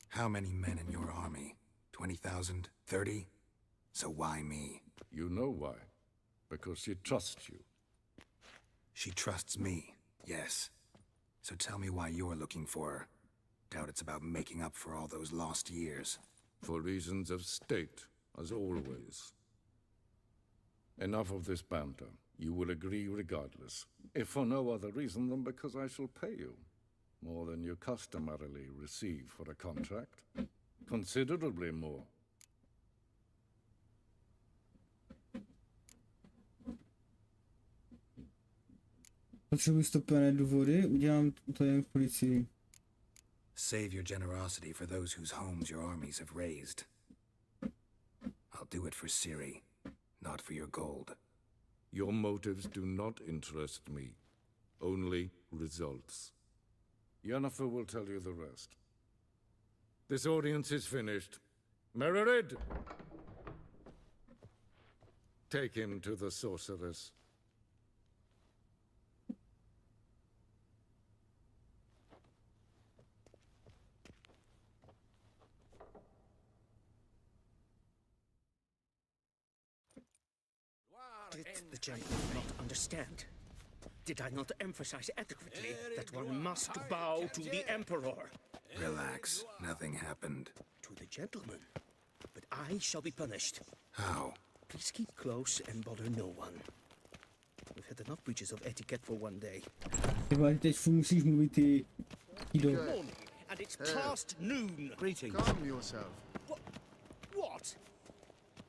How many men in your army? 20,000? 30? So why me? You know why. Because she trusts you. She trusts me, yes. So tell me why you're looking for her. Doubt it's about making up for all those lost years. For reasons of state, as always. Enough of this banter. You will agree regardless. If for no other reason than because I shall pay you. More than you customarily receive for a contract. Considerably more. Potřebuji stopené důvody, udělám to jen v policii. Save your generosity for those whose homes your armies have razed. I'll do it for Ciri, not for your gold. Your motives do not interest me. Only results. Yennefer will tell you the rest. This audience is finished. Mererid! Take him to the sorceress. Did the gentleman not understand? Did I not emphasize adequately that one must bow to the Emperor? Relax. Nothing happened. To the gentleman. But I shall be punished. How? Please keep close and bother no one. We've had enough breaches of etiquette for one day. Ty vole, teď furt musíš mluvit ty... Good morning, and it's past noon. Greetings. Calm yourself. What?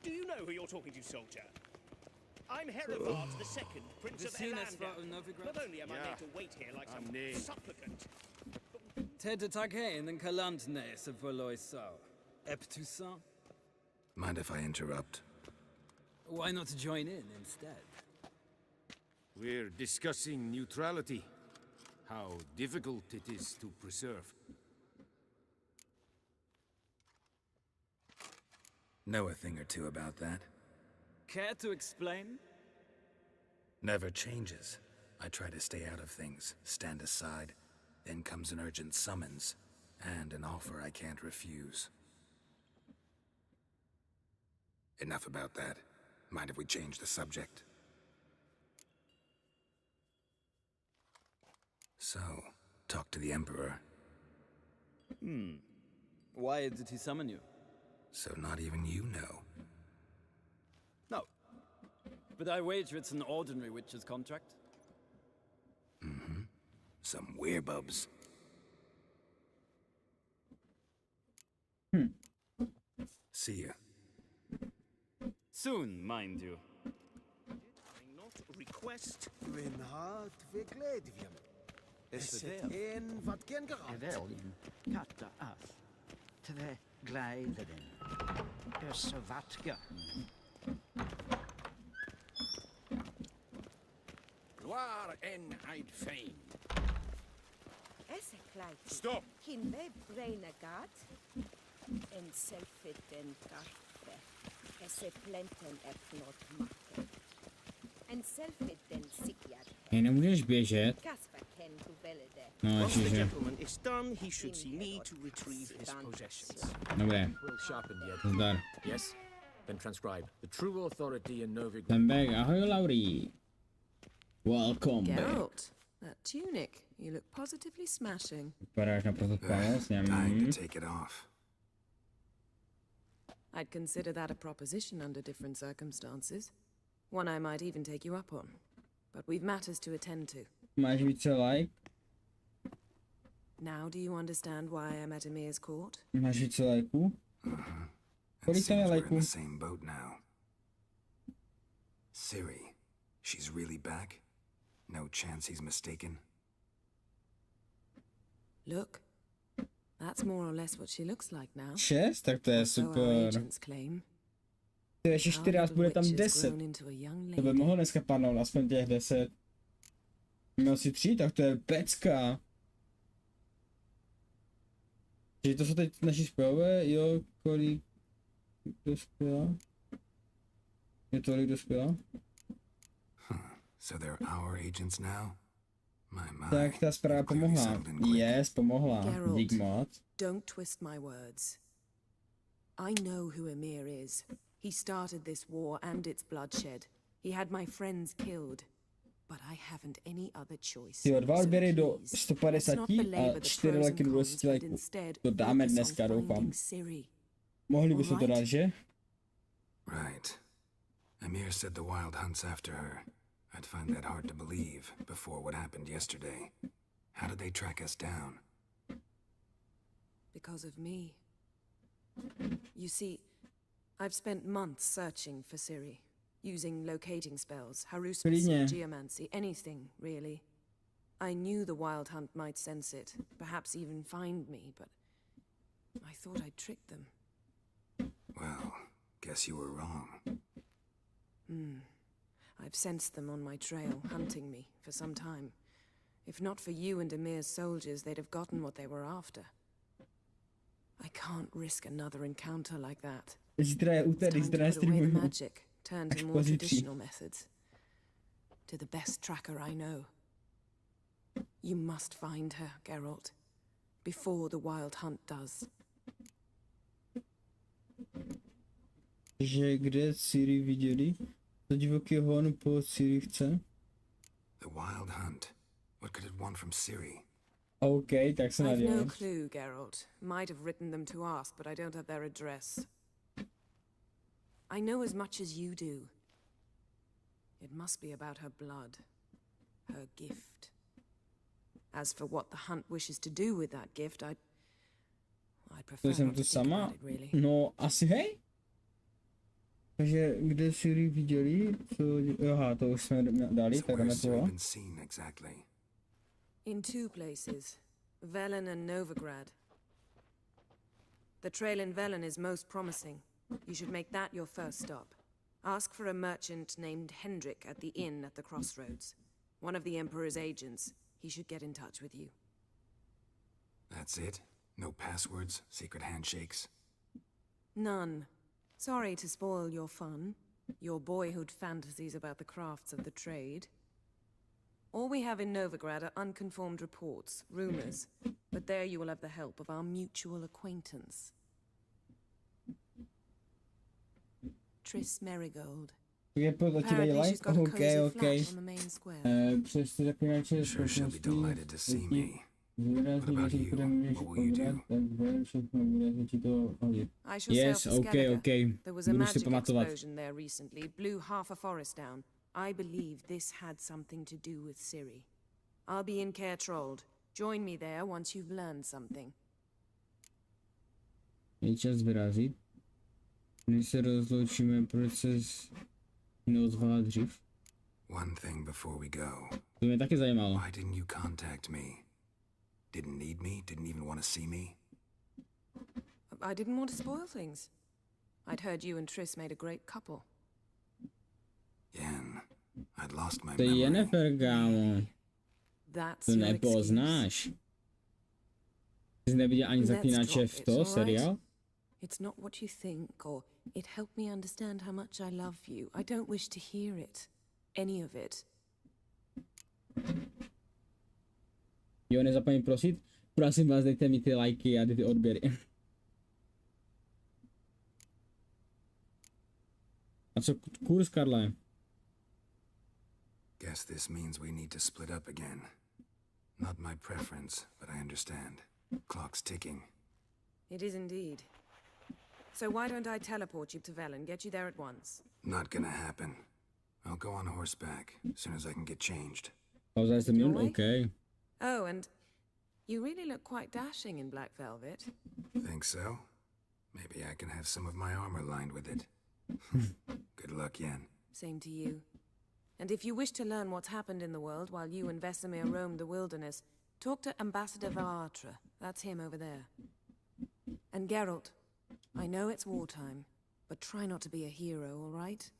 Do you know who you're talking to, soldier? I'm Herivard II, Prince of Elander. Not only am I made to wait here like some supplicant, Ted Taghain and Kalantne se Voloisau. Eptusan? Mind if I interrupt? Why not join in instead? We're discussing neutrality. How difficult it is to preserve. Know a thing or two about that? Care to explain? Never changes. I try to stay out of things, stand aside. Then comes an urgent summons, and an offer I can't refuse. Enough about that. Mind if we change the subject? So, talk to the Emperor. Why did he summon you? So not even you know. No. But I wager it's an ordinary witcher's contract. Mm-hmm. Some werebubs. See ya. Soon, mind you. not request. Vinhard Vigledvium. Is het een wat gen geraakt? Veljen katta af. Tve gleideren. Vatka. Waar en uit fijn. Esse kleid. Stop! Kin we breine gat. En selfit den kaffe. Esse plenten not makke. En selfit den sikjad. Hej, nemůžeš běžet. Kasper ken tu velede. No, Once the ježiže. gentleman is done, he should see me to retrieve his possessions. Dobré. Well sharpened yet. Zdar. Yes? Then transcribe. The true authority in Novik. Jsem back. Ahoj, Laurie. Welcome back. Geralt, that tunic. You look positively smashing. Vypadáš naprosto spálosně. Dying to take it off. I'd consider that a proposition under different circumstances. One I might even take you up on. But we've matters to attend to. Máš více like? Now do you understand why I'm at Emir's court? Máš více lajků? Kolik tam je We're in lajků? the same boat now. Ciri, she's really back? No chance he's mistaken? Look. That's more or less what she looks like now. 6? Tak to je So our super. agents claim. Ty ještě 14, bude tam 10. Grown into a young To by lady. mohlo dneska padnout, aspoň těch 10. Měl si 3, tak to je pecka. Že to jsou teď naši spojové, jo, kolik dospěla? Je tolik dospěla? So they're our agents now? My. Tak ta zpráva pomohla. Yes, pomohla. Geralt, Dík moc. don't twist my words. I know who Emir is. He started this war and its bloodshed. He had my friends killed. But I haven't any other choice. Ty 2 odběry do please, 150 let's not a belabor the 4 pros leky and do cons, 10 but lajků. instead To dáme focus on dneska, doufám. finding Ciri. Mohli bychom to Alright. dát, že? Right. Emir said the Wild hunt's after her. I'd find that hard to believe before what happened yesterday. How did they track us down? Because of me. You see, I've spent months searching for Ciri, using locating spells, haruspicy, Klidně. geomancy, anything, really. I knew the Wild Hunt might sense it, perhaps even find me, but I thought I'd tricked them. Well, guess you were wrong. I've sensed them on my trail, hunting me, for some time. If not for you and Emir's soldiers, they'd have gotten what they were after. I can't risk another encounter like that. Zítra je úterý, It's zítra time to put away the nestreamuju. magic, turn to more traditional methods. To the best tracker I know. You must find her, Geralt. Before the Wild Hunt does. Že kde Ciri viděli? To divoký hon po Ciri chce? The wild hunt. What could it want from Ciri? OK, tak se I've no nadívám. clue, Geralt. Might have written them to ask, but I don't have their address. I know as much as you do. It must be about her blood. Her gift. As for what the hunt wishes to do with that gift, I'd prefer To jsem not tu to think sama? about it, really. No, asi hej? Takže kde Ciri viděli? Co... Aha, to už jsme dali, tak jdeme toho. Been seen exactly. In two places, Velen and Novigrad. The trail in Velen is most promising. You should make that your first stop. Ask for a merchant named Hendrik at the inn at the crossroads. One of the Emperor's agents. He should get in touch with you. That's it? No passwords, secret handshakes? None. Sorry to spoil your fun, your boyhood fantasies about the crafts of the trade. All we have in Novigrad are unconformed reports, rumors, but there you will have the help of our mutual acquaintance. Triss Merigold. Je to ti dají like? OK. Přes ty zaklínače schopností výrazně větší, které můžeš pobrat, tak zbraň všechno výrazně ti to hodit. Yes, OK. Budu si pamatovat. There recently blew half a forest down. I believe this had something to do with Ciri. I'll be in Caer Trold. Join me there once you've learned something. Je čas vyrazit. Než se rozloučíme, proč ses neozvala dřív? One thing before we go. To mě taky zajímalo. Why didn't you contact me? Didn't need me? Didn't even want to see me? I didn't want to spoil things. I'd heard you and Triss made a great couple. Yen, I'd lost my To je Yennefer, kámo. That's To your nepoznáš. Jsi neviděl ani Zaklínače v to, seriál? It's not what you think, or it helped me understand how much I love you. I don't wish to hear it. Any of it. Jo, nezapomeň prosit. Prosím vás, dejte mi ty lajky a ty odběry. A co kurz, Karle? Guess this means we need to split up again. Not my preference, but I understand. Clock's ticking. It is indeed. So why don't I teleport you to Velen, get you there at once? Not gonna happen. I'll go on horseback as soon as I can get changed. Oh, that's the moon? Okay. Oh, and you really look quite dashing in black velvet. Think so? Maybe I can have some of my armor lined with it. Good luck, Yen. Same to you. And if you wish to learn what's happened in the world while you and Vesemir roamed the wilderness, talk to Ambassador Varatra. That's him over there. And Geralt, I know it's wartime, but try not to be a hero, all right?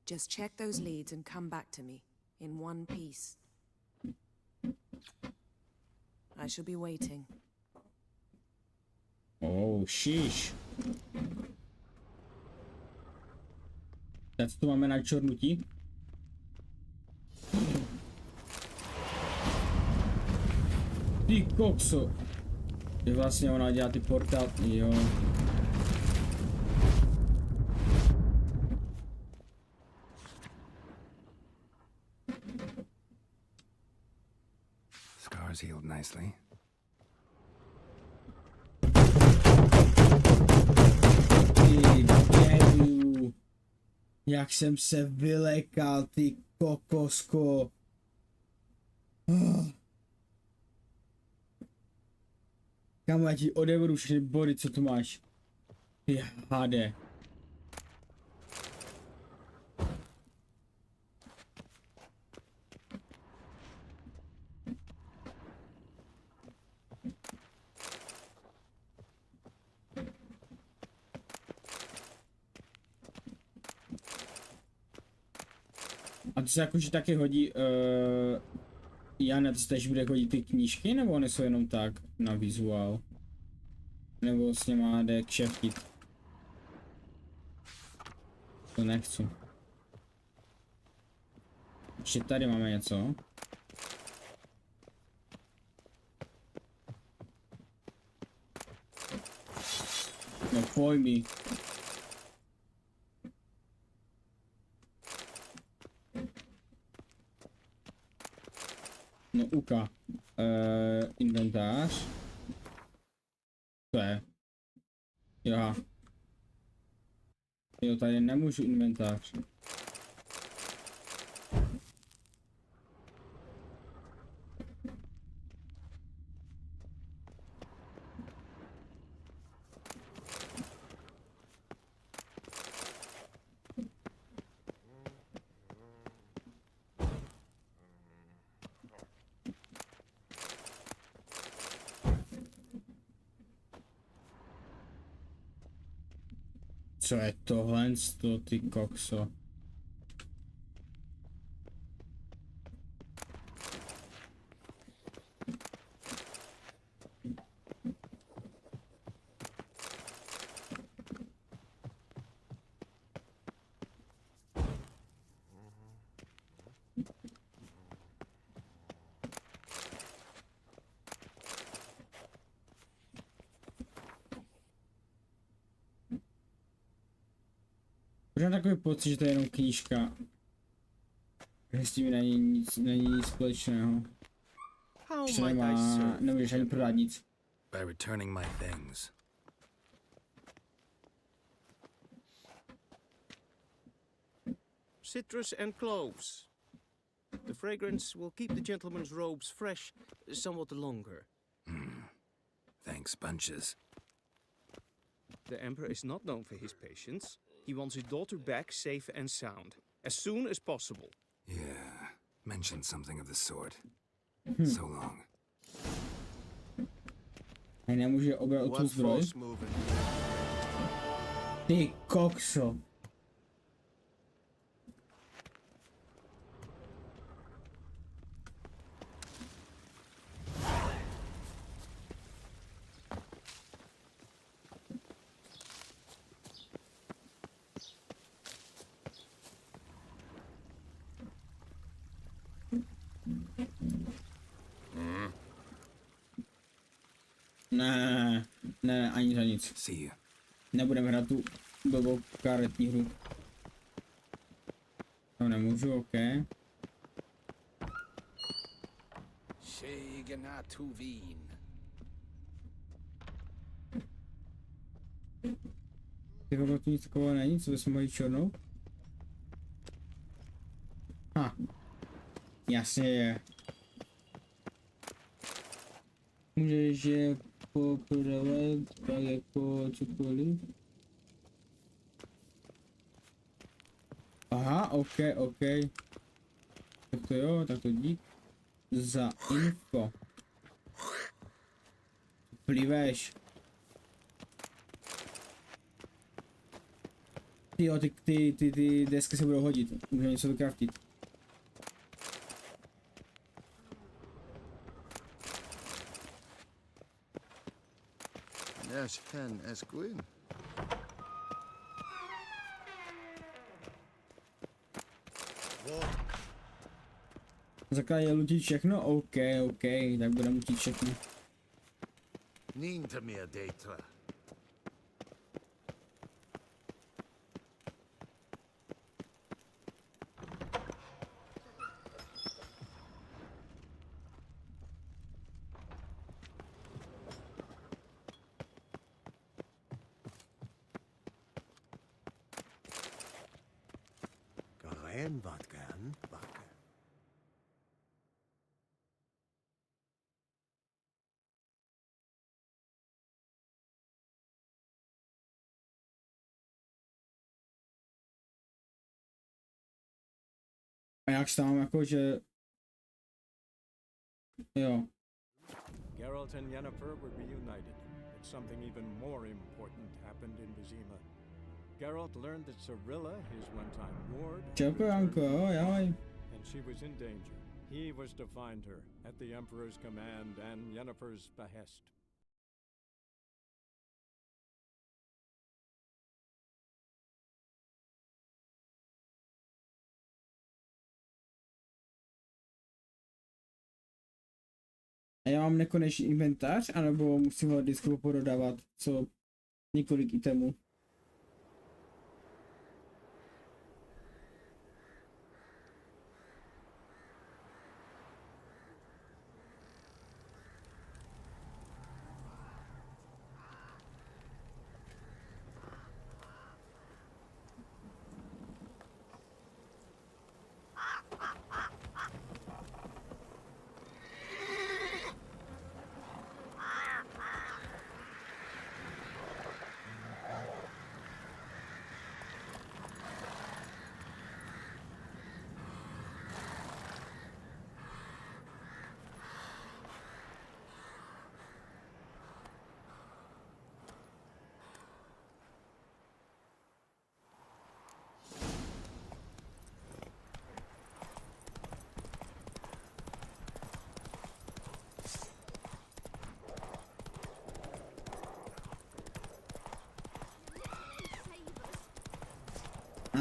Just check those leads and come back to me, in one piece. I shall be waiting. Oh, sheesh. Tak co tu máme na čornutí? Ty kokso. Je vlastně ona dělá ty portál, jo. Scars healed nicely. Ty dedu. Jak jsem se vylekal, ty kokosko. Kamu, já ti odeberu všechny body, co tu máš. Ty hade. A to se jakože taky hodí, Janet tež bude hodit ty knížky, nebo oni jsou jenom tak na vizuál? Nebo s něma jde kšeftit? To nechci. Ještě tady máme něco. No pojď mi. No uka. Inventář. To je. Jo. Jo, tady nemůžu inventář. Co je tohle, ty kokso? Mám takový pocit, že to je jenom knížka. Že s tím není nic společného. Že nemůžeš ani prodat nic. By returning my things. Citrus and cloves. The fragrance will keep the gentleman's robes fresh somewhat longer. Thanks, bunches. The Emperor is not known for his patience. He wants his daughter back safe and sound, as soon as possible. Yeah, mentioned something of the sort. So long. A nemůže obrat o tu zbroj? Ty kokso. Ne, ani za nic. Nebudeme hrát tu blbou karetní hru. To nemůžu, ok. Ty tu nic takového není, co bychom mohli čornout? Jasně je. Můžeš je poprvé tak jako cokoliv. Aha, ok. Tak to jo, tak to dík za info. Pliveš. Jo, ty desky se budou hodit. Můžeme něco vykraftit. Yes, hen as Gwyn. Zakládají lutit všechno? OK, tak budeme lutit všechno. Nín to mir data. Wat gern backe. A jak tam jako, že... Jo. Geralt and Yennefer were reunited, but something even more important happened in Vizima. Geralt learned that Cirilla, his one-time ward, and she was in danger. He was to find her at the Emperor's command and Yennefer's behest. A já mám nekonečný inventář, anebo musím ho vždycky pododávat, co několik itemů.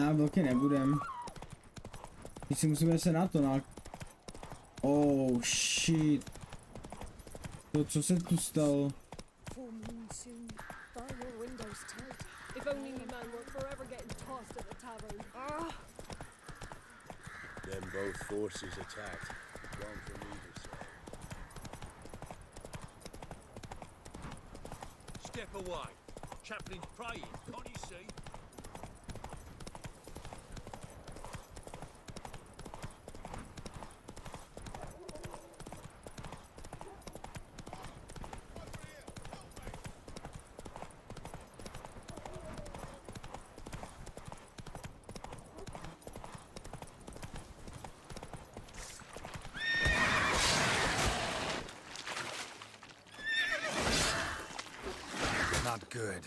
A vlky nebudem. Teď si musíme se na to Oh shit. To co se tu stalo? Full moon soon. Bar your windows tight. If only me man were forever getting tossed at the tavern. Then both forces attacked. One from either side. Step away. Chaplain's praying, can't you see? Not good.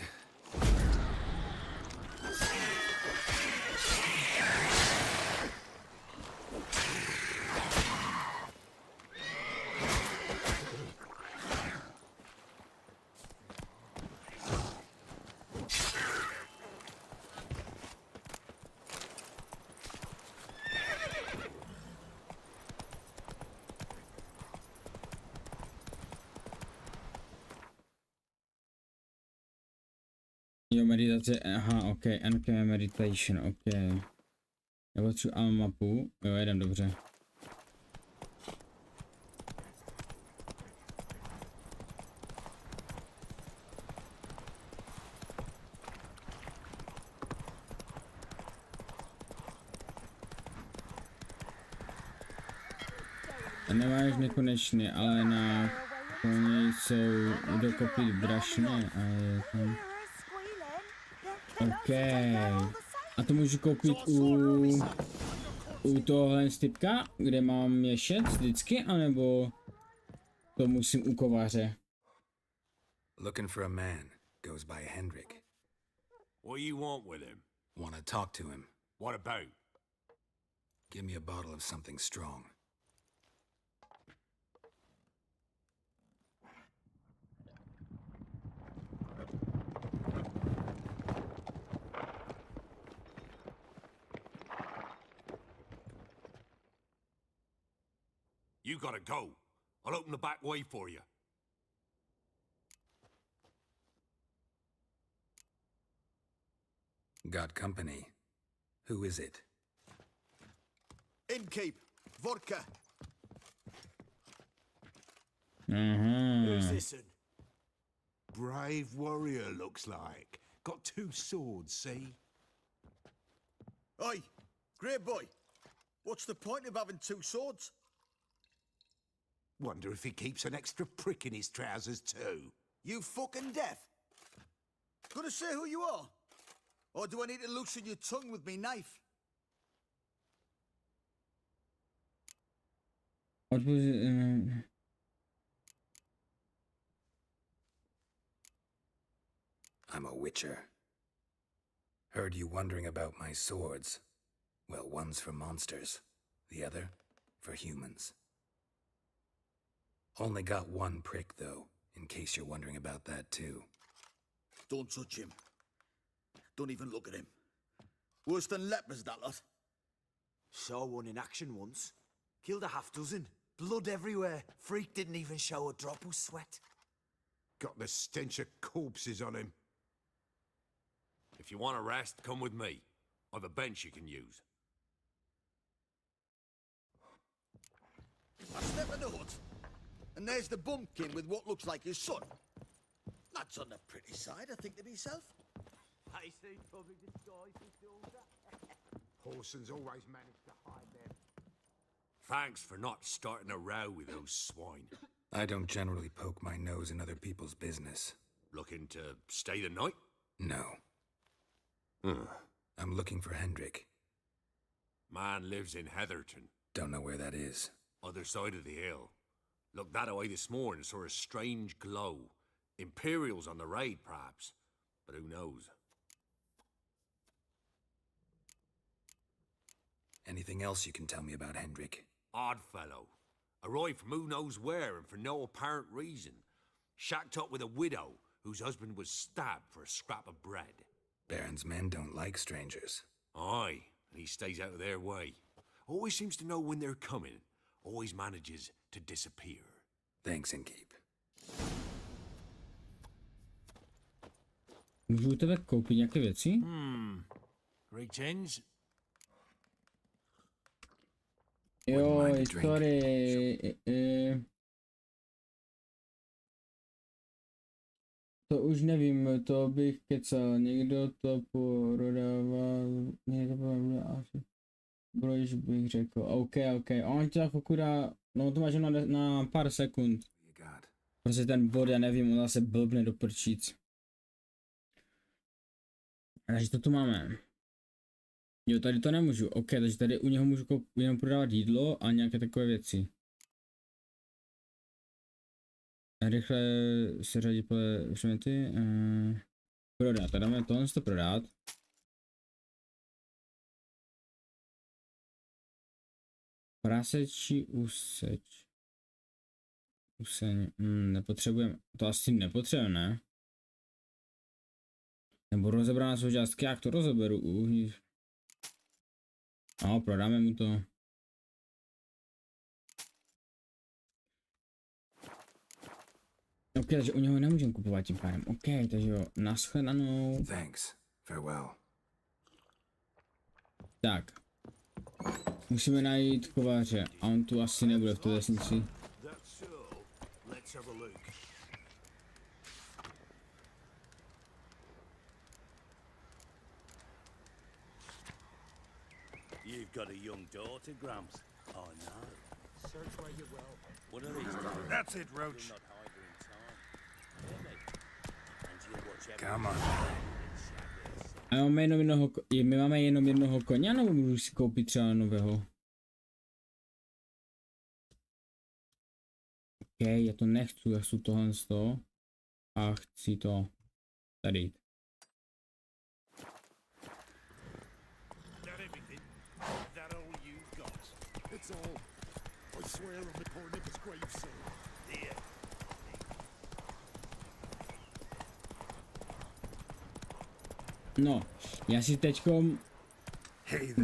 Jo, meditace, aha, ok, NK meditation, ok. Já potřebuji mapu, jo, jedem dobře. Nemáš nekonečný, ale na koně jsou dokopit brašně a je tam... OK. A to můžu koupit u tohohle stypka, kde mám měšet vždycky, anebo to musím u kováře? Looking for a man. Goes by Hendrik. What you want with him? Want to talk to him. What about? Give me a bottle of something strong. You gotta go. I'll open the back way for you. Got company. Who is it? Innkeep. Vodka. Who's this? Brave warrior, looks like. Got 2 swords, see? Oi, great boy. What's the point of having 2 swords? Wonder if he keeps an extra prick in his trousers too. You fucking deaf? Gonna say who you are? Or do I need to loosen your tongue with me knife? What was it? I'm a witcher. Heard you wondering about my swords. Well, one's for monsters, the other for humans. Only got 1 prick, though, in case you're wondering about that, too. Don't touch him. Don't even look at him. Worse than lepers, that lot. Saw one in action once. Killed a half-dozen. Blood everywhere. Freak didn't even show a drop of sweat. Got the stench of corpses on him. If you want a rest, come with me. I've a bench you can use. I step a note. And there's the bumpkin with what looks like his son. That's on the pretty side, I think to myself. I see public disguise his daughter. Horsons always manage to hide them. Thanks for not starting a row with those swine. I don't generally poke my nose in other people's business. Looking to stay the night? No. I'm looking for Hendrik. Man lives in Heatherton. Don't know where that is. Other side of the hill. Looked that away this morning, saw a strange glow. Imperials on the raid, perhaps. But who knows? Anything else you can tell me about Hendrik? Odd fellow. Arrived from who knows where and for no apparent reason. Shacked up with a widow whose husband was stabbed for a scrap of bread. Baron's men don't like strangers. Aye, and he stays out of their way. Always seems to know when they're coming. Always manages to disappear. Thanks, Innkeep. Můžu u tebe koupit nějaké věci? Great change. Jo, sorry. To už nevím, to bych kecal. Někdo to prodával, někdo to prodával asi. Brož bych řekl. OK. On tě chvilku dá, no to máš na pár sekund. Prostě ten bod, já nevím, on zase blbne do prčíc. Takže to tu máme. Jo, tady to nemůžu. OK, takže tady u něho můžu jenom prodávat jídlo a nějaké takové věci. Rychle se řadí podle předměty. Prodat, tady dáme tohle to prodat. Prasečí useň. Nepotřebujeme, to asi nepotřebujeme, ne? Nebo rozebraná součástky, jak to rozeberu uvnitř. No, prodáme mu to. OK, takže u něho nemůžeme kupovat tím pádem. OK, takže jo, nashledanou. Thanks. Farewell. Tak. Musíme najít kováře a on tu asi nebude v té vesnici. You've got a young daughter, Gramps. I know. Search where you will. One of these days. That's it, Roach. You'll not hide her in time. Hear me? And you'll watch every Come on. A my máme jenom jednoho koně, nebo můžu si koupit třeba nového? OK, já to nechci, já chci tohle z toho. A chci to tady. It's all. I swear on the poor nigger's gravestone. Here. No, já si teďkom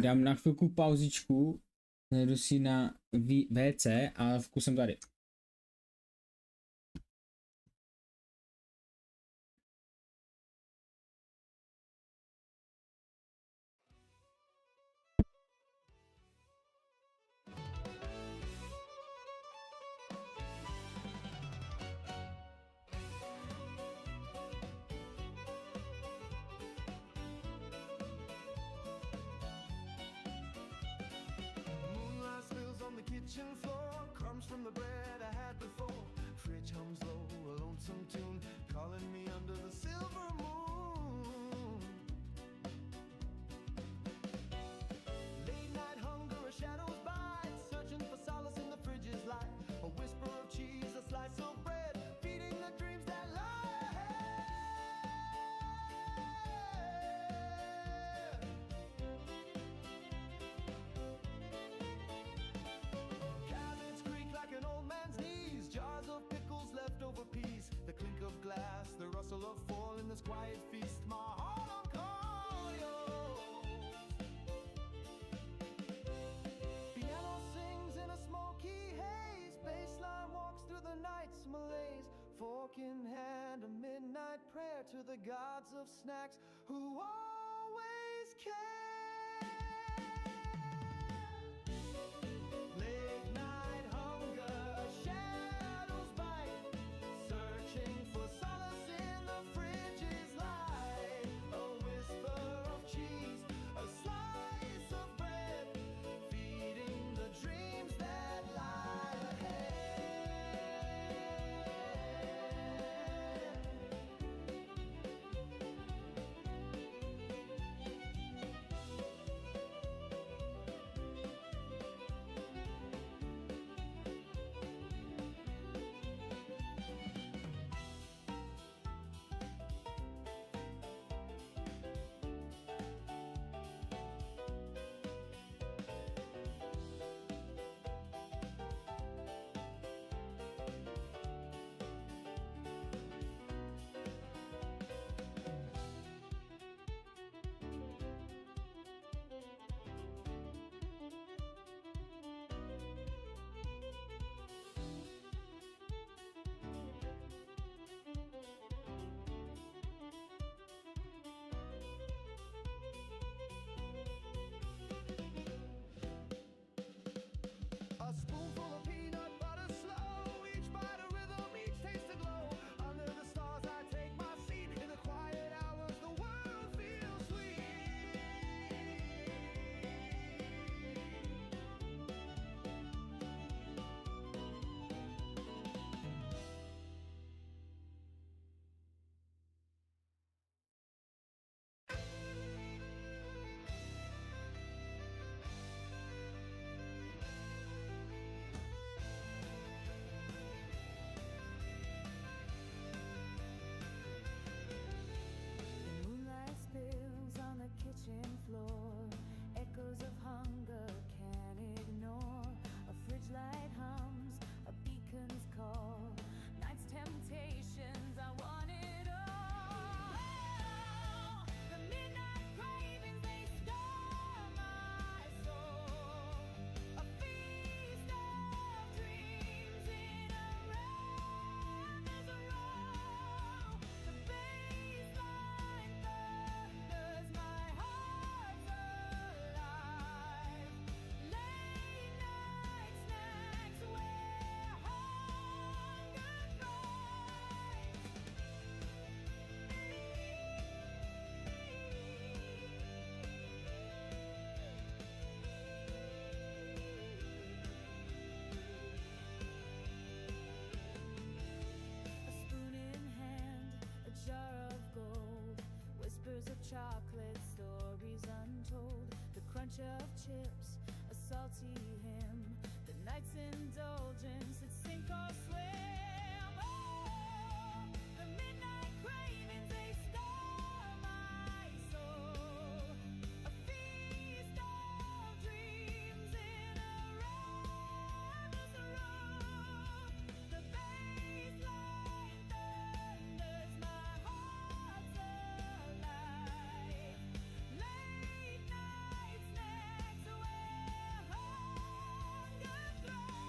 dám na chvilku pauzičku, zajdu si na WC a vkusem tady. Kitchen floor, crumbs from the bread I had before. Fridge hums low, a lonesome tune, calling me under the silver moon. Late night hunger, a shadow's bite, searching for solace in the fridge's light. A whisper of cheese, a slice of bread, feeding the dreams that lie ahead. An old man's knees, jars of pickles, leftover peas, the clink of glass, the rustle of fall in this quiet feast, my heart on cordials. Piano sings in a smoky haze, bassline walks through the night's malaise, fork in hand, a midnight prayer to the gods of snacks who always care. Late night hunger, shadows bite, searching for solace in the fridge's light. A whisper of cheese, a slice of bread, feeding the dreams that lie ahead. Bars of chocolate, stories untold, the crunch of chips, a salty hymn, the night's indulgence at sink or swim. Oh, the midnight cravings, they stole my soul. A feast of dreams in a ravenous room. The baseline thunders, my heart's alive. Late night snacks where hunger thrives.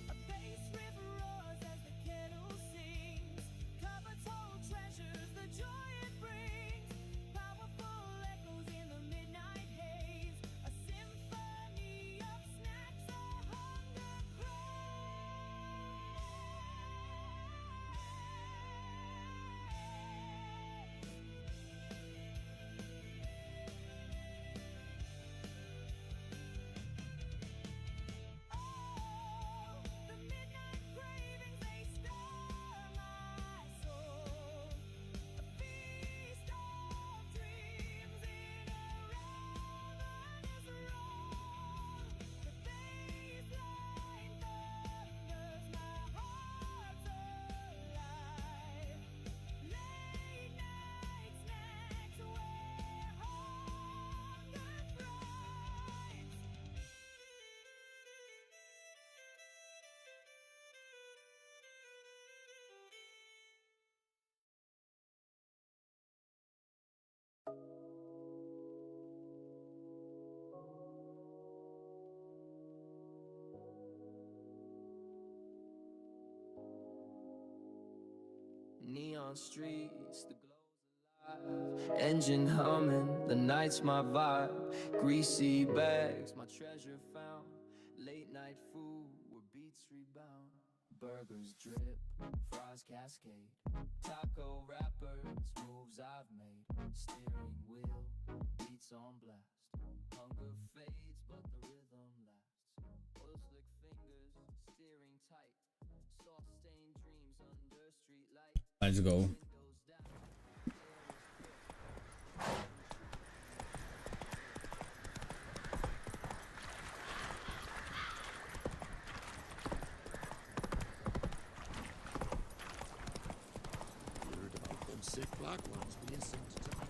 A bass riff roars as the kettle sings. Cupboards hold treasures, the joy it brings. Powerful echoes in the midnight haze. A symphony of snacks, a hunger the midnight cravings, they stole my soul. A feast of dreams in a ravenous room. The baseline thunders, my heart's alive. Late night snacks where hunger thrives. Neon streets, the glow's alive. Engine humming, the night's my vibe. Greasy bags, my treasure found. Late night food where beats rebound. Burgers drip, fries cascade. Taco wrappers, moves I've made. Steering wheel, beats on blast. Hunger fades, but the rhythm lasts. Oil slick fingers, steering tight. Soft stained dreams under street light. Let's go. Heard about them sick black ones being sent to Thailand.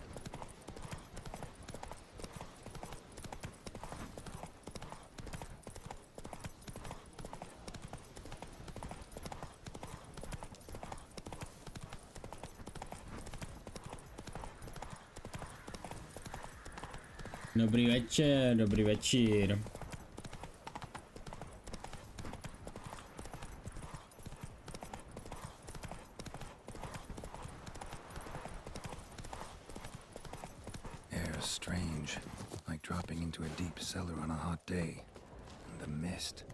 Dobrý večer, dobrý večer. Air is strange, like dropping into a deep cellar on a hot day. And the mist.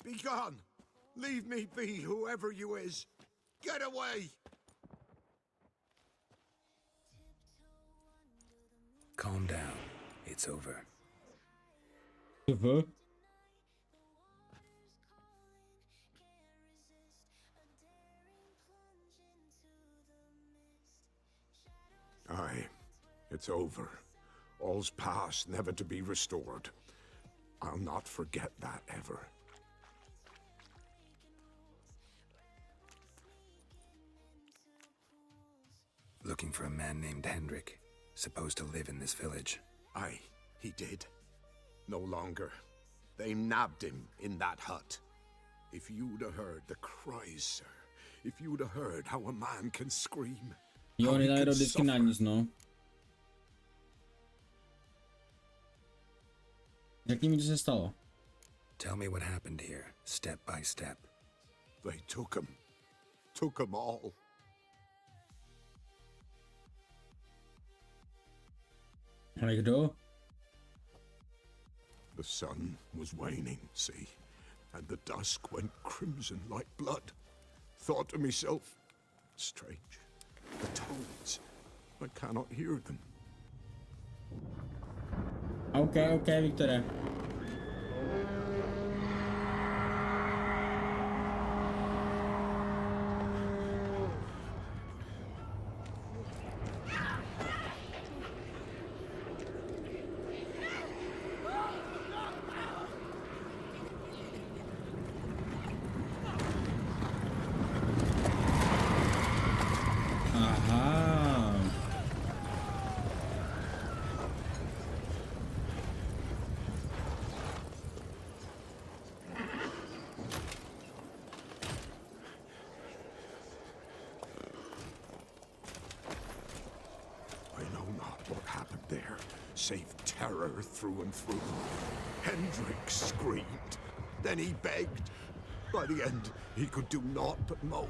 Be gone! Leave me be, whoever you is! Get away! Calm down. It's over. Aye, it's over. All's past, never to be restored. I'll not forget that ever. Looking for a man named Hendrik. supposed to live in this village? Aye, he did. No longer. They nabbed him in that hut. If you'd have heard the cries, sir. If you'd have heard how a man can scream. Jo, how he nedali can vždycky na suffer. nic, no. Řekni mi, co se stalo. Tell me what happened here, step by step. They took him. Took him all. Ale kdo? The sun was waning, see, and the dusk went crimson like blood. Thought to myself, strange, the toads, I cannot hear them. OK, Viktore. Save terror through and through. Hendrik screamed. Then he begged. By the end, he could do naught but moan.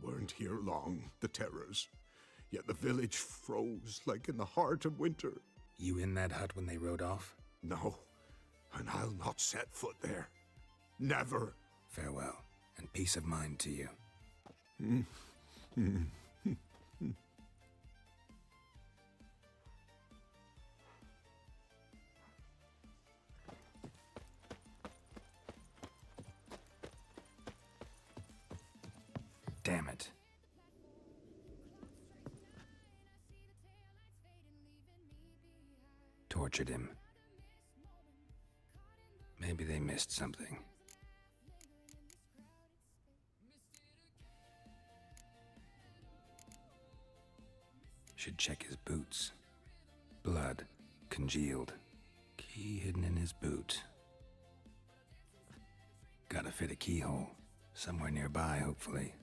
Weren't here long, the terrors. Yet the village froze like in the heart of winter. You in that hut when they rode off? No, and I'll not set foot there. Never. Farewell, and peace of mind to you. Damn it. Tortured him. Maybe they missed something. Should check his boots. Blood, congealed. Key hidden in his boot. Gotta fit a keyhole. Somewhere nearby, hopefully.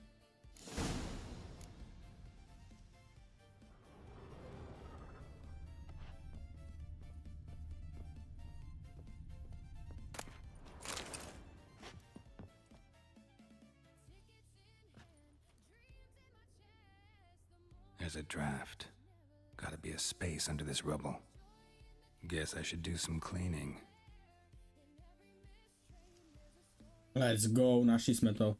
There's a draft. Gotta be a space under this rubble. Guess I should do some cleaning. Let's go, našli jsme to.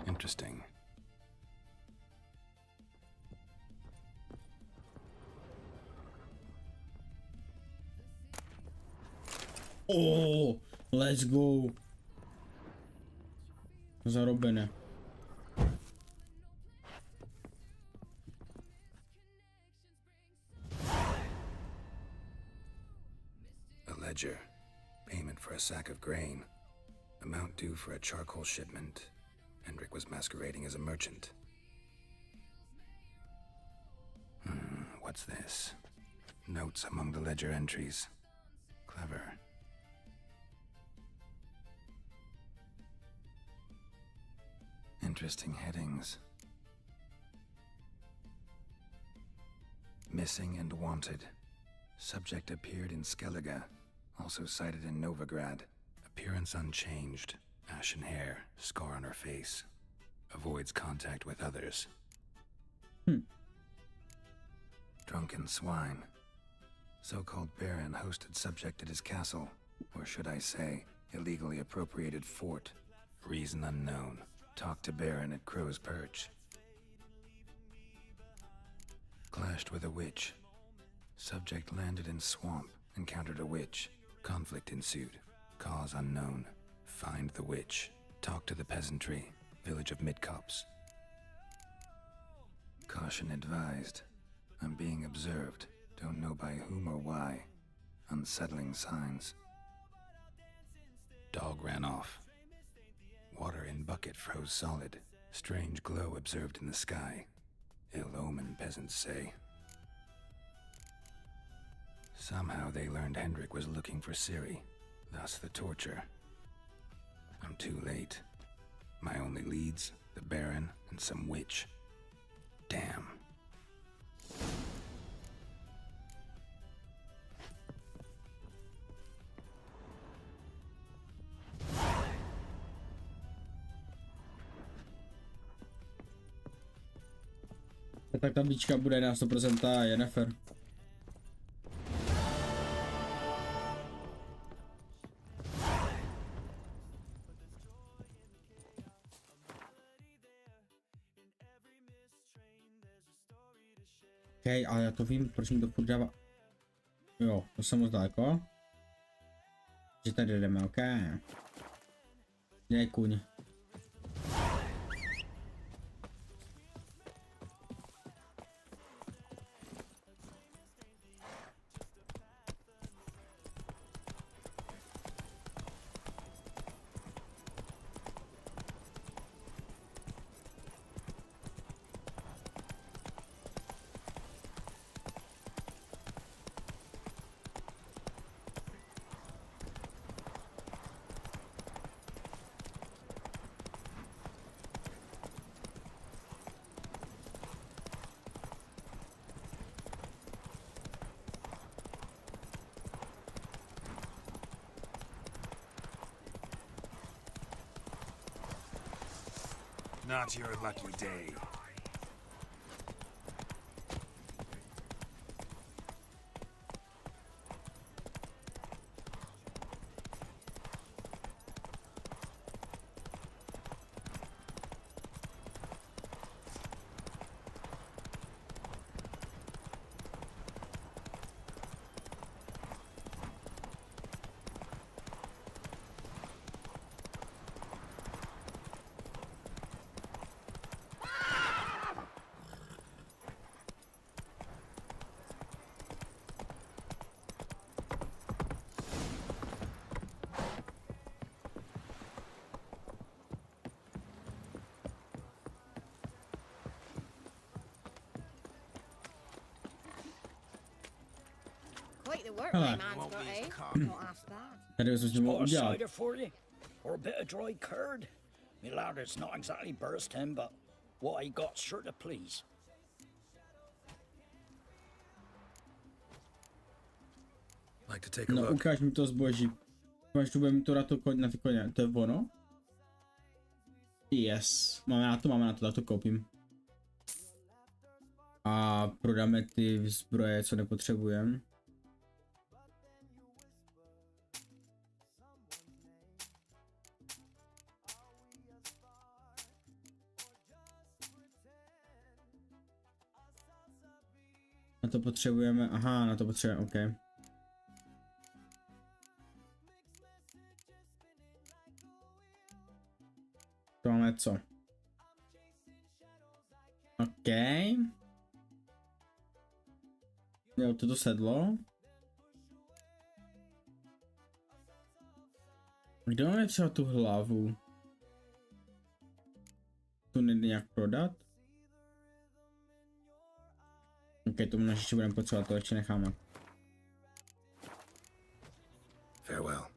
Interesting. Oh, let's go. Zarobené. A ledger. Payment for a sack of grain. Amount due for a charcoal shipment. Hendrik was masquerading as a merchant. What's this? Notes among the ledger entries. Clever. Interesting headings. Missing and wanted. Subject appeared in Skellige, also sighted in Novigrad. Appearance unchanged. Ashen hair, scar on her face. Avoids contact with others. Drunken swine. So-called Baron hosted subject at his castle, or should I say, illegally appropriated fort. Reason unknown. Talked to Baron at Crow's Perch. Clashed with a witch. Subject landed in swamp, encountered a witch. Conflict ensued. Cause unknown. Find the witch. Talk to the peasantry. Village of Midcops. Caution advised. I'm being observed. Don't know by whom or why. Unsettling signs. Dog ran off. Water in bucket froze solid. Strange glow observed in the sky. Ill omen, peasants say. Somehow they learned Hendrik was looking for Ciri. Thus the torture. I'm too late. My only leads, the Baron and some witch. Damn. Tak ta bička bude na 100% Jennifer. OK, ale já to vím, proč mi to furt dává. Jo, to jsem moc daleko. Že tady jdeme, OK. Ne, kuň. Not your lucky day. Quite the work Hello. my man's got, eh? Don't ask that. Tady už musím Spot a udělat. cider for you? Or a bit of dry curd? Me lad, it's not exactly bursting, but what I got's sure to please. Like to take a No, look. ukáž mi to zboží. Máš tu budeme to na ty koně. To je ono? Yes. Máme na to, tak to koupím. A prodáme ty zbroje, co nepotřebujeme. Na to potřebujeme, aha, na to potřebujeme, OK. To máme co? OK. Jo, toto sedlo. Kde máme třeba tu hlavu? Tu nejde nějak prodat? OK, tomu ještě budeme potřebovat, to ještě necháme. Farewell.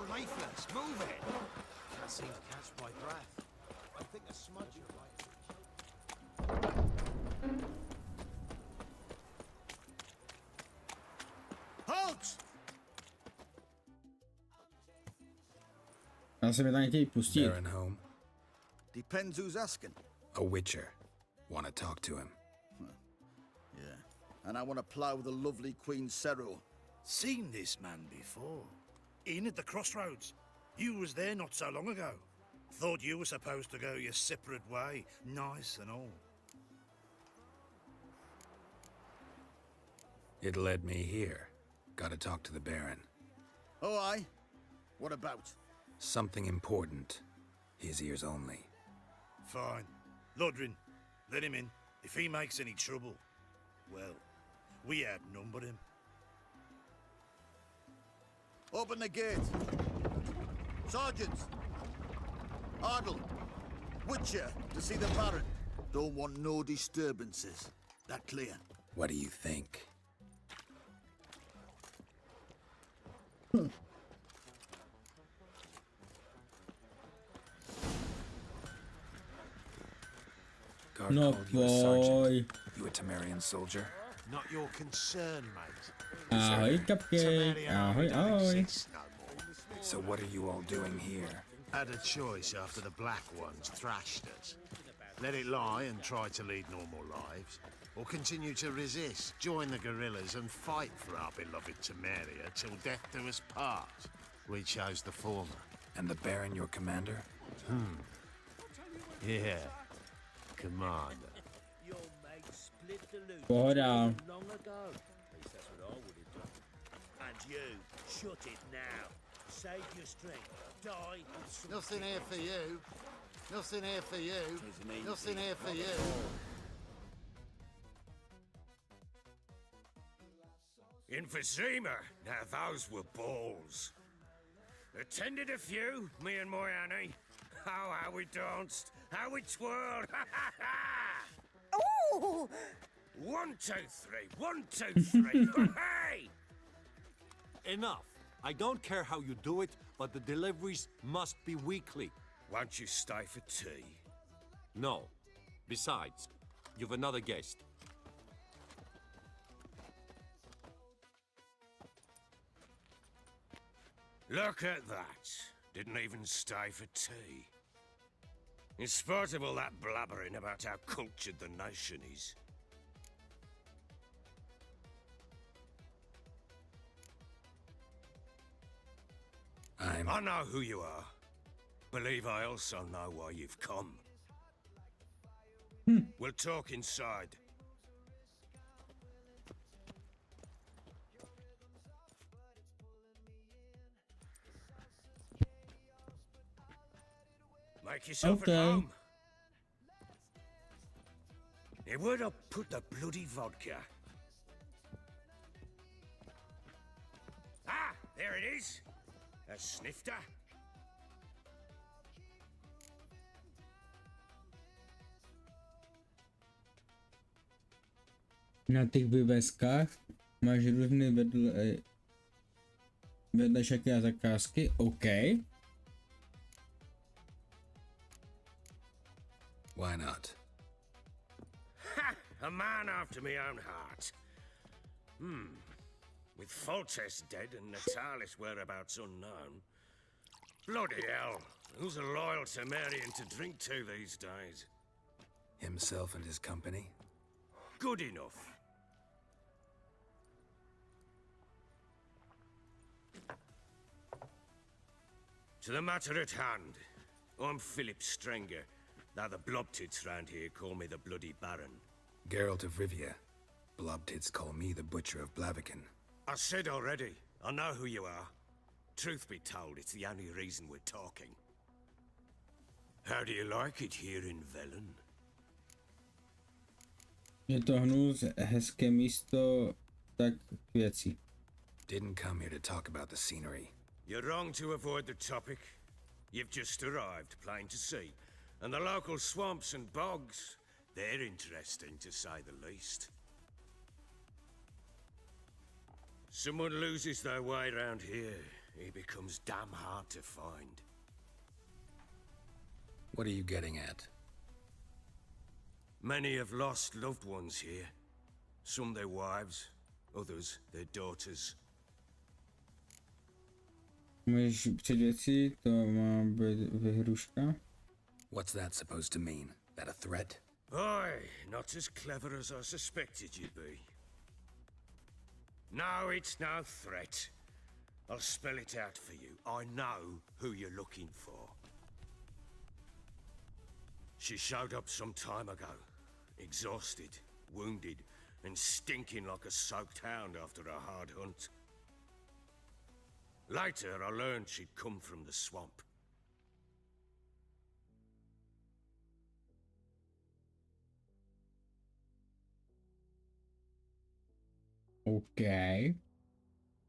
Lifeless, move it! Can't seem to catch my breath. I think a smudge your right. Halt! Já se mi tam chtějí pustit. Baron home? Depends who's asking. A witcher. Want to talk to him. Yeah. And I want to plough the lovely Queen Cyril. Seen this man before. In at the crossroads. You was there not so long ago. Thought you were supposed to go your separate way, nice and all. It led me here. Gotta talk to the Baron. Oh, aye? What about? Something important. His ears only. Fine. Lodrin, let him in. If he makes any trouble, well, we outnumber him. Open the gate. Sergeants! Ardle! Witcher, to see the Baron. Don't want no disturbances. That clear? What do you think? Guard No called you a sergeant. boy. You a Temerian soldier? Not your concern, mate. Ahoj, cupcake. Ahoj, ahoj. So what are you all doing here? Had a choice after the Black Ones thrashed us. Let it lie and try to lead normal lives, or continue to resist, join the guerrillas and fight for our beloved Temeria till death do us part. We chose the former. And the Baron your commander? Yeah. Commander. Your mate split the loot Pohoda. long ago. At least that's what I would have done. And you, shut it now. Save your strength. Die with some Nothing here for you. Nothing here for you. Nothing here for you. In Vizima, now those were balls. Attended a few, me and my Annie. Oh, how we danced, how we twirled. Oh! 1, 2, 3, 1, 2, 3. Hey! Enough. I don't care how you do it, but the deliveries must be weekly. Won't you stay for tea? No. Besides, you've another guest. Look at that. Didn't even stay for tea. In spite of all that blabbering about how cultured the nation is. I know who you are. Believe I also know why you've come. We'll talk inside. Make yourself Okay. at home. Hey, where'd I put the bloody vodka? Ah, there it is. A snifter. Na těch výveskách máš různé vedlejšaky a zakázky, OK. Why not? Ha! A man after my own heart. With Foltest dead and Natalis whereabouts unknown. Bloody hell, who's a loyal Temerian to drink to these days? Himself and his company? Good enough. To the matter at hand, I'm Philip Strenger, though the blobtits round here call me the Bloody Baron. Geralt of Rivia. Blobtits call me the Butcher of Blaviken. I said already, I know who you are. Truth be told, it's the only reason we're talking. How do you like it here in Velen? Je to hnus, hezké místo, tak věci. Didn't come here to talk about the scenery. You're wrong to avoid the topic. You've just arrived, plain to see. And the local swamps and bogs, they're interesting to say the least. Someone loses their way around here, he becomes damn hard to find. What are you getting at? Many have lost loved ones here. Some their wives, others their daughters. Můžeš přidat si, to má být vyhruška. What's that supposed to mean? That a threat? Aye, not as clever as I suspected you'd be. No, it's no threat. I'll spell it out for you. I know who you're looking for. She showed up some time ago, exhausted, wounded, and stinking like a soaked hound after a hard hunt. Later, I learned she'd come from the swamp. OK.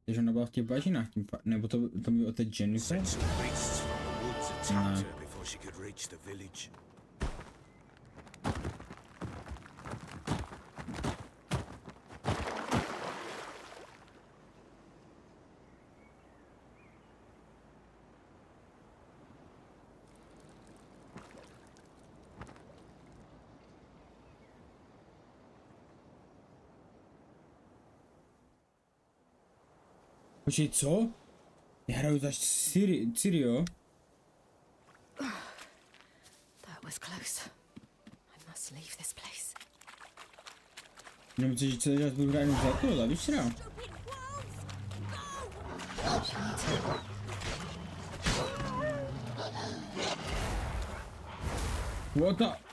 Takže ona byla v těch bažinách, tím nebo to byl otec Jennifer? Ne. Počkej, co? Já hraju za Sirio? That was close. I must leave this place. No, protože celý čas budu hrát jenom za to, víš co? What the?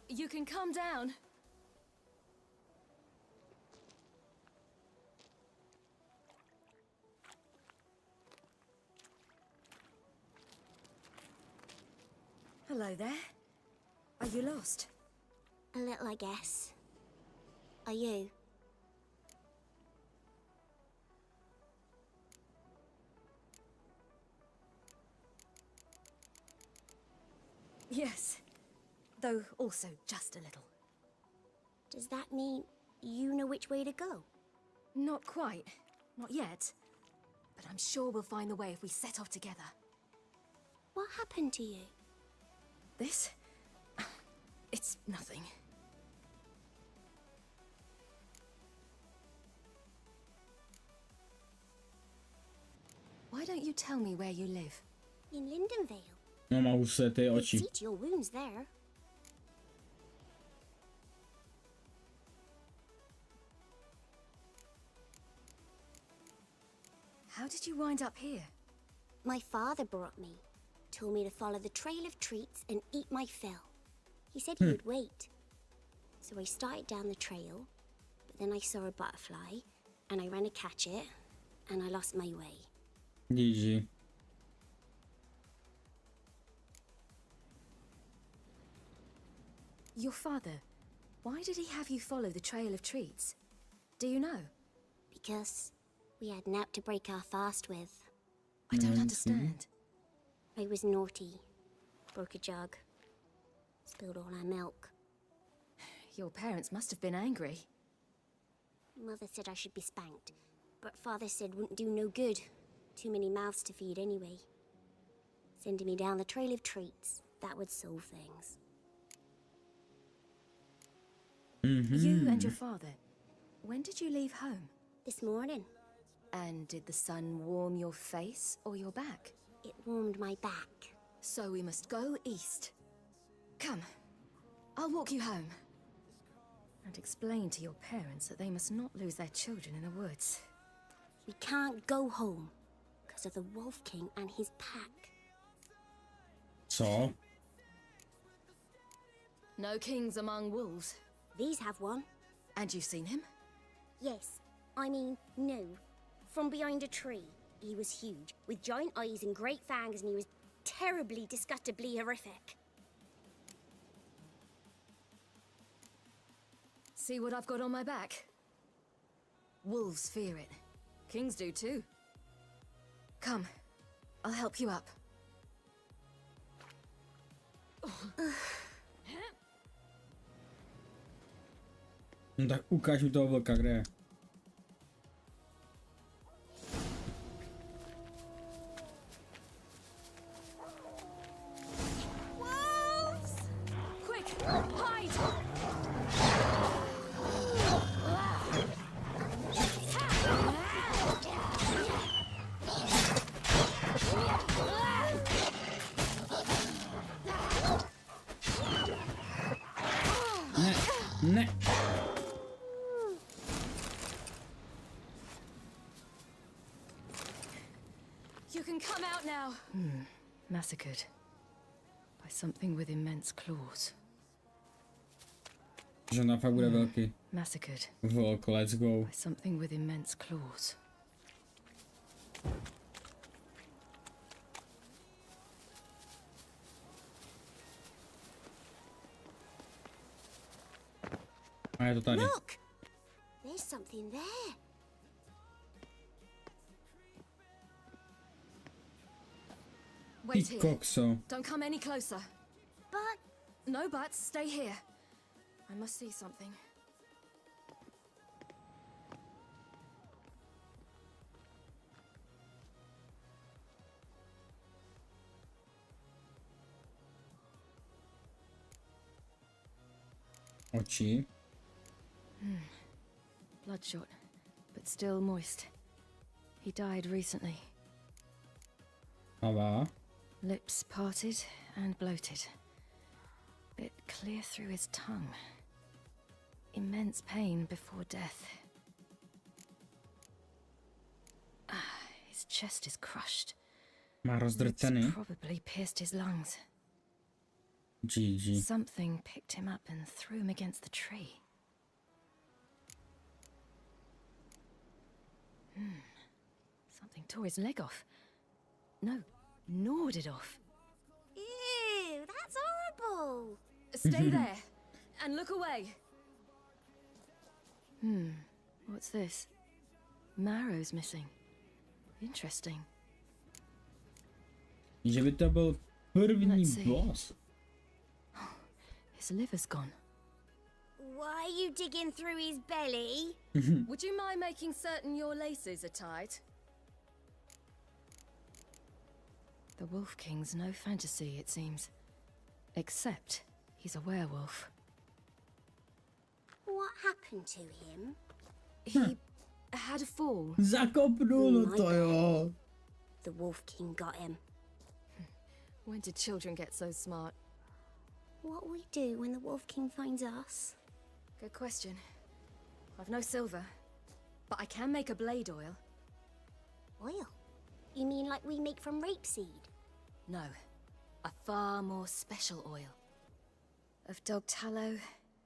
You can calm down. Hello there. Are you lost? A little, I guess. Are you? Yes. Though also just a little. Does that mean you know which way to go? Not quite. Not yet. But I'm sure we'll find the way if we set off together. What happened to you? This? It's nothing. Why don't you tell me where you live? In Lindenvale. No, má husé ty You'd oči. see to your wounds there. How did you wind up here? My father brought me. Told me to follow the trail of treats and eat my fill. He said he would wait. So I started down the trail, but then I saw a butterfly, and I ran to catch it, and I lost my way. GG. Your father, why did he have you follow the trail of treats? Do you know? Because we had naught to break our fast with. I don't understand. I was naughty. Broke a jug. Spilled all our milk. Your parents must have been angry. Mother said I should be spanked, but father said wouldn't do no good. Too many mouths to feed anyway. Sending me down the trail of treats, that would solve things. You and your father, when did you leave home? This morning. And did the sun warm your face or your back? It warmed my back. So we must go east. Come, I'll walk you home. And explain to your parents that they must not lose their children in the woods. We can't go home because of the Wolf King and his pack. Co? No kings among wolves. These have one. And you've seen him? Yes. I mean, no. From behind a tree. He was huge, with giant eyes and great fangs, and he was terribly, disgustingly horrific. See what I've got on my back? Wolves fear it. Kings do too. Come, I'll help you up. No tak ukáž mi toho vlka, kde je. Wolves! Quick, hide! Ne. You can come out now. Massacred by something with immense claws. Že ona fakt bude velký. Massacred Volk, let's go. by something with immense claws. A je to tady. Look! There's something there. Wait Ty here. kokso. Don't come any closer. But No buts, stay here. I must see something. Oči. Bloodshot, but still moist. He died recently. Hlava. Lips parted and bloated. Bit clear through his tongue. Immense pain before death. His chest is crushed. Má rozdrcený. It's probably pierced his lungs. GG. Something picked him up and threw him against the tree. Something tore his leg off. No, gnawed it off. ew, that's horrible. Stay there and look away. What's this? Marrow's missing. Interesting. Že by to byl první Let's see. boss. His liver's gone. Why are you digging through his belly? Would you mind making certain your laces are tied? The Wolf King's no fantasy, it seems. Except he's a werewolf. What happened to him? He had a fall. Zakopnulo to, jo. The Wolf King got him. When did children get so smart? What will we do when the Wolf King finds us? Good question. I've no silver, but I can make a blade oil. Oil? You mean like we make from rapeseed? No, a far more special oil. Of dog tallow,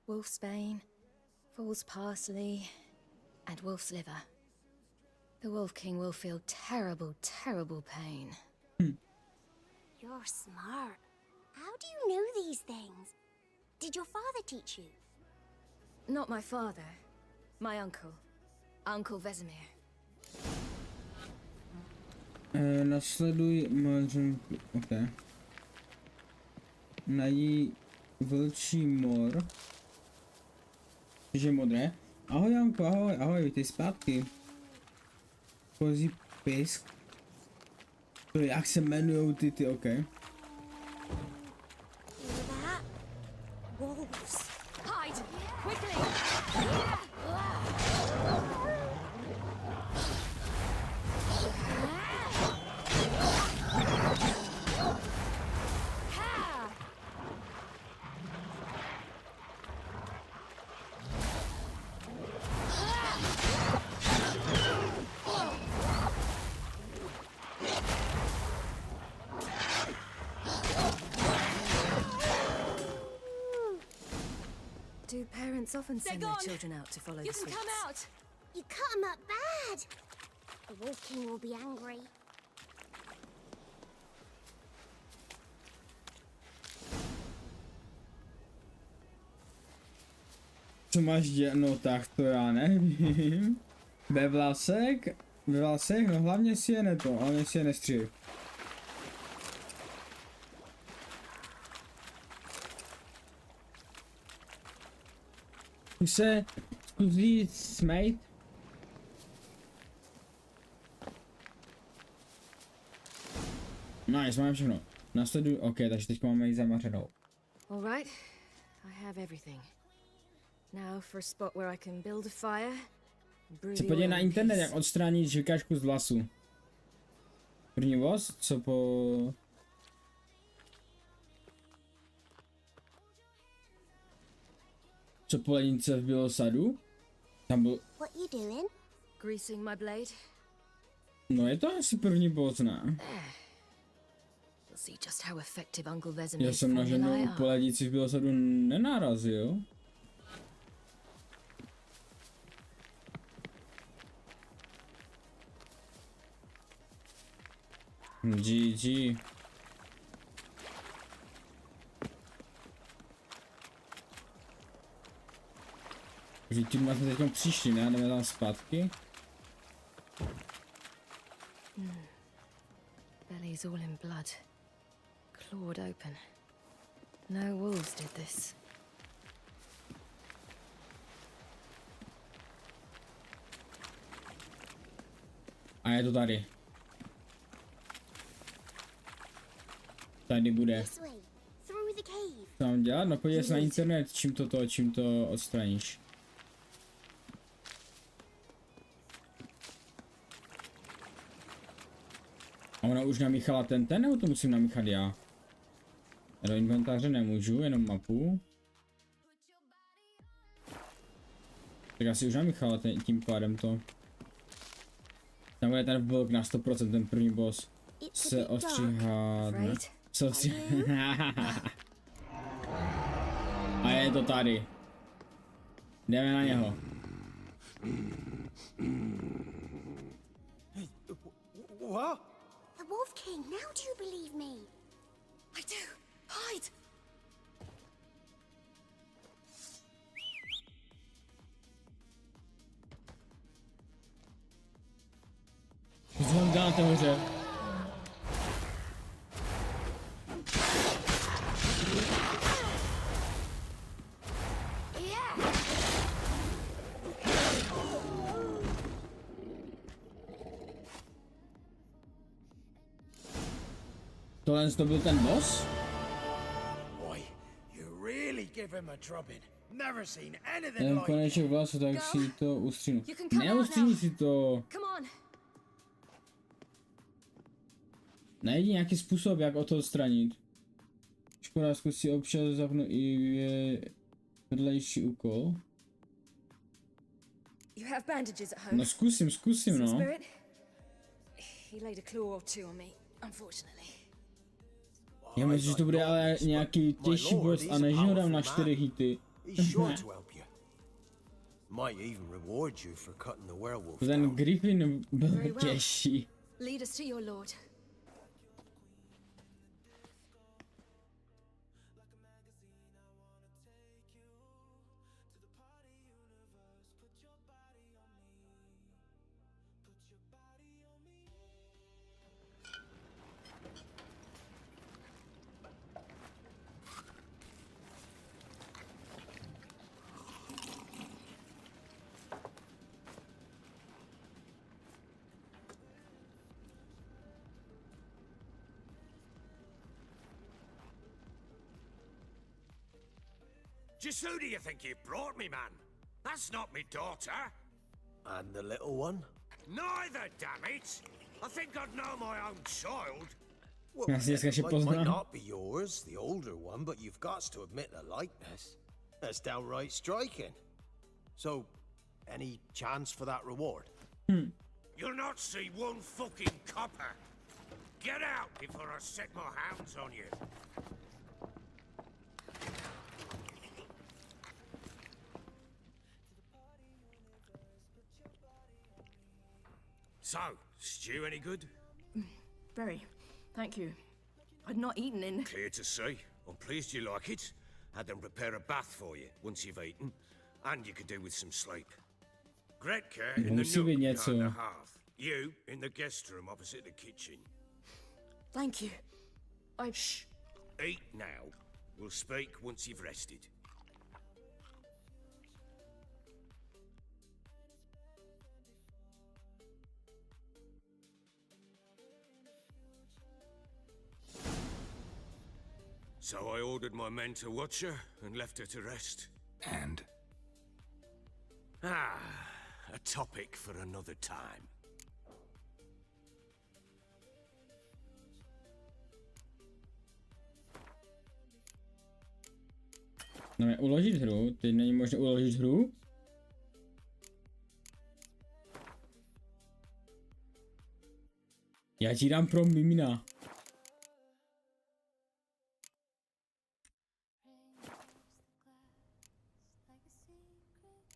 wolf's bane, fool's parsley, and wolf's liver. The Wolf King will feel terrible, terrible pain. You're smart. How do you know these things? Did your father teach you? Not my father, my uncle. Uncle Vesemir. Nasleduj mořenku. Ok. Najdi vlčí mor. Cože modré? Ahoj Janko, ahoj, ahoj, vítej zpátky. Kozí pisk. To jak se jmenujou ty, ok. Hear that? Wolves. Hide! Quickly! Do parents often send their children out to follow You the can sweets? come out. You cut him up bad. The Wolf King will be angry. Co máš dělat? No tak to já nevím. Ve vlasech, no hlavně si je neto, ale si je nestřih. Zkusí smejt. Nice, máme všechno. Následuj, ok, takže teď máme jít zamařenou. All right, I have everything. Now for a spot where I can build a fire. Se podívej na internet, jak odstranit žvikačku z vlasu. První voz, co po... Co po lednice v Bělosadu? Tam byl... What you doing? Greasing my blade. No je to asi první boss, ne? We'll see just how effective Uncle Já Vesemir's jsem na formulae žádnou po are. lednici v Bělosadu nenarazil. GG. Že tím jsme teď přišli, ne? Jdeme tam zpátky. Belly's all in blood. Clawed open. No wolves did this. A je to tady. Tady bude. This way, through the cave. Co mám dělat? No podívej se na internet, čím to odstraníš. A ona už namíchala ten, nebo to musím namíchat já? Do inventáře nemůžu, jenom mapu. Tak asi už namíchala tím pádem to. Tam bude ten vlk na 100%, ten první boss. Se ostříhá. Se ostříhá. A je to tady. Jdeme na něho. What? The Wolf King, now do you believe me? I do. Hide. Zvon na té hoře. Tohle to byl ten boss? Boy, you really give him a drubbing. Never seen anything Ten like it. koneček vlasu, tak si to ustřínu. You can come out Neustříní now. si to. Come on. Najdi nějaký způsob, jak o to odstranit. Škoda, zkusí občas zapnout i vedlejší úkol. You have bandages at home. No zkusím, See, no. Spirit? He laid a claw or two on me, unfortunately. Já myslím, že to bude ale nějaký těžší boss a než ho dám na 4 hity. He's sure to help you. Might even reward you for cutting the werewolf Ten down. Griffin byl Very well. těžší. Lead us to your lord. Just who do you think you brought me, man? That's not me daughter. And the little one? Neither, damn it! I think I'd know my own child. Well, Já si dneska ještě might poznám. not be yours, the older one, but you've got to admit the likeness. That's downright striking. So, any chance for that reward? You'll not see one fucking copper. Get out before I set my hounds on you. So, stew any good? Very. Thank you. I'd not eaten in. Clear to see. I'm pleased you like it. Had them prepare a bath for you once you've eaten. And you could do with some sleep. Gretka in the Musí být nook něco. behind the hearth. You in the guest room opposite the kitchen. Thank you. Shh. Eat now. We'll speak once you've rested. So I ordered my men to watch her and left her to rest. And? A topic for another time. No, uložit hru? Teď není možné uložit hru? Já ti dám pro mimina.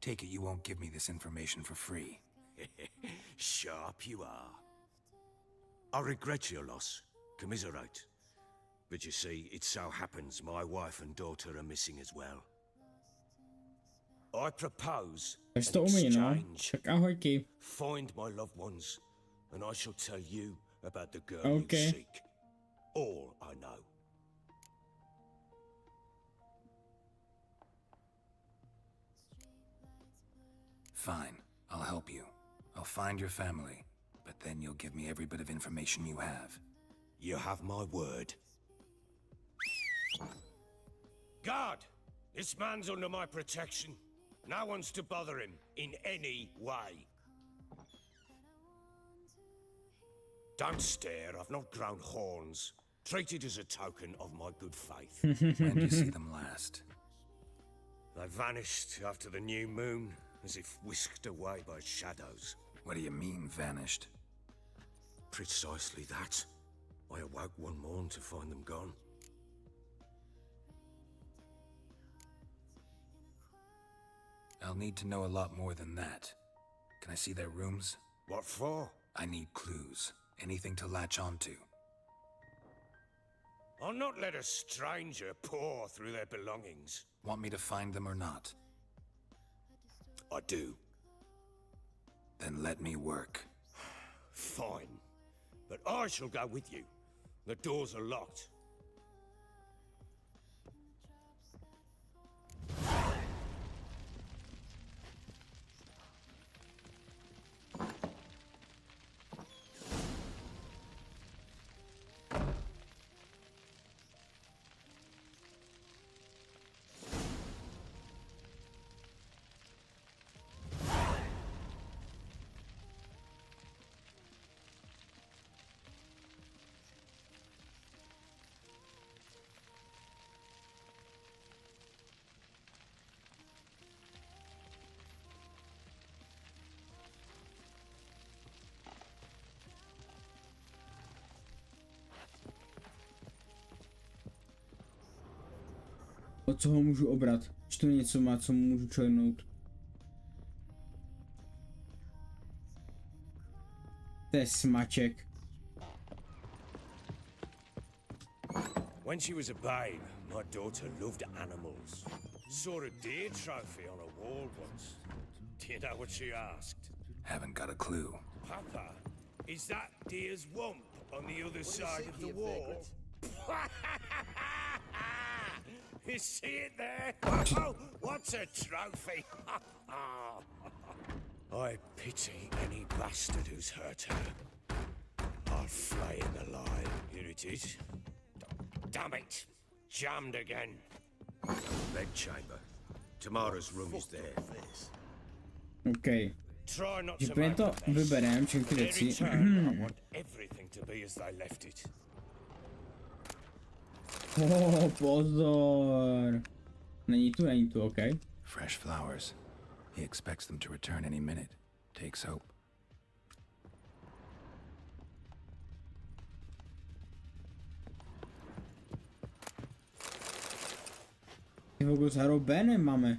Take it you won't give me this information for free. Sharp you are. I regret your loss. Commiserate. But you see, it so happens my wife and daughter are missing as well. I propose Takže an to umí, no. exchange. Tak ahojky. Find my loved ones, and I shall tell you about the girl Okay. you seek. All I know. Fine, I'll help you. I'll find your family, but then you'll give me every bit of information you have. You have my word. Guard! This man's under my protection. No one's to bother him in any way. Don't stare, I've not grown horns. Treat it as a token of my good faith. When do you see them last? They vanished after the new moon, as if whisked away by shadows. What do you mean, vanished? Precisely that. I awoke one morn to find them gone. I'll need to know a lot more than that. Can I see their rooms? What for? I need clues. Anything to latch onto. I'll not let a stranger pore through their belongings. Want me to find them or not? I do. Then let me work. Fine. But I shall go with you. The doors are locked. Od co ho můžu obrat? Či to něco má, co mu můžu čojnout? To je smaček. When she was a babe, my daughter loved animals. Saw a deer trophy on a wall once. Do you know what she asked? Haven't got a clue. Papa, is that deer's wump on the other side of the wall? You see it there? Oh, what's a trophy? I pity any bastard who's hurt her. I'll flay him alive. Here it is. Damn it! Jammed again. Bedchamber. Tamara's room is there. OK. Try not Že to úplně make to a mess. vybereme, všechny ty In věci. return, I want everything to be as they left it. Oh, pozor. Není tu, OK. Fresh flowers. He expects them to return any minute. Takes hope. Ty vogu s Harou Benem máme.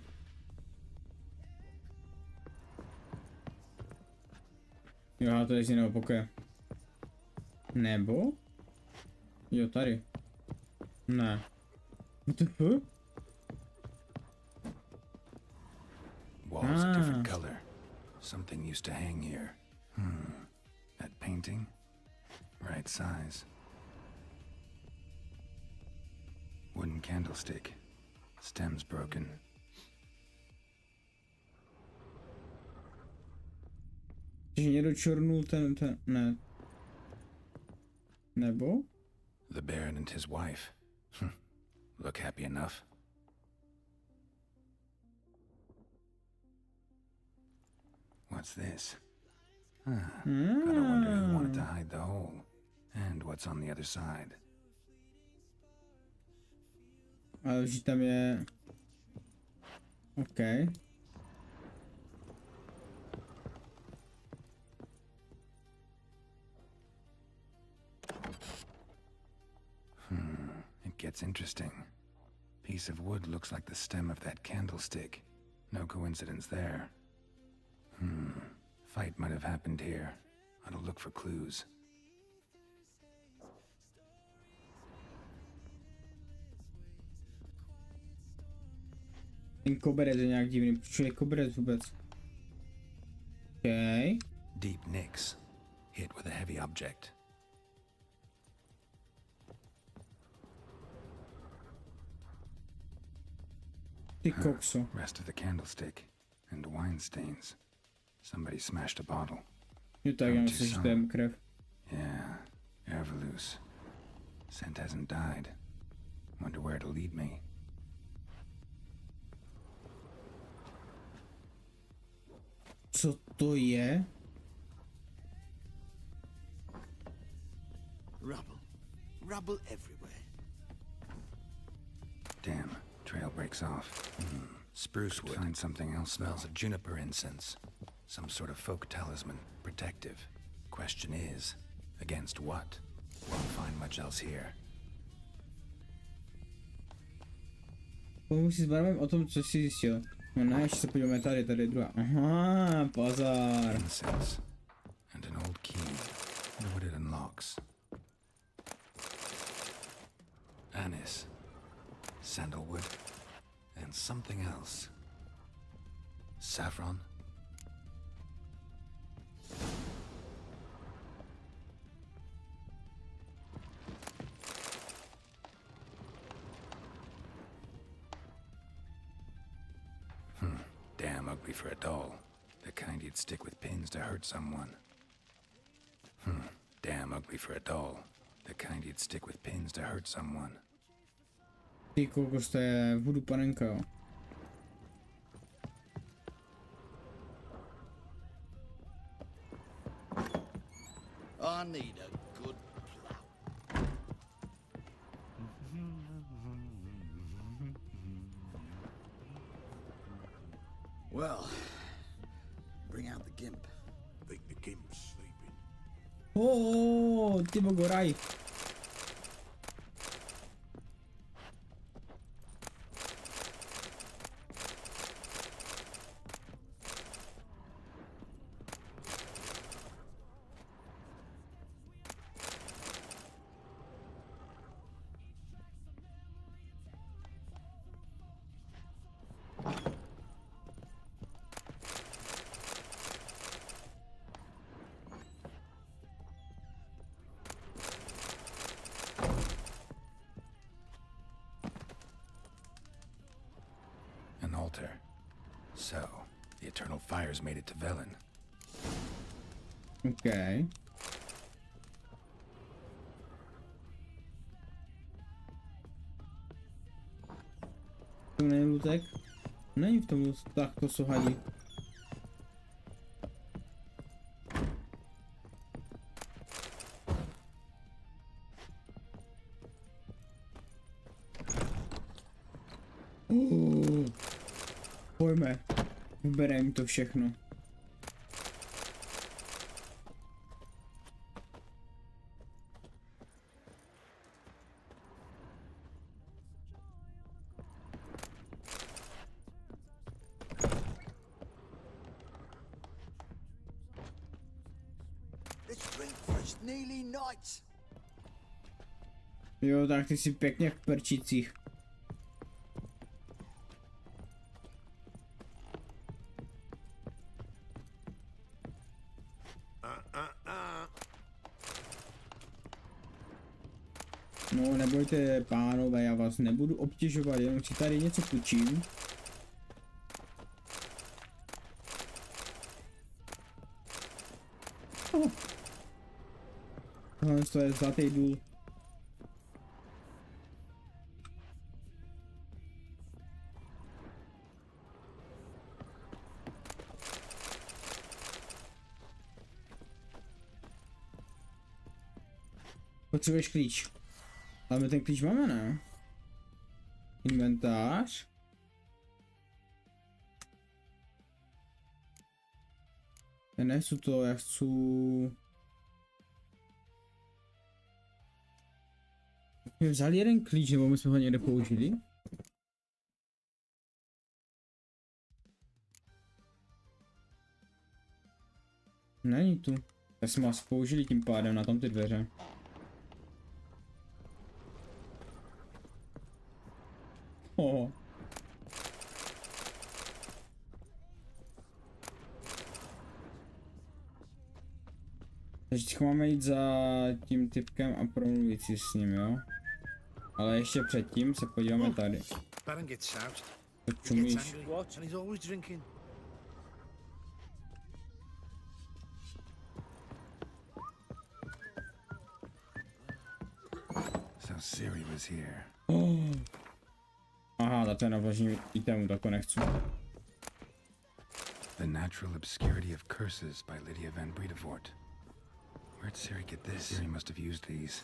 Jo, to je z jiného pokoje. Nebo? Jo, tady. Ne. What the fuck? just a different color. Something used to hang here. That painting? Right size. Wooden candlestick. Stem's broken. Že někdo čornul ten, ne. Nebo? The Baron and his wife. Look happy enough. What's this? Gotta wonder who wanted to hide the hole. And what's on the other side. Ale že tam je... OK. It gets interesting. Piece of wood looks like the stem of that candlestick. No coincidence there. Fight might have happened here. I'll look for clues. Ten koberec je nějak divný. Proč je koberec vůbec? OK. Deep nicks. Hit with a heavy object. Ty kokso. Rest of the candlestick. And wine stains. Somebody smashed a bottle. Jo tak, já myslím, že to je krev. Yeah, Ervelus. Scent hasn't died. Wonder where it'll lead me. Co to je? Rubble. Rubble everywhere. Damn, trail breaks off. Spruce wood. Find something else. Smells of juniper incense. Some sort of folk talisman. Protective. Question is, against what? Won't find much else here. Pomohu si s barvem o tom, co jsi zjistil. No ne, ještě se podíváme tady je druhá. Aha, pozor. Incense. And an old key. Wonder what it unlocks. Anise. Sandalwood. And something else. Saffron. Damn ugly for a doll. The kind you'd stick with pins to hurt someone. Damn ugly for a doll. The kind you'd stick with pins to hurt someone. Ty kokos, to je voodoo panenka, jo. I need a good plow. Well, bring out the gimp. Think the gimp's sleeping. Oh, ty bogoraj. An altar. So, the eternal fires made it to Velen. Okay. To není lutek? Není v tom tak to sohadí. Pojďme. Vybereme to všechno. Let's drink for its nearly night. Jo, tak ty si pěkně v perčících. No nebojte pánové, já vás nebudu obtěžovat, jenom si tady něco půjčím. Tohle to je zlatý důl. Potřebuješ klíč. Ale my ten klíč máme, ne? Inventář. Já nechci to, já chci... My vzali jeden klíč, nebo my jsme ho někde použili? Není tu. Tak jsme vás použili tím pádem na tom ty dveře. Oh. Takže máme jít za tím typkem a promluvit si s ním, jo? Ale ještě předtím se podíváme tady. Baron gets out. To čumíš. And he's always drinking. So Ciri was here. Oh. Aha, na to je navlažení itemu, tak to nechci. The Natural Obscurity of Curses by Lydia van Bredevoort. Where'd Ciri get this? Ciri must have used these.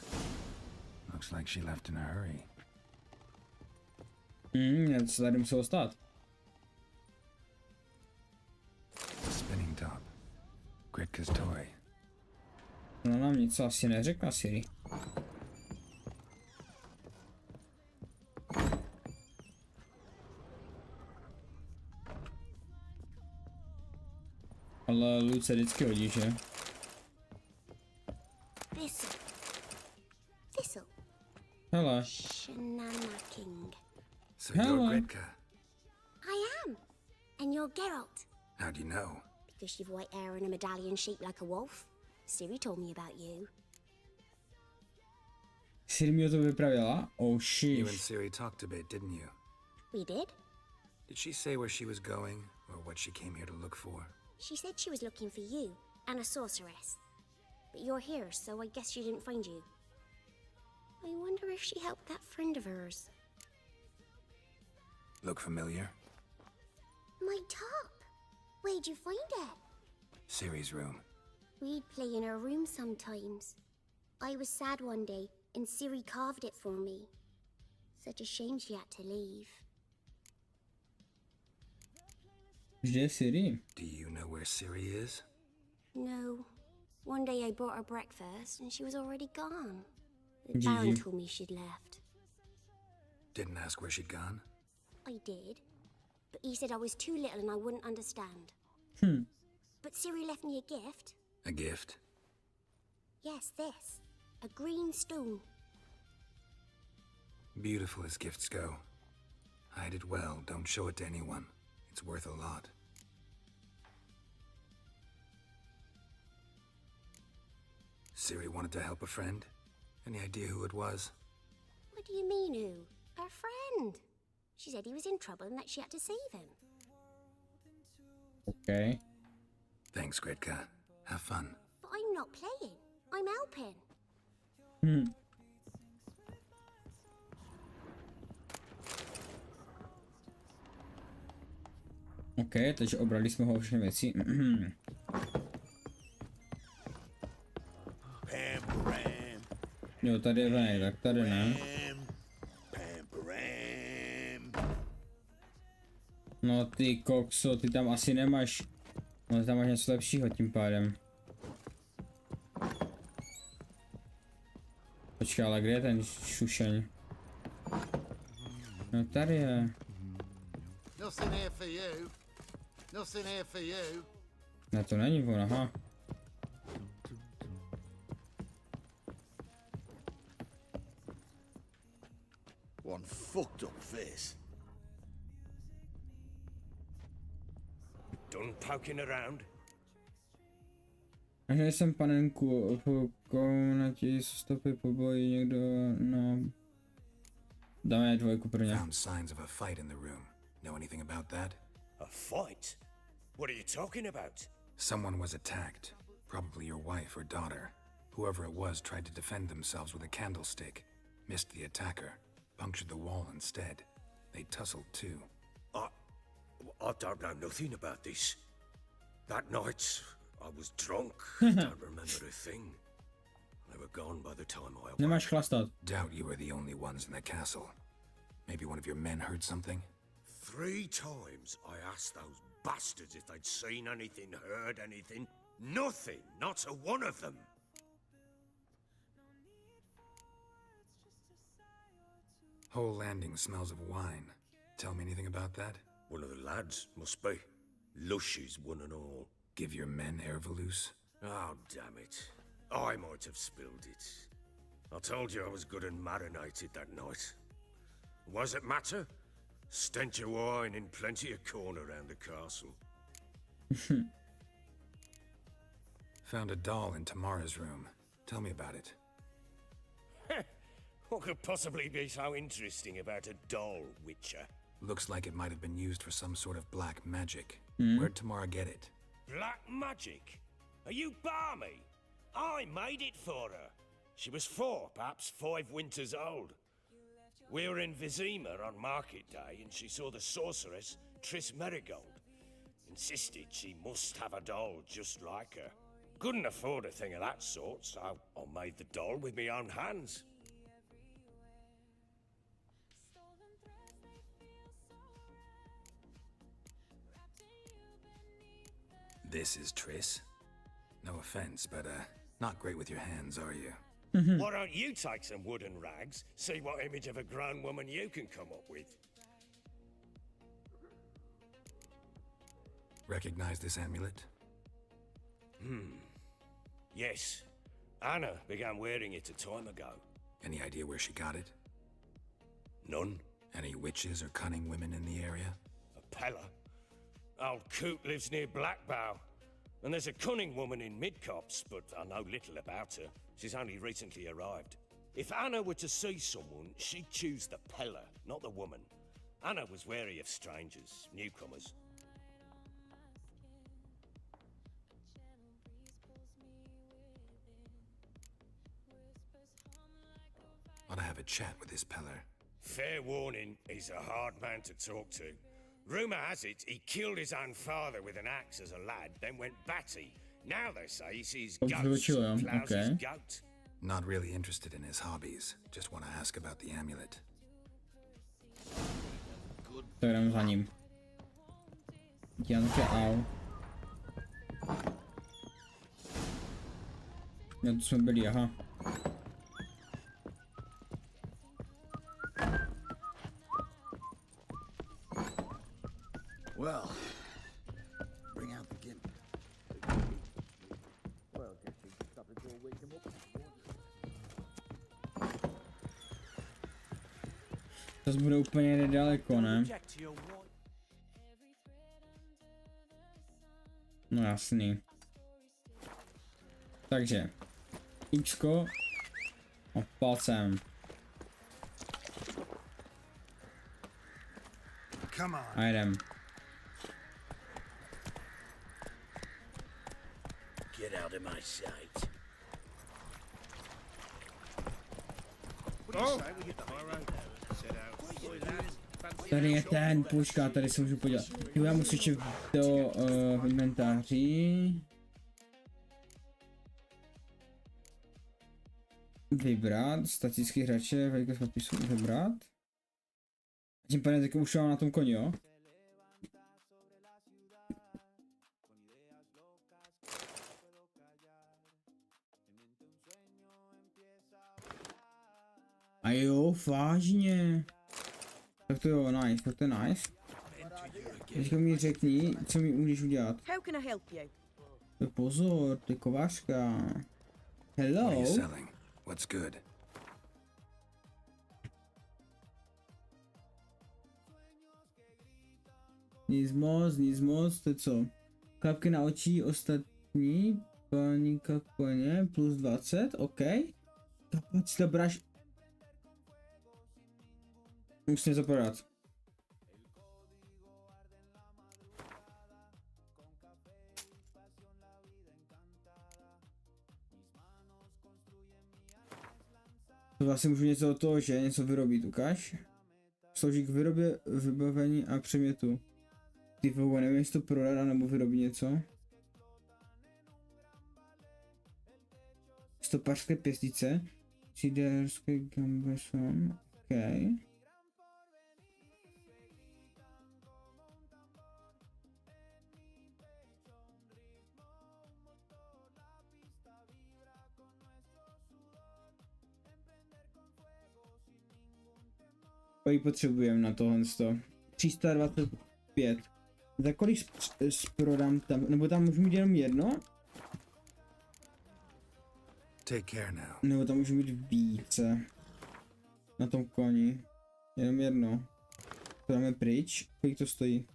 Looks like she left in a hurry. Já se tady muselo stát. The spinning top. Gritka's toy. No nám nic asi neřekla Ciri. Ale loot se vždycky hodí, že? Thistle. Hele. Shenanacking. So you're Gritka. I am. And you're Geralt. How do you know? Because you've white hair and a medallion shaped like a wolf. Ciri told me about you. Ciri mi o to vyprávěla? Oh You shit. and Ciri talked a bit, didn't you? We did. Did she say where she was going, or what she came here to look for? She said she was looking for you and a sorceress. But you're here, so I guess she didn't find you. I wonder if she helped that friend of hers. Look familiar? My top. Where'd you find it? Ciri's room. We'd play in her room sometimes. I was sad one day, and Ciri carved it for me. Such a shame she had to leave. Kde je Ciri? Do you know where Ciri is? No. One day I brought her breakfast, and she was already gone. The GG. Baron told me she'd left. Didn't ask where she'd gone? I did. But he said I was too little and I wouldn't understand. But Ciri left me a gift. A gift? Yes, this. A green stone. Beautiful as gifts go. Hide it well, don't show it to anyone. It's worth a lot. Ciri wanted to help a friend? Any idea who it was? What do you mean, who? Her friend. She said he was in trouble and that she had to save him. Okay. Thanks, Gritka. Have fun. But I'm not playing. I'm helping. OK, takže obrali jsme ho o všechny věci. Jo, tady je venek, tak tady ne. No ty kokso, ty tam asi nemáš. No tam máš něco lepšího tím pádem. Počkej, ale kde je ten šušeň? No tady je. Nothing here for you. Nothing here for you. Ne, to není on, aha. One fucked up face. Done poking around? Až jsem panenku v komnatě stopy po boji někdo no... Dáme dvojku pro ně. Found signs of a fight in the room. Know anything about that? A fight? What are you talking about? Someone was attacked. Probably your wife or daughter. Whoever it was tried to defend themselves with a candlestick. Missed the attacker. Punctured the wall instead. They tussled too. I don't know nothing about this. That night, I was drunk. Don't remember a thing. They were gone by the time I awoke. Nemáš chlastat. Doubt you were the only ones in the castle. Maybe one of your men heard something? 3 times I asked those bastards if they'd seen anything, heard anything. Nothing, not a one of them. Whole landing smells of wine. Tell me anything about that? One of the lads, must be. Lushes, one and all. Give your men Ervalus? Oh, damn it. I might have spilled it. I told you I was good and marinated that night. What does it matter? Stench of wine in plenty of corn around the castle. Found a doll in Tamara's room. Tell me about it. What could possibly be so interesting about a doll, Witcher? Looks like it might have been used for some sort of black magic. Mm. Where'd Tamara get it? Black magic? Are you balmy? I made it for her. She was 4, perhaps 5 winters old. We were in Vizima on market day and she saw the sorceress, Triss Merigold. Insisted she must have a doll just like her. Couldn't afford a thing of that sort, so I made the doll with my own hands. This is Triss. No offense, but not great with your hands, are you? Why don't you take some wooden rags, see what image of a grown woman you can come up with? Recognize this amulet? Yes. Anna began wearing it a time ago. Any idea where she got it? None. Any witches or cunning women in the area? A Pella. Old Coot lives near Blackbow. And there's a cunning woman in Midcopse, but I know little about her. She's only recently arrived. If Anna were to see someone, she'd choose the Pella, not the woman. Anna was wary of strangers, newcomers. Ought to have a chat with this Peller. Fair warning, he's a hard man to talk to. Rumour has it he killed his own father with an axe as a lad, then went batty. Now they say he sees ghosts and ploughs his goat. Not really interested in his hobbies. Just want to ask about the amulet. Tak jdeme za ním. Janke, au. No to jsme byli, aha. Well, bring out the gin. Well, guess you can stop it or wake him up. To bude úplně nedaleko, ne? No jasný. Takže Xko a palcem. A jdem. Get out of my sight. Tady je ten puška, tady se můžu podívat. Jo, já musím čít do inventáří. Vybrat, statický hráče, velikost popisu, vybrat. Tím pádem teď už mám na tom koni, jo? A jo, vážně. Tak to jo, nice, tak to je nice. Teďka mi řekni, co mi můžeš udělat. How can I help you? Pozor, ty kovářka. Hello? What are you selling? What's good? Nic moc, to je co? Klapky na očí, ostatní Paníka koně plus 20, OK. Kapacita braž. Musím něco prodat. To vlastně můžu něco od toho, že něco vyrobit, ukáž? Slouží k výrobě, vybavení a předmětu. Ty vůbec nevím, jestli to prodat nebo vyrobit něco. Stopařské pěstice. Ciderské gambeson. OK. Kolik potřebujeme na tohle? 325. Za kolik prodám tam? Nebo tam můžu mít jenom jedno? Take care now. Nebo tam můžu mít více. Na tom koni. Jenom jedno. To dáme pryč. Kolik to stojí?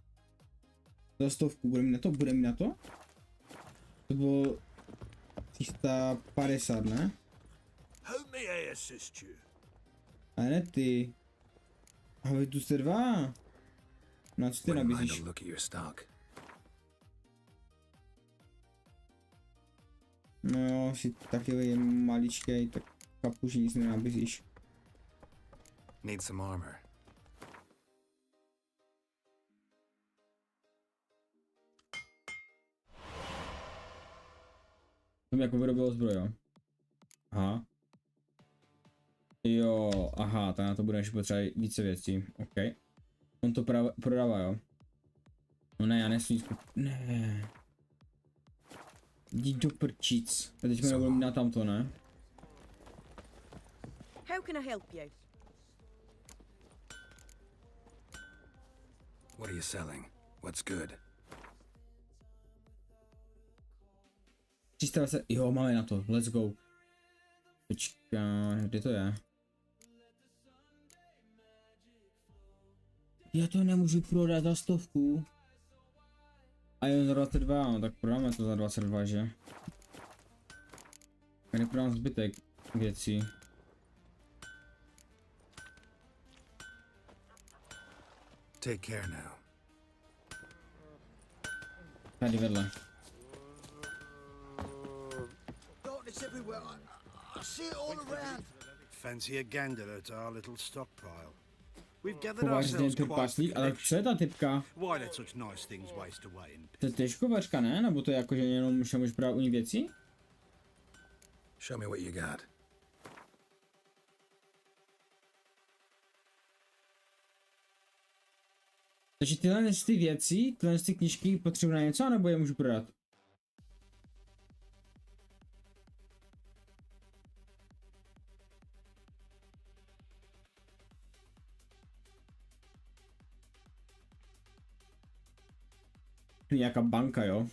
Za 100. Budeme na to? Budeme na to? To bylo 350, ne? How may I assist you? A ne ty. A vy tu jste dva. Na co ty nabízíš? No jo, si taky maličkej, tak kapu, že nic nenabízíš. Need some armor. To mi jako vyrobilo zbroj, jo. Aha. Jo, aha, tak na to budeme potřebovat více věcí, OK. On to prodává, jo. No ne, já nesmím ne. Jdi do prčic. A teď mi nebudu mít na tamto, ne? How can I help you? What are you selling? What's good? 320, jo, máme na to, let's go. Počkej, kde to je? Já to nemůžu prodat za 100. A jen za 22, no tak prodáme to za 22, že? Já neprodám zbytek věcí. Take care now. Tady vedle. Fancy a gander at our little stockpile. We've gathered Považte ourselves ten quite a trpaslík, ale co je ta typka? Why let such nice things waste away? To je těžkovačka, ne? Nebo to je jako, že jenom můžeš brát u ní věci? Show me what you got. Takže tyhle ty věci, tyhle ty knížky potřebuji na něco, nebo je můžu prodat? Tu nějaká banka, jo?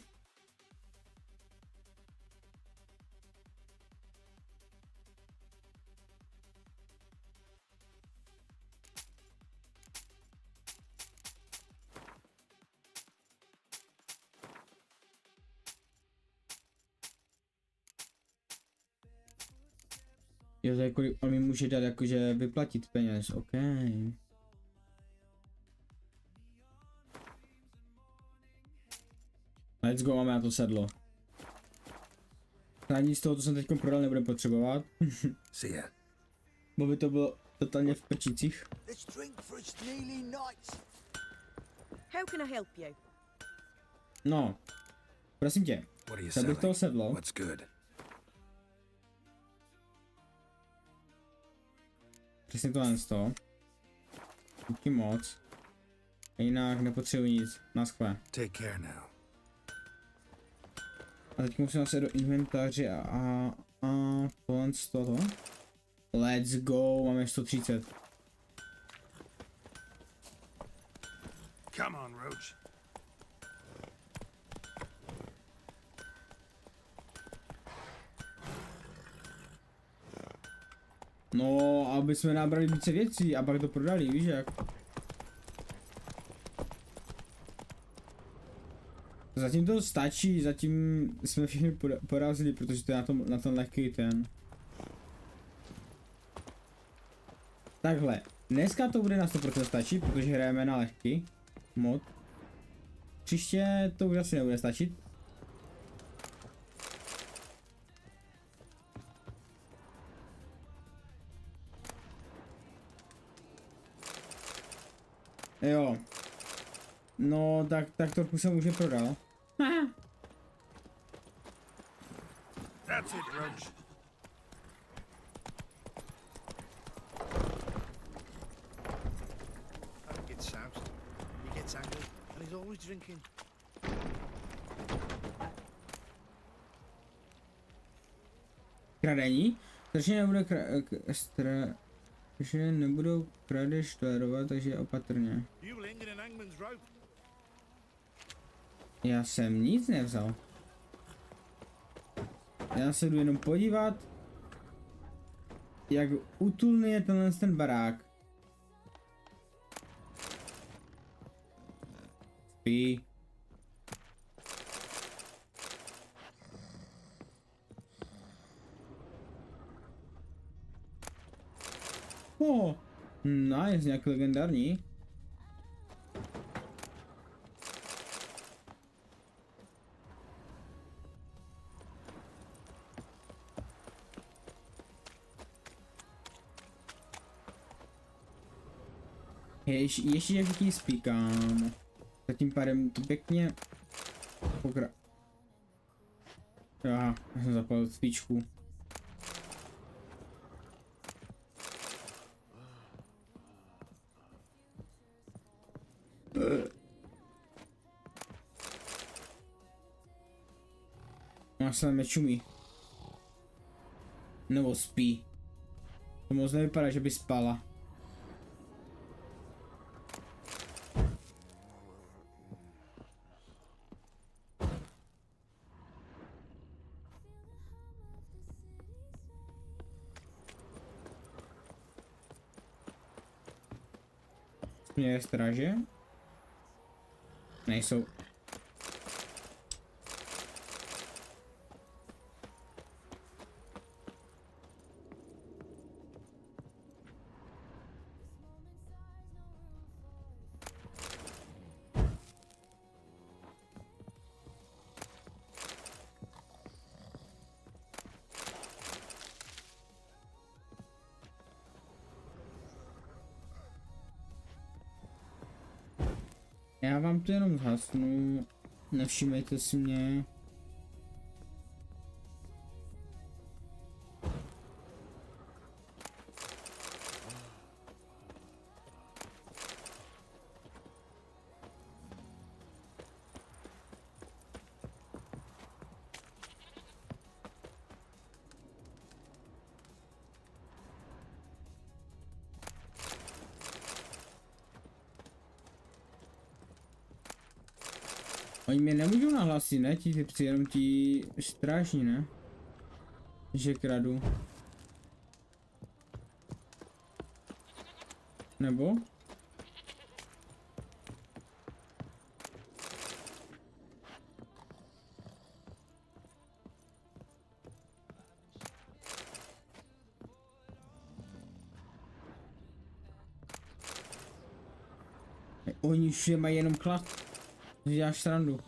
Jo, to je kolik on mi může dát jakože vyplatit peněz, OK. Let's go, máme na to sedlo. Ani z toho, co jsem teď prodal, nebudem potřebovat. Bo by to bylo totálně v prčících. How can I help you? No, prosím tě, tak bych toho sedlo. Přesně tohle z toho. Díky moc. A jinak nepotřebuji nic, naschle. Take care now. A teď musím zase do inventáře a tohle z toho. Let's go, máme 130. Come on, Roach. No, aby jsme nabrali více věcí a pak to prodali, víš jak? Zatím to stačí, zatím jsme všichni porazili, protože to je na tom lehký ten. Takhle, dneska to bude na 100% stačit, protože hrajeme na lehký mod. Příště to už asi nebude stačit. Jo. No, tak trochu se může prodat. That's it, Roach. Adam gets soused. He gets angry, and he's always drinking. Kradení? Takže nebudou krádež tolerovat, takže opatrně. Já jsem nic nevzal. Já se jdu jenom podívat, jak útulný je ten barák. Spí. Oh, nice, nějak legendární. Ještě všichni spíkám. Zatím pádem to pěkně Aha, já jsem zapalil svíčku. Ona se nečumí. Nebo spí. To moc nevypadá, že by spala. Je straže? Nejsou. Já vám to jenom zhasnu, nevšimejte si mě. Oni mě nemůžou nahlasit, ne? Ti typci, jenom ti strážní, ne? Že kradu. Nebo? Oni už je mají jenom klad. Děláš srandu.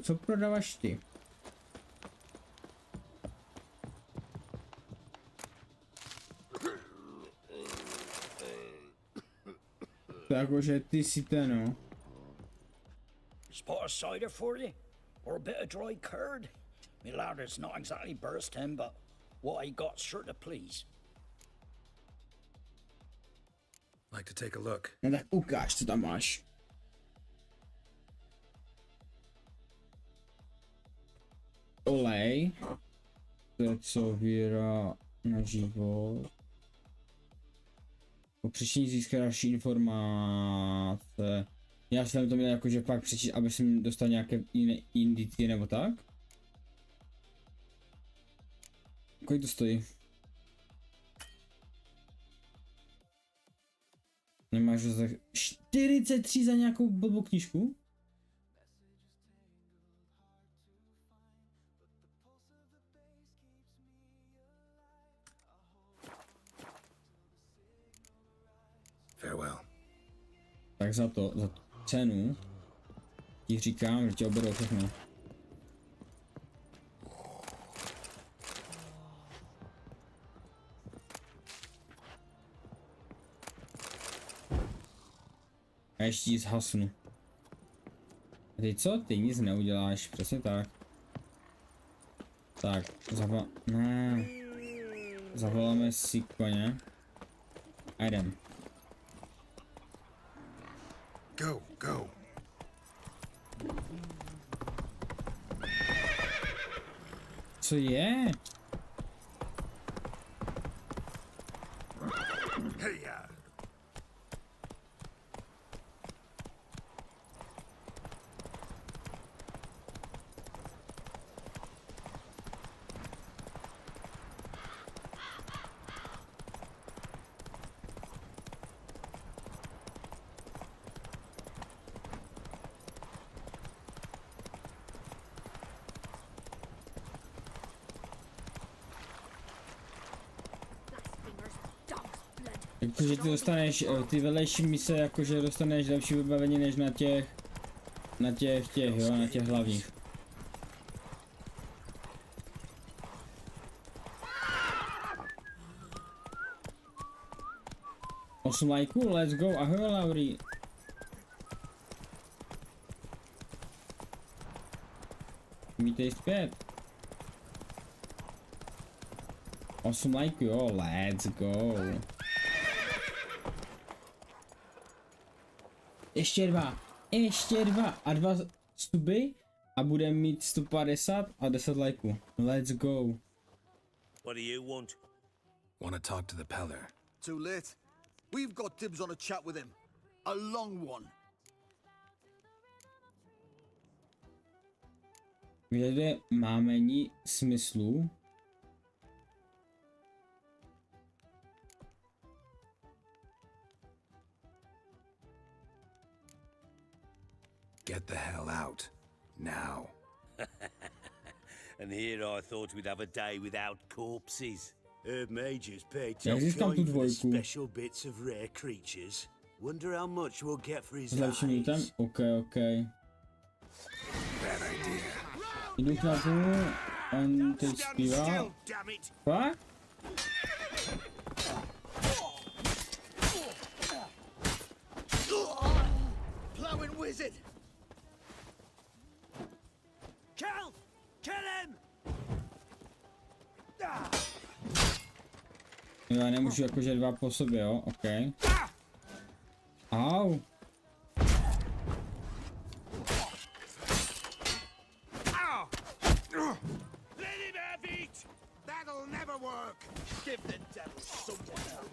Co prodáváš ty? Jakože ty si ten, no. Spot of cider for you? Or a bit of dry curd? Me lad, it's not exactly burst him, but what I got's sure to please. Like to take a look. No tak ukáž, co tam máš. Olej. To je co víra na život. Po přečtení získá další informace. Já jsem to měl jako, že pak přečíst, aby jsem dostal nějaké jiné indicie nebo tak. Kolik to stojí? Nemáš za 43 za nějakou blbou knížku? Farewell. Tak za tu cenu ti říkám, že tě oberou všechno. A ještě ji zhasnu. A ty co? Ty nic neuděláš, přesně tak. Tak, zavoláme si koně. A jdem. Go, go. Co je? Hey-ya. Jakože ty dostaneš ty vedlejší mise, jakože dostaneš lepší vybavení než na těch jo, na těch hlavních. Osm lajků, let's go, ahoj Lauri. Vítej zpět. 8 lajků, jo, let's go. Ještě dva a 2 stuby a budeme mít 150 a 10 lajků. Let's go. What do you want? Want to talk to the Peller. Too late. We've got dibs on a chat with him. A long one. Kde máme ní smyslu? Get the hell out. Now. And here I thought we'd have a day without corpses. Heard Major's paid Já top získám tu coin for the dvojku. special bits of rare creatures. Wonder how much we'll get for his S lepším lootem? eyes. OK. Bad idea. Jdu k na tu, on teď zpívá. Fakt? Plowing wizard. Kill him. Jo, já nemůžu jakože 2 po sobě, jo, OK. Au. Let him have it! That'll never work. Give the devil someone else.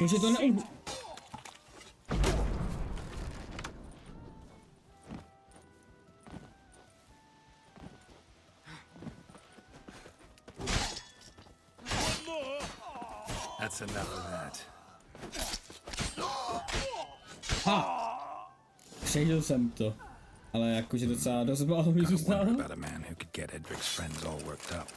Může to ne... That's enough of that. Ha! Přežil jsem to. Ale jakože docela dost bálo mi zůstalo. About a man who could get Edric's friends all worked up.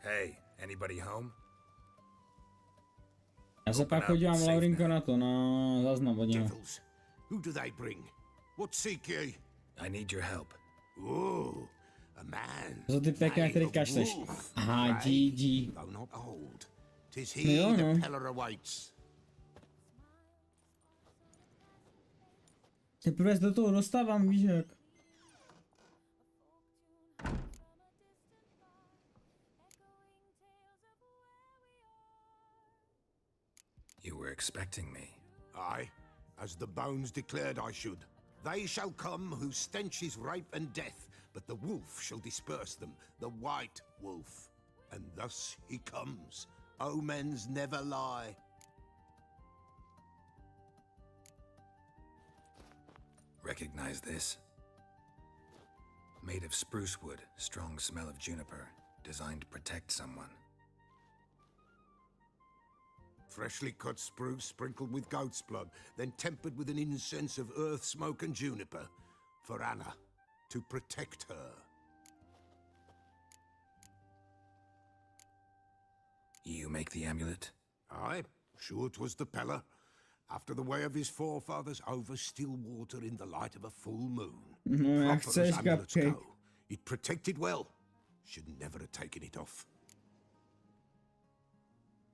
Hey, anybody home? Já se pak podívám, Laurinko, na to, na záznam od něho. Who do they bring? What seek ye? I need your help. Oh, a man. Za ty pěkné, který kašleš. Aha, GG. Though not old. 'Tis No jo, he no. the Peller awaits. Teprve do toho dostávám, víš jak. You were expecting me. Aye, as the bones declared I should. They shall come whose stench is rape and death, but the wolf shall disperse them, the white wolf. And thus he comes. Omens never lie. Recognize this? Made of spruce wood, strong smell of juniper, designed to protect someone. Freshly cut spruce sprinkled with goat's blood, then tempered with an incense of earth, smoke and juniper. For Anna, to protect her. You make the amulet? Aye, sure 'twas the Pella. After the way of his forefathers, over still water in the light of a full moon. No, jak Proper as chceš, amulets cupcake. go. It protected well. Should never have taken it off.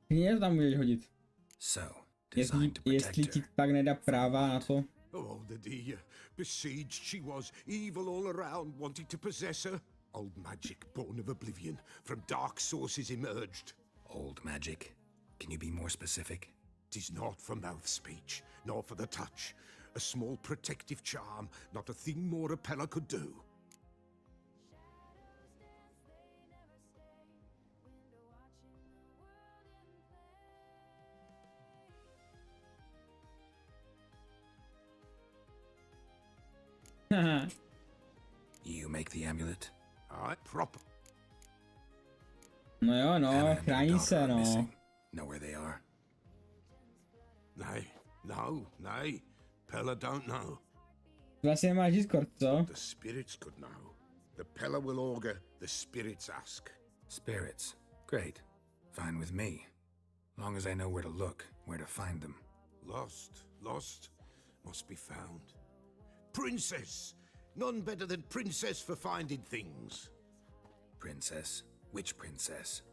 Knihe tam můžeš hodit. So, Jestli ti pak nedá práva na to. Oh, the dear. Besieged she was, evil all around, wanting to possess her. Old magic born of oblivion, from dark sources emerged. Old magic? Can you be more specific? 'Tis not for mouth speech, nor for the touch. A small protective charm, not a thing more a Pella could do. You make the amulet? Aye, proper. No jo, no, Anna and her chrání daughter se, are no. missing. Know where they are? Nay, nay. Pella don't know. Vlastně nemáš Discord, co? The spirits could know. The Pella will augur, the spirits ask. Spirits. Great. Fine with me. Long as I know where to look, where to find them. Lost, must be found. Princess! None better than Princess for finding things. Princess? Which princess?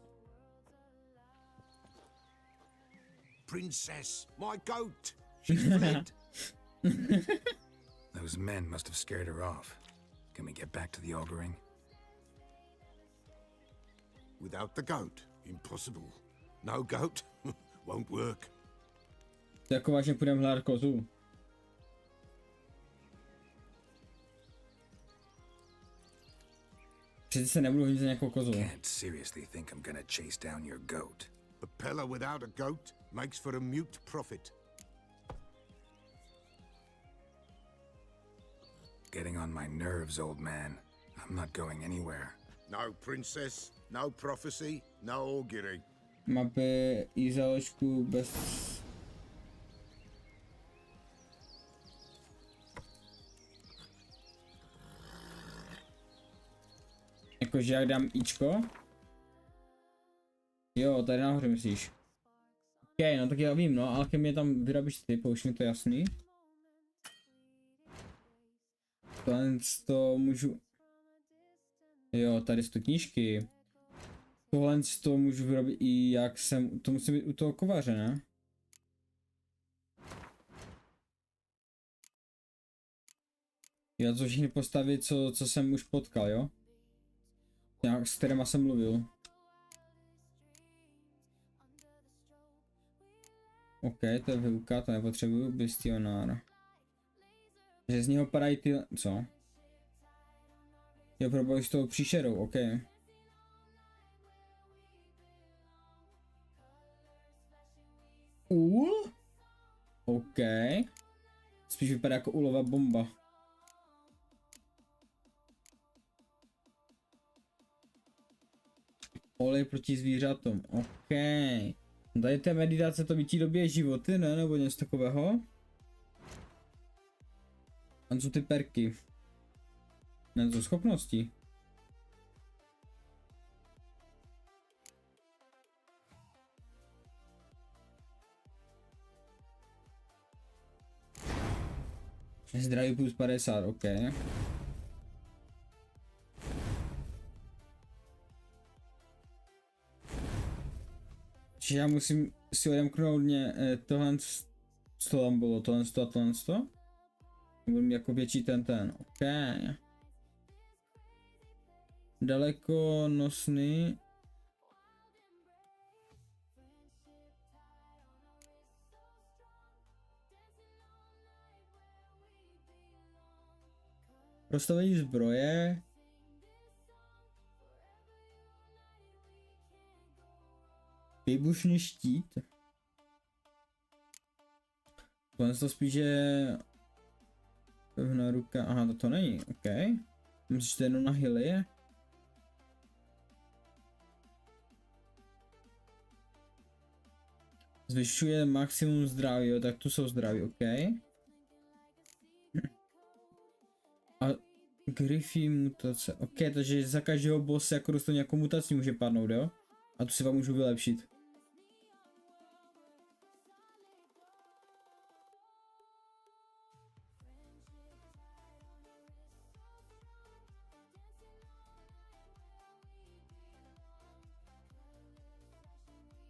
Princess, my goat! She's fled. Those men must have scared her off. Can we get back to the auguring? Without the goat, impossible. No goat, won't work. Jako vážně půjdeme hledat kozu. Přece se nebudu hodit za nějakou kozu. Can't seriously think I'm gonna chase down your goat. A Pella without a goat makes for a mute prophet. Getting on my nerves, old man. I'm not going anywhere. No princess, no prophecy, no augury. Mapy i záložku bez... Jakože jak dám ičko? Jo, tady nahoře myslíš. Ok, no tak já vím, no, alchemie tam vyrobíš ty, už mi to jasný. Tohle to můžu... Jo, tady jsou knížky. Tohle to můžu vyrobit i jak jsem... To musí být u toho kovaře, ne? Já to všechny postavy, co jsem už potkal, jo? Jak, s kterýma jsem mluvil. OK, to je výuka, to nepotřebuju, bastionár. Že z něho padají ty... Co? Jo, proboj s tou příšerou, OK. Úl? OK. Spíš vypadá jako úlová bomba. Olej proti zvířatům, OK. Tady té meditace to vytí době životy, ne? Nebo něco takového? A co ty perky? Ne, to schopnosti. Zdraví plus 50, OK. Čiže já musím si odemknout tohle, co tam bylo, tohle a tohle. Budu mít jako větší ten. OK. Daleko nosný. Rozstavení zbroje. Výbušný štít. Tohle to spíš je pevná ruka. Aha, to není, OK. Myslíš, že to je jenom na healy? Zvyšuje maximum zdraví, jo, tak tu jsou zdraví, OK. A Griffy mutace, OK, takže za každého bossa jako dostanu nějakou mutaci může padnout, jo? A tu si vám můžu vylepšit.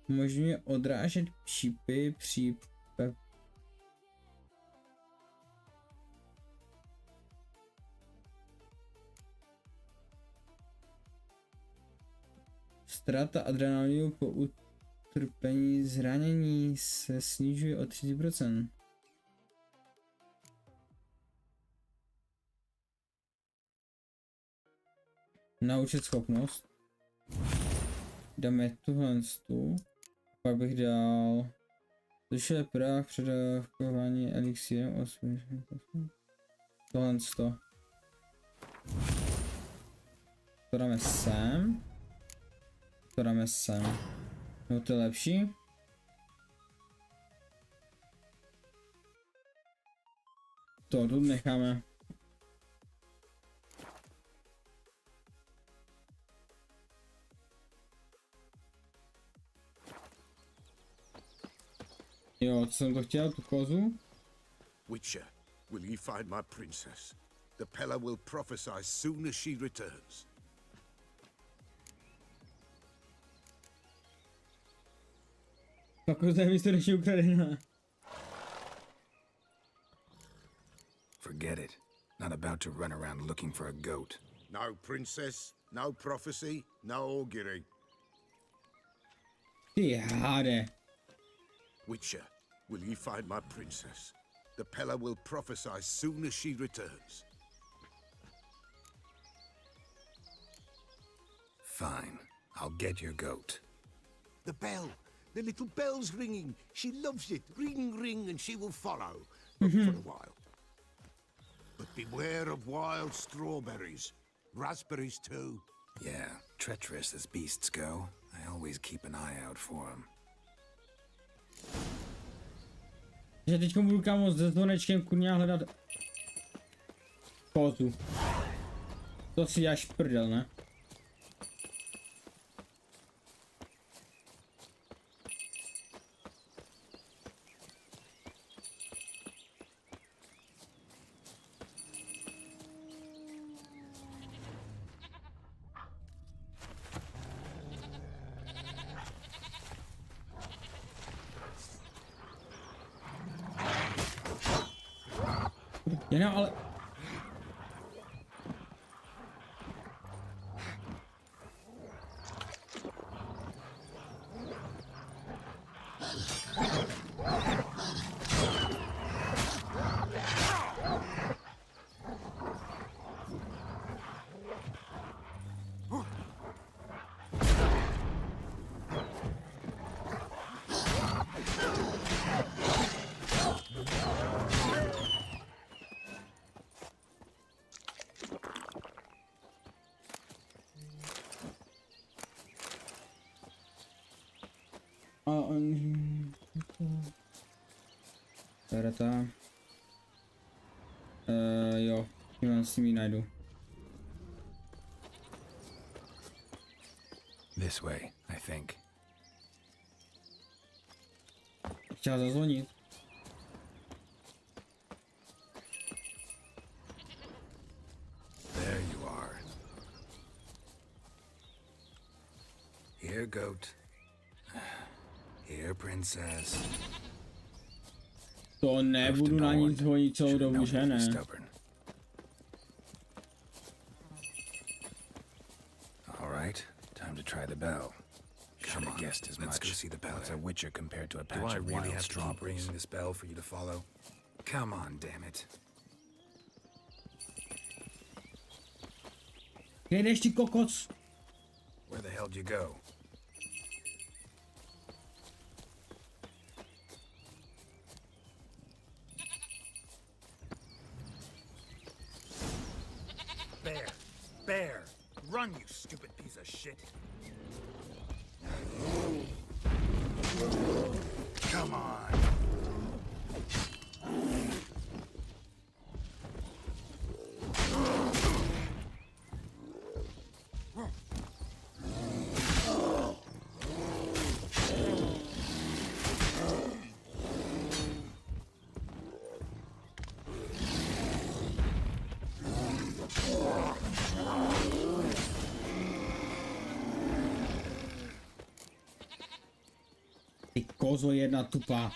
Umožňuje odrážet šípy při ztráta adrenalinu po utrpení zranění se snižuje o 30%. Naučit schopnost. Dáme tuhle tu. Pak bych dal zvyšuje práh předávkování elixírem 8%. Tohle to. To dáme sem. To dáme sem. No to je lepší. To tu necháme. Jo, co jsem to chtěl, tu kozu? Witcher, will you find my princess? The Pella will prophesy soon as she returns. Ta koza je výsledečně ukradená. Forget it. Not about to run around looking for a goat. No princess, no prophecy, no augury. Ty háde. Witcher, will you find my princess? The Pella will prophesy soon as she returns. Fine. I'll get your goat. The bell! The little bell's ringing. She loves it. Ring, ring, and she will follow. But for a while. But beware of wild strawberries. Raspberries too. Yeah, treacherous as beasts go. I always keep an eye out for them. Že teďko budu kámo se zvonečkem kurňa hledat kozu. To si děláš prdel, ne? Jenom ale... A on... Tarata. Jo, já s nimi najdu. This way, I think. Chtěla zazvonit. There you are. Here, goat. Here, princess. To nebudu na nic honit celou dobu, že ne? All right, time to try the bell. Should have guessed as much. Let's go see the bell. It's a witcher compared to a patch of wild strawberries. Do I really have to keep ringing this bell for you to follow? Come on, damn it. Kde jdeš, ty kokoc? Where the hell'd you go? Bear! Run, you stupid piece of shit! Come on! Ty kozo jedna tupá.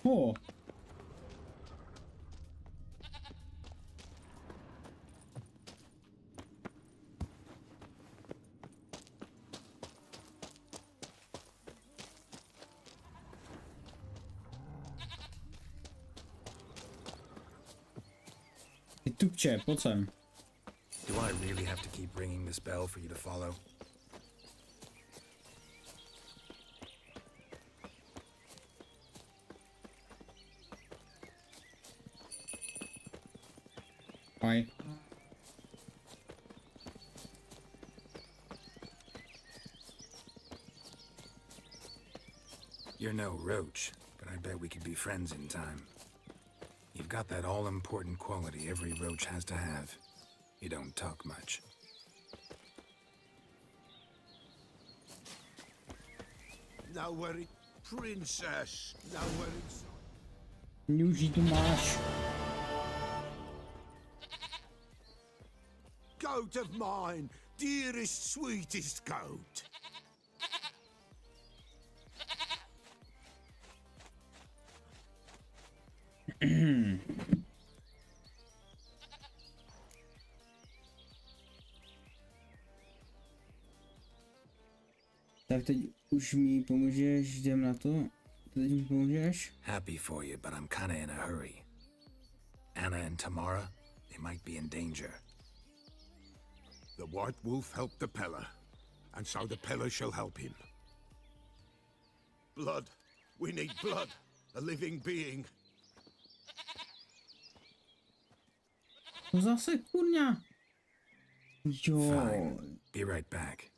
Oh. Ty tupče, pojď sem. Do I really have to keep ringing this bell for you to follow? Why? You're no roach, but I bet we could be friends in time. You've got that all-important quality every roach has to have. You don't talk much. Nowhere in... Princess! Nowhere inside. Newsy tu máš. Goat of mine, dearest, sweetest goat. Tak teď už mi pomůžeš, jdem na to. Teď mi pomůžeš? Happy for you, but I'm kinda in a hurry. Anna and Tamara, they might be in danger. The White Wolf helped the Peller, and so the Peller shall help him. Blood. We need blood. A living being. To zase kurňa. Jo. Fine. Be right back.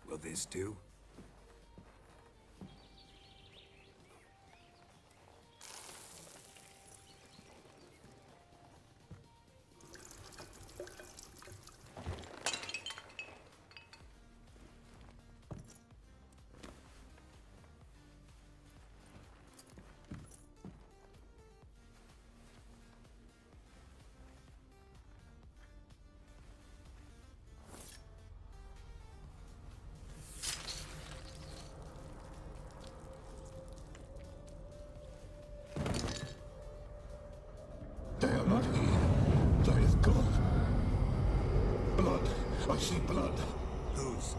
Will this do? They are not here. They have gone. Blood. I see blood. Whose?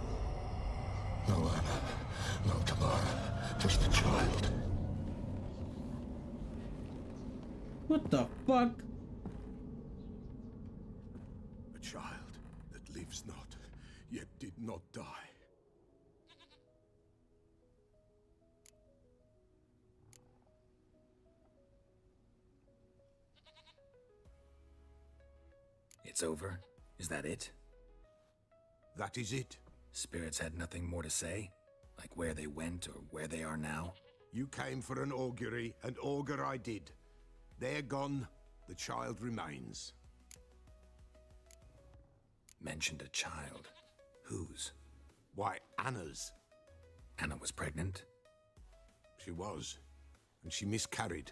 No Anna. No Tamara. Just the child. What the fuck? A child that lives not, yet did not die. It's over? Is that it? That is it. Spirits had nothing more to say? Like where they went or where they are now? You came for an augury, and augur I did. They're gone, the child remains. Mentioned a child. Whose? Why, Anna's. Anna was pregnant? She was, and she miscarried.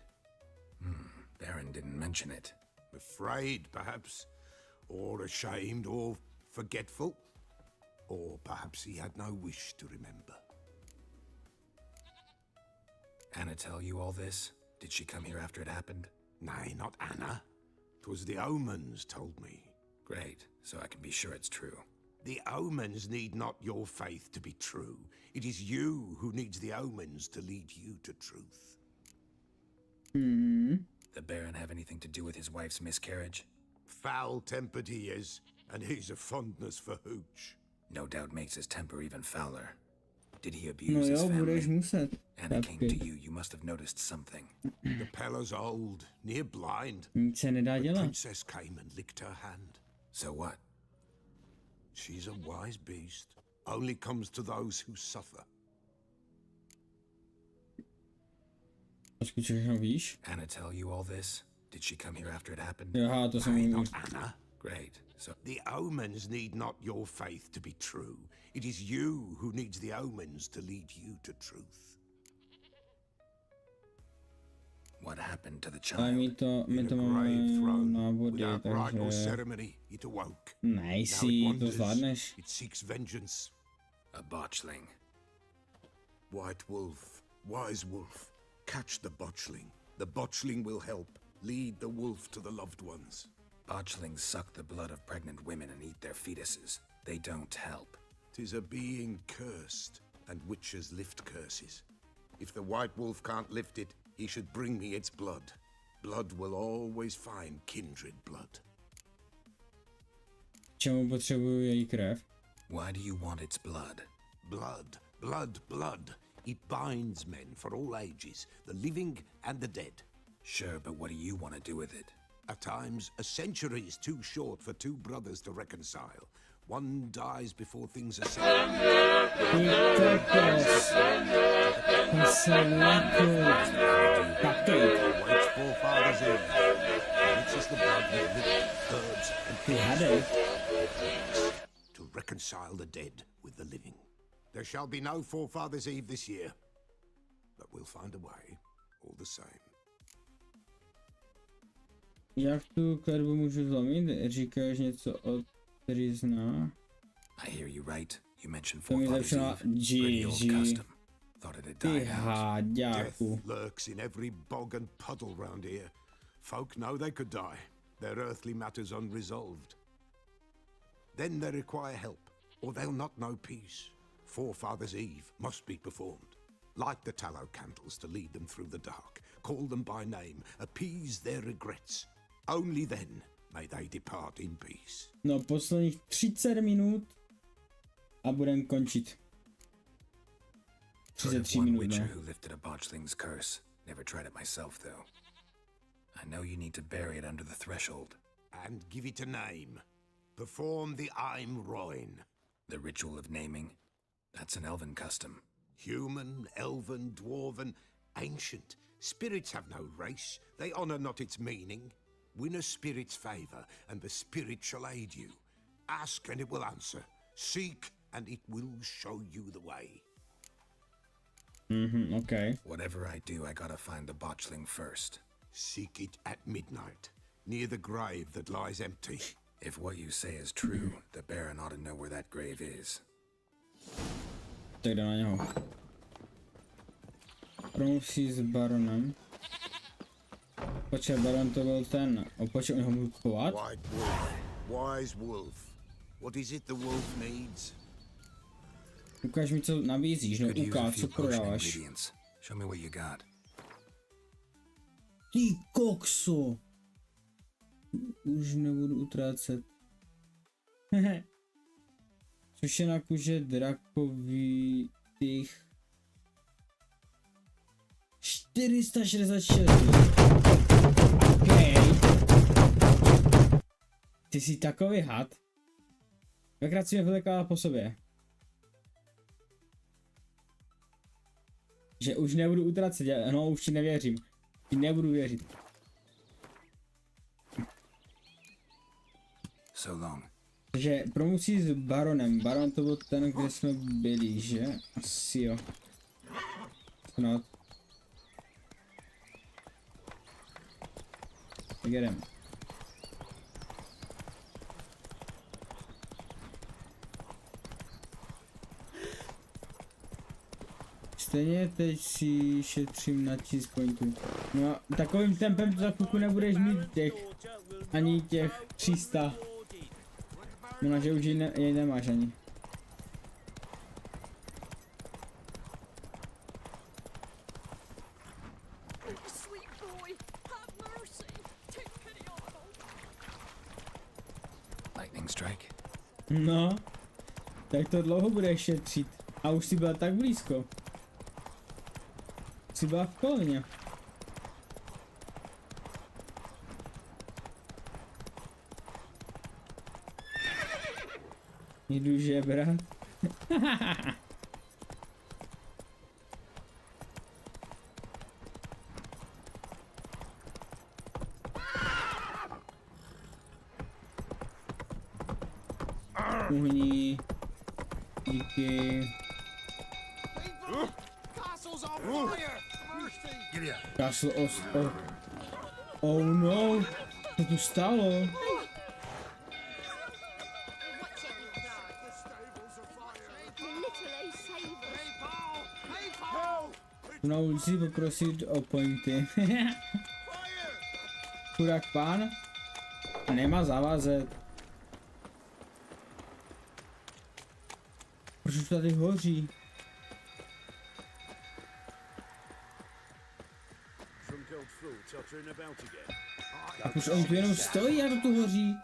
Baron didn't mention it. Afraid, perhaps, or ashamed, or forgetful. Or perhaps he had no wish to remember. Anna tell you all this? Did she come here after it happened? Nay, not Anna. 'Twas the omens told me. Great, so I can be sure it's true. The omens need not your faith to be true. It is you who needs the omens to lead you to truth. The Baron have anything to do with his wife's miscarriage? Foul-tempered he is, and he's a fondness for hooch. No doubt makes his temper even fouler. Did he No abuse his jo, budeš family? muset. Anna came to you must have noticed something. The Pella's old, near blind. Nic se nedá The dělat. princess came and licked her hand. So what? She's a wise beast. Only comes to those who suffer. Počkej, všechno víš? Anna tell you all this? Did she come here after it happened? Aha, to jsem Nay, mluvil. not Anna. Great, so The omens need not your faith to be true. It is you who needs the omens to lead you to truth. what happened to the Ale my child? to In a máme grave throne, na body, without rite or takže... ceremony, it awoke. Nice, Now it to wanders, zvládneš. it seeks vengeance. A botchling. White wolf, wise wolf, catch the botchling. The botchling will help. Lead the wolf to the loved ones. Botchlings suck the blood of pregnant women and eat their fetuses. They don't help. 'Tis a being cursed, and witches lift curses. If the white wolf can't lift it, he should bring me its blood. Blood will always find kindred blood. Čemu potřebuju její krev? Why do you want its blood? Blood, blood, blood. It binds men for all ages, the living and the dead. Sure, but what do you want to do with it? At times, a century is too short for two brothers to reconcile. One dies before things are settled. Waits forefathers in. Mixes the blood with milk, herbs, and to reconcile the dead with the living. There shall be no Forefathers' Eve this year, but we'll find a way, all the same. Jak tu kletbu můžu zlomit? Říkáš něco o který zná? I hear you right. You mentioned To mi Forefathers' začala Eve. Pretty old GG. custom. Thought it had Ty died out. háďáku. Death lurks in every bog and puddle round here. Folk know they could die, their earthly matters unresolved. Then they require help, or they'll not know peace. Forefathers' Eve must be performed. Light the tallow candles to lead them through the dark. Call them by name, appease their regrets. Only then may they depart in peace. No, posledních 30 minut a budem končit. Heard of 33 one minut, witcher no. who lifted a botchling's curse. Never tried it myself, though. I know you need to bury it under the threshold. And give it a name. Perform the Aim Roin. The ritual of naming. That's an elven custom. Human, elven, dwarven, ancient. Spirits have no race. They honor not its meaning. Win a spirit's favor, and the spirit shall aid you. Ask, and it will answer. Seek, and it will show you the way. Okay. Whatever I do, I gotta find the botchling first. Seek it at midnight, near the grave that lies empty. If what you say is true, the Baron ought to know where that grave is. Tak jdem na něho. Promluví s baronem. Počkej, baron to byl ten. Počkej, oni ho můžu kupovat? White wolf, wise wolf. What is it the wolf needs? Ukáž mi, co nabízíš, no Could use a ukáž, few co potion prodáváš. ingredients. Show me what you got. Ty kokso! Už nebudu utrácet. Což je na kůže drakový těch 466. Okay. Ty jsi takový had. Dvakrát si mě vylekala po sobě. Že už nebudu utracet, no už ti nevěřím. Ti nebudu věřit. So long. Takže promusí s baronem. Baron to byl ten, kde jsme byli, že? Asi jo. Snad. Tak jedem. Stejně teď si šetřím na cheese pointu. No takovým tempem to za chvilku nebudeš mít těch, ani těch 300. No že už jej nemáš ani. Lightning strike. No, tak to dlouho budeš šetřit. A už si byla tak blízko. Jsi byla v polovině. Jdu žebrat. Uhni. Díky. Castle oh no. Co tu stalo? Na ulici poprosit o pointy. Chudák pán nemá zavázet. Proč to tady hoří? A proč on tu jenom stojí a to tu hoří?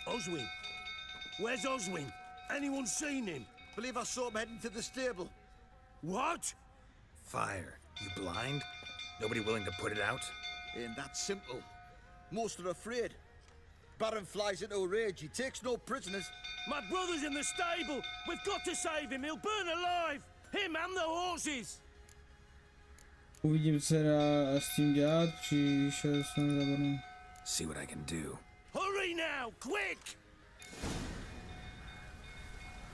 Oswin! Where's Oswin? Anyone seen him? Believe I saw him heading to the stable. What? Fire. You blind? Nobody willing to put it out? Ain't that simple. Most are afraid. Baron flies into a rage. He takes no prisoners. My brother's in the stable. We've got to save him. He'll burn alive. Him and the horses. Uvidím, co dá s tím dělat. Přišel jsem za baronem. See what I can do. Hurry now, quick!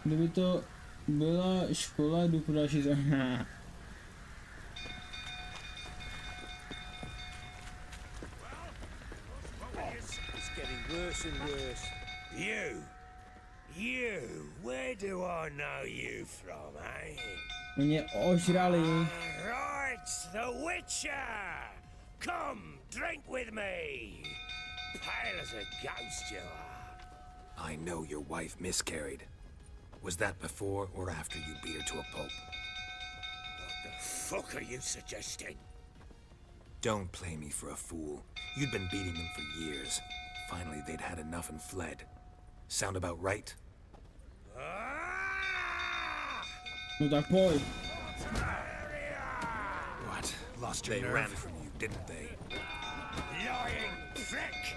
Kdyby to byla škola, jdu pro další zóna. It's getting worse and worse. You, where do I know you from, eh? Mě ožrali. Right, the Witcher! Come, drink with me! Pale as a ghost you are. I know your wife miscarried. Was that before or after you beat her to a pulp? What the fuck are you suggesting? Don't play me for a fool. You'd been beating them for years. Finally, they'd had enough and fled. Sound about right? No tak pojď. What? Lost your nerve? They ran from you, didn't they? Lying prick!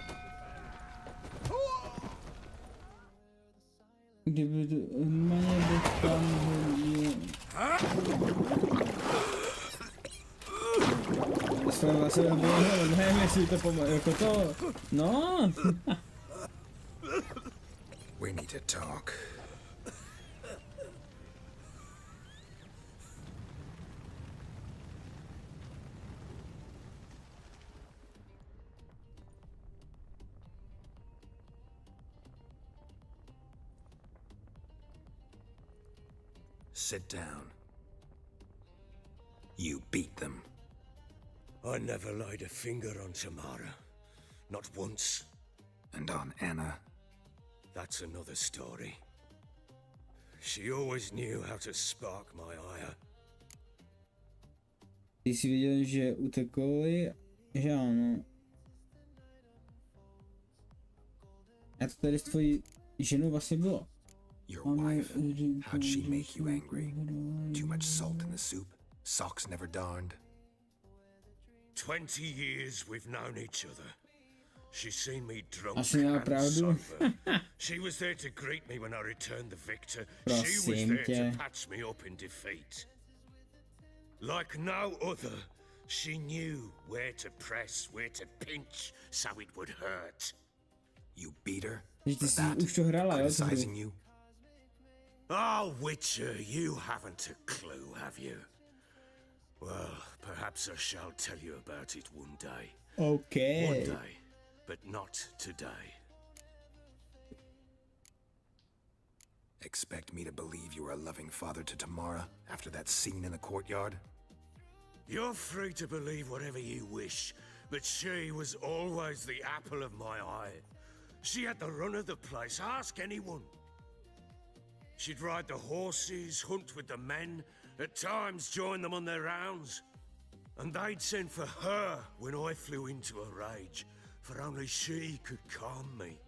Kdyby to mě bych tam hodil. Jsem vlastně byl nevím, jestli to pomoct, jako to, no. We need to talk. Sit down. You beat them. I never laid a finger on Tamara. Not once. And on Anna? That's another story. She always knew how to spark my ire. Ty jsi viděl, že utekli, že ano. A to tady s tvojí ženou vlastně bylo. Your wife, how'd she make you angry? Too much salt in the soup? Socks never darned? 20 years we've known each other. She's seen me drunk Asi měla and pravdu. sober. She was there to greet me when I returned the victor. She was Prosím there tě. to patch me up in defeat. Like no other, she knew where to press, where to pinch, so it would hurt. You beat her? Že ty For jsi that? už to hrála, jo? tu hru. Criticizing you? Oh, Witcher, you haven't a clue, have you? Well, perhaps I shall tell you about it one day. Okay. One day, but not today. Expect me to believe you are a loving father to Tamara after that scene in the courtyard? You're free to believe whatever you wish, but she was always the apple of my eye. She had the run of the place, ask anyone. She'd ride the horses, hunt with the men, at times join them on their rounds. And they'd send for her when I flew into a rage, for only she could calm me.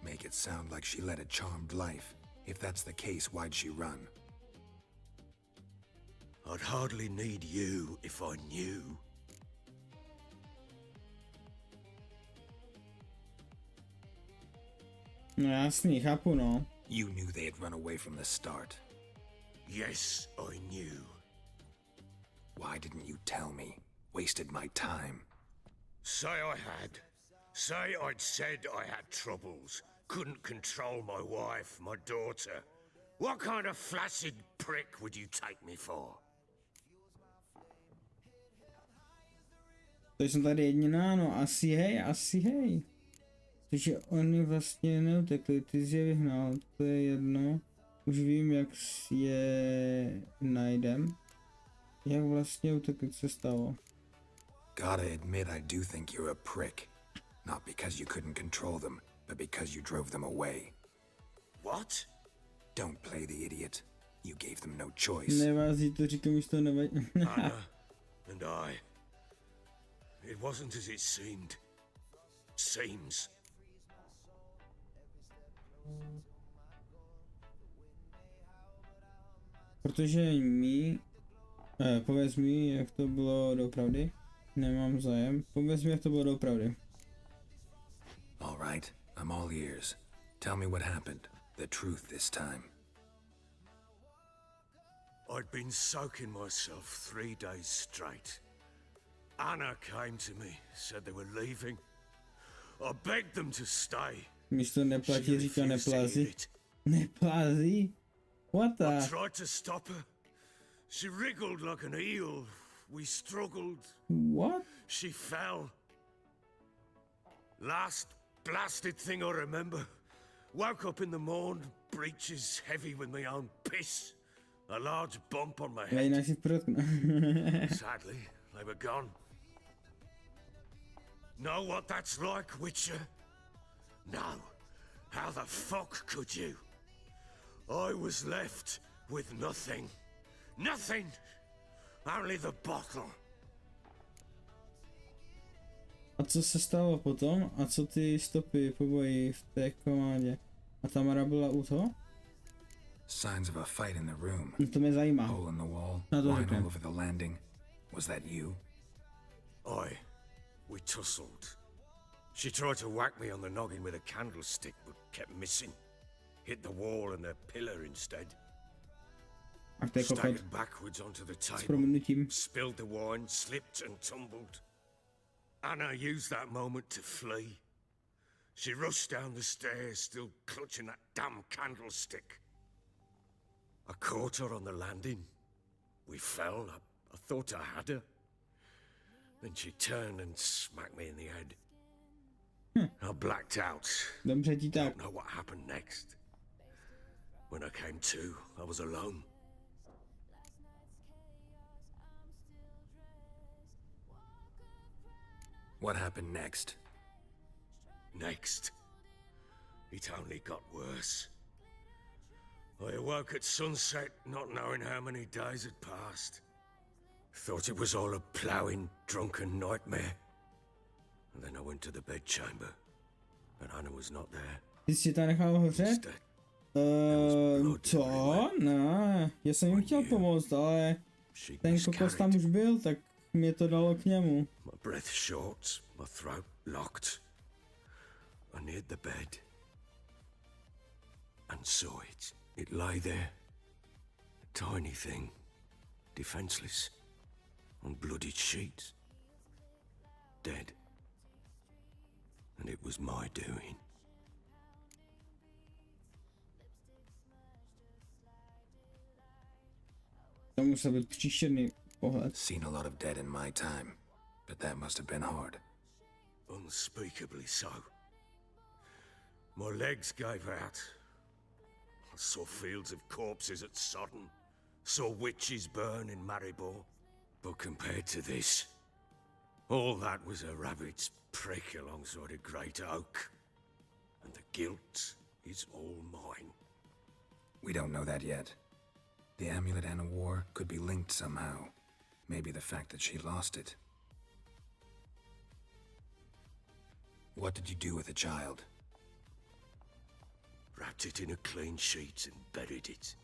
Make it sound like she led a charmed life. If that's the case, why'd she run? I'd hardly need you if I knew. No jasný, chápu, no. You knew they had run away from the start. Yes, I knew. Why didn't you tell me? Wasted my time. Say I had. Say I'd said I had troubles. Couldn't control my wife, my daughter. What kind of flaccid prick would you take me for? To jsem tady jediná, no asi hej. Takže oni vlastně neutekli, ty jsi je vyhnal, to je jedno. Už vím, jak je najdem. Jak vlastně utekli, co se stalo? Gotta admit, I do think you're a prick. Not because you couldn't control them, but because you drove them away. What? Don't play the idiot. You gave them no choice. Nevází, to říkám, už to nevadí. Anna and I. It wasn't as it seemed. Seems. Protože pověz mi, jak to bylo doopravdy. Nemám zájem. Pověz mi, jak to bylo doopravdy. All right, I'm all ears. Tell me what happened. The truth this time. I'd been soaking myself 3 days straight. Anna came to me, said they were leaving. I begged them to stay. Místo neplatí, říká neplází. Neplází? What the? I tried to stop her. She wriggled like an eel. We struggled. What? She fell. Last blasted thing I remember. Woke up in the morn, breeches heavy with my own piss. A large bump on my Já jinak head. si protknu. Sadly, they were gone. Know what that's like, Witcher? No. How the fuck could you? I was left with nothing. Nothing! Only the bottle. A co se stalo potom? A co ty stopy po boji v té komádě? A Tamara byla u toho? Signs of a fight in the room. To mě zajímá. Hole in the wall. Na to Wine řekne. all over the landing. Was that you? We tussled. She tried to whack me on the noggin with a candlestick, but kept missing. Hit the wall and the pillar instead. A to je kopec. Staggered backwards onto the S table. prominutím. Spilled the wine, slipped and tumbled. Anna used that moment to flee. She rushed down the stairs, still clutching that damn candlestick. I caught her on the landing. We fell. I thought I had her. Then she turned and smacked me in the head. I blacked out. Dobře ti tak. Don't know what happened next. When I came to, I was alone. What happened next? Next, it only got worse. I awoke at sunset, not knowing how many days had passed. Thought it was all a ploughing, drunken nightmare. And then I went to the bedchamber, and Anna was not there. Ty jsi tam nechal hořet? Co? Ne, já jsem jim chtěl pomoct, ale ten kokos tam už byl, tak mě to dalo k němu. My breath short, my throat locked. I neared the bed and saw it. It lay there, a tiny thing, defenseless, on bloodied sheets, dead. And it was my doing. To musel být příšerný pohled. Seen a lot of dead in my time, but that must have been hard. Unspeakably so. My legs gave out. I saw fields of corpses at Sodden. Saw witches burn in Maribor. But compared to this, all that was a rabbit's prick alongside a great oak. And the guilt is all mine. We don't know that yet. The amulet and a war could be linked somehow. Maybe the fact that she lost it. What did you do with the child? Wrapped it in a clean sheet and buried it.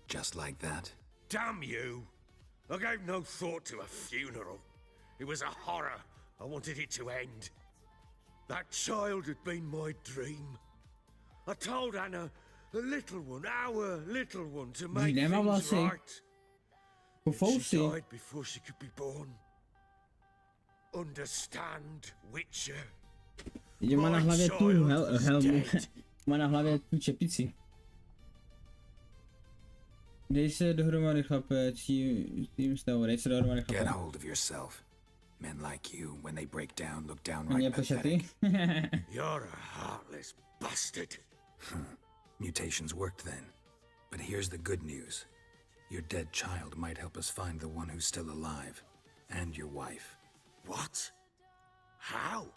Just like that? Damn you! I gave no thought to a funeral. It was a horror. I wanted it to end. That child had been my dream. I told Anna, the little one, our little one, to make things right. She died before she could be born. Understand, Witcher? Má na hlavě tu helmu. Má na hlavě tu čepici. Dej se dohromady, chlape, tím stavu, dej se dohromady, chlape. Get hold of yourself. Men like you, when they break down, look downright pathetic. You're a heartless bastard. Mutations worked then. But here's the good news. Your dead child might help us find the one who's still alive. And your wife. What? How?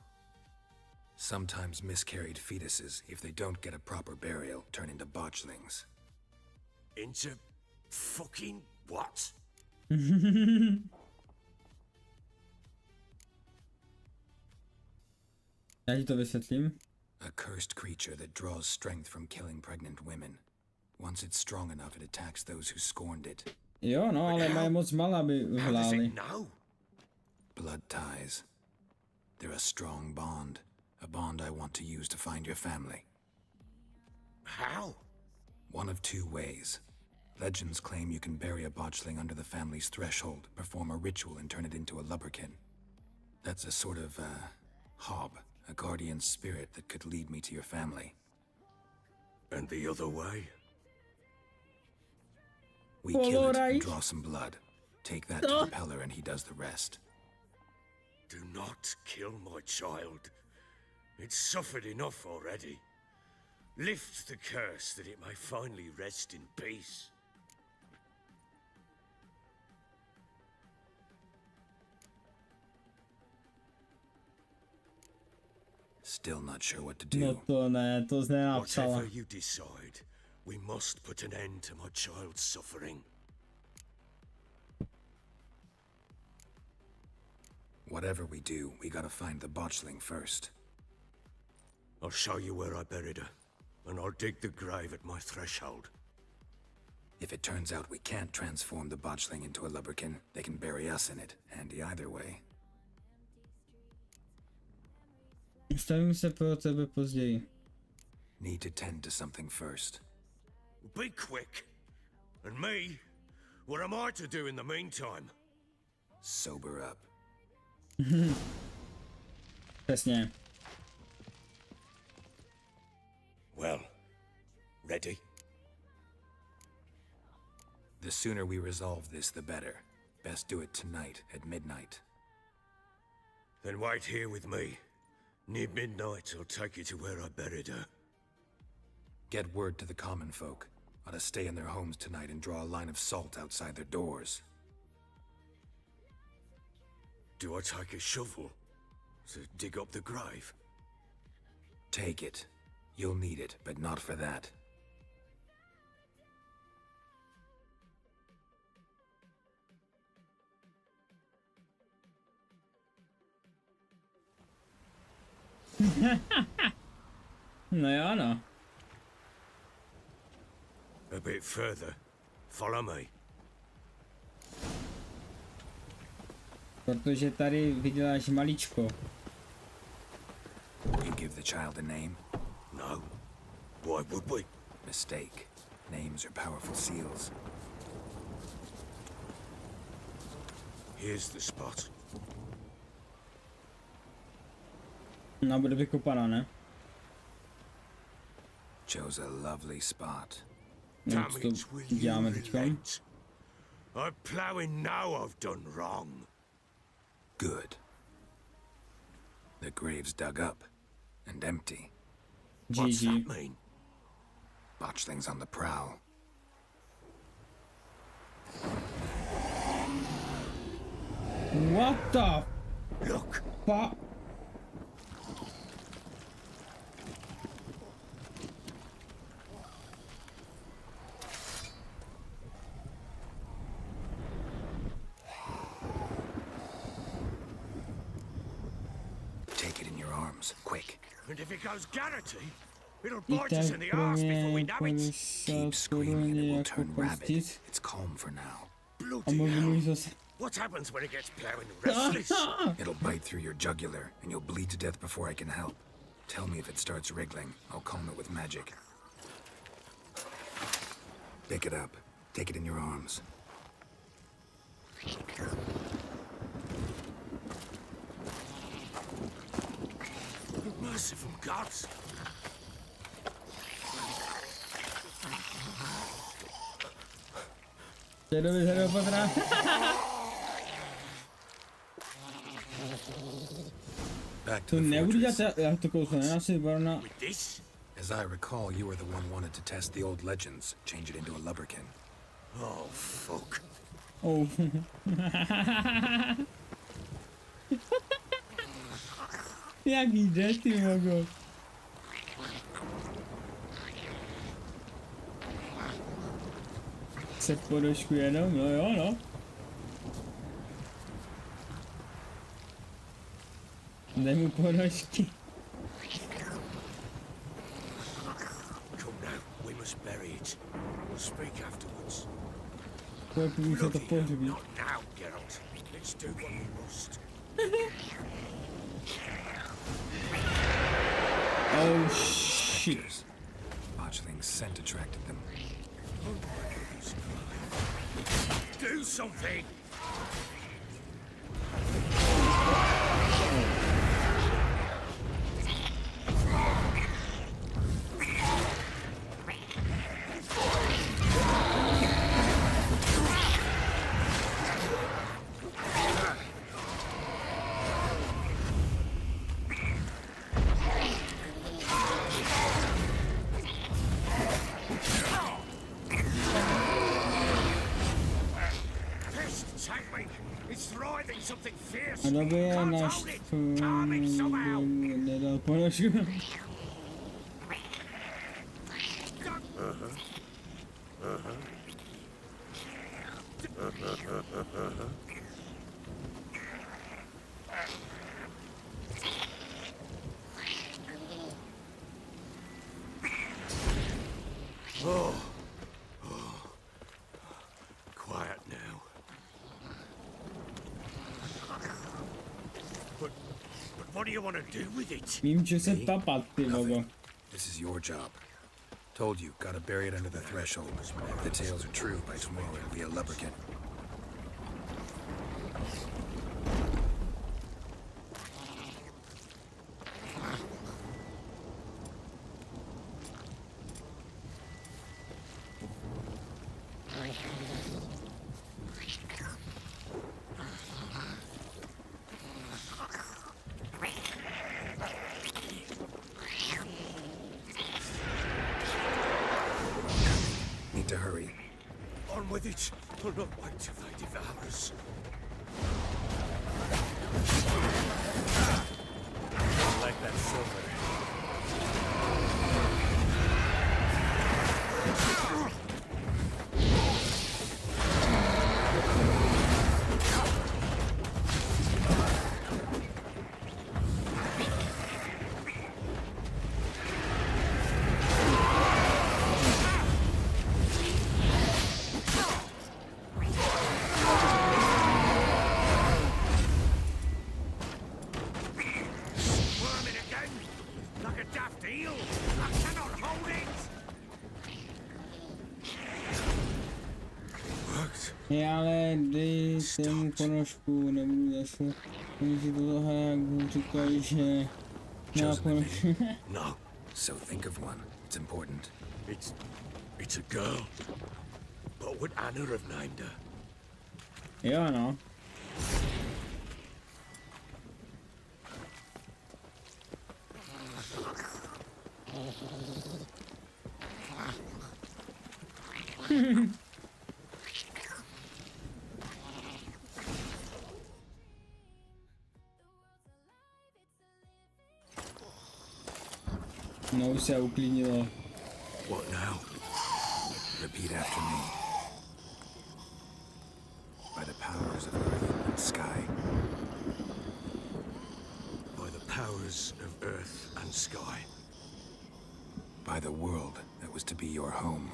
Sometimes miscarried fetuses, if they don't get a proper burial, turn into botchlings. Into fucking what? Já ti to vysvětlím. A cursed creature that draws strength from killing pregnant women. Once it's strong enough, it attacks those who scorned it. Jo, no, ale mají moc malá, aby uhláli. Blood ties. They're a strong bond. A bond I want to use to find your family. How? One of two ways. Legends claim you can bury a botchling under the family's threshold, perform a ritual, and turn it into a lubberkin. That's a sort of, hob, a guardian spirit that could lead me to your family. And the other way? We kill it and draw some blood. Take that to the Peller and he does the rest. Do not kill my child. It's suffered enough already. Lift the curse that it may finally rest in peace. Still not sure what to do. No to ne, to nenapsala. Whatever you decide, we must put an end to my child's suffering. Whatever we do, we gotta find the botchling first. I'll show you where I buried her, and I'll dig the grave at my threshold. If it turns out we can't transform the botchling into a lubberkin, they can bury us in it. Handy either way. Stavím se pro tebe později. Need to tend to something first. Be quick. And me? What am I to do in the meantime? Sober up. Přesně. Well, ready? The sooner we resolve this, the better. Best do it tonight at midnight. Then wait here with me. Near midnight, I'll take you to where I buried her. Get word to the common folk. Ought to stay in their homes tonight and draw a line of salt outside their doors. Do I take a shovel to dig up the grave? Take it. You'll need it, but not for that. No jo, no. A bit further. Follow me. Protože tady vyděláš maličko. You give the child a name? No. Why would we? Mistake. Names are powerful seals. Here's the spot. No, bude vykopaná, ne? Chose a lovely spot. No, co to děláme teďkom? I'm ploughing now I've done wrong. Good. The grave's dug up and empty. What's GG. that mean? Botchlings on the prowl. What the Look. fuck? Take it in your arms, quick. And if it goes Garrity, it'll I bite us tak in the pro arse before we mě know it. Keep screaming, it will jako turn rabid. pustit. It's calm for now. A Bloody mohu hell. jít zase. What happens when it gets ploughing restless? It'll bite through your jugular, and you'll bleed to death before I can help. Tell me if it starts wriggling. I'll calm it with magic. Pick it up. Take it in your arms. Merciful gods. Jedovi se do potra. Back to To the nebudu fortress. dělat, já to kousnu, nenási barona. With this? As I recall, you were the one wanted to test the old legends, change it into a lubberkin. Oh, fuck. Oh. Jaký jde, ty mogo. Se podošku jenom, no jo, no. Dej mu ponožky. Come now, we must bury it. We'll speak afterwards. Pojď se to pohřbí. Not now, Geralt. Let's do what we must. Oh shit. Spectres. Botchling's scent attracted them. Do something! A době náš nedal ponožku. Oh. Quiet now. But what do you want to do with it? Vím, že se tapat, ty bogo. This is your job. Told you, gotta bury it under the threshold. If the tales are true, by tomorrow it'll be a lubberkin. Need to hurry. On with it. I'll not wait till they devour us. Like that silver. Ale dejte mu ponožku, nebudu zase. Oni si to zahraju, říkají, že má ponožku. No. So think of one. It's important. It's a girl. What would Anna have named her? Jo, no. No, už se uklidnilo. What now? Repeat after me. By the powers of earth and sky. By the powers of earth and sky. By the world that was to be your home.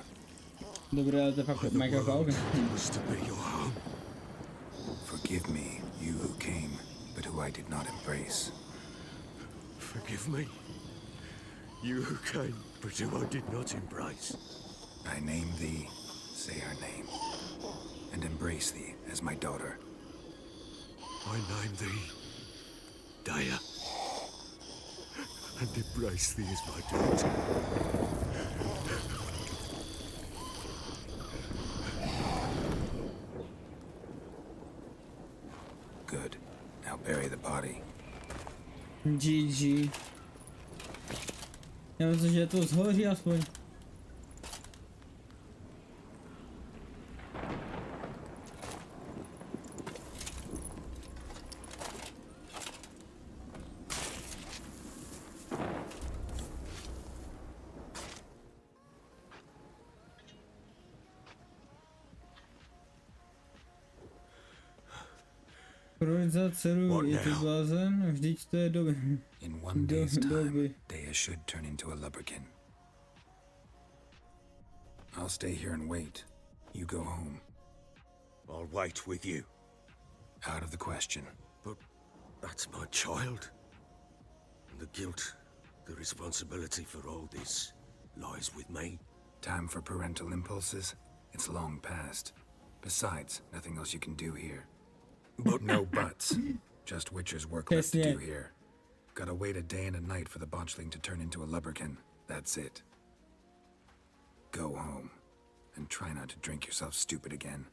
Dobré, ale to fakt mikrofon. Was to be your home. Forgive me, you who came, but who I did not embrace. Forgive me. You who came, but who I did not embrace. I name thee, say her name, and embrace thee as my daughter. I name thee Daya, and embrace thee as my daughter. Good. Now bury the body. GG. Já myslím, že to zhoří aspoň. Proč za dceru je to blázen? Vždyť to je doby. In one day's time, Daya should turn into a lubberkin. I'll stay here and wait. You go home. I'll wait with you. Out of the question. But that's my child. And the guilt, the responsibility for all this lies with me. Time for parental impulses? It's long past. Besides, nothing else you can do here. But no buts. Just Witcher's work left to do here. Gotta wait a day and a night for the botchling to turn into a lubberkin. That's it. Go home. And try not to drink yourself stupid again.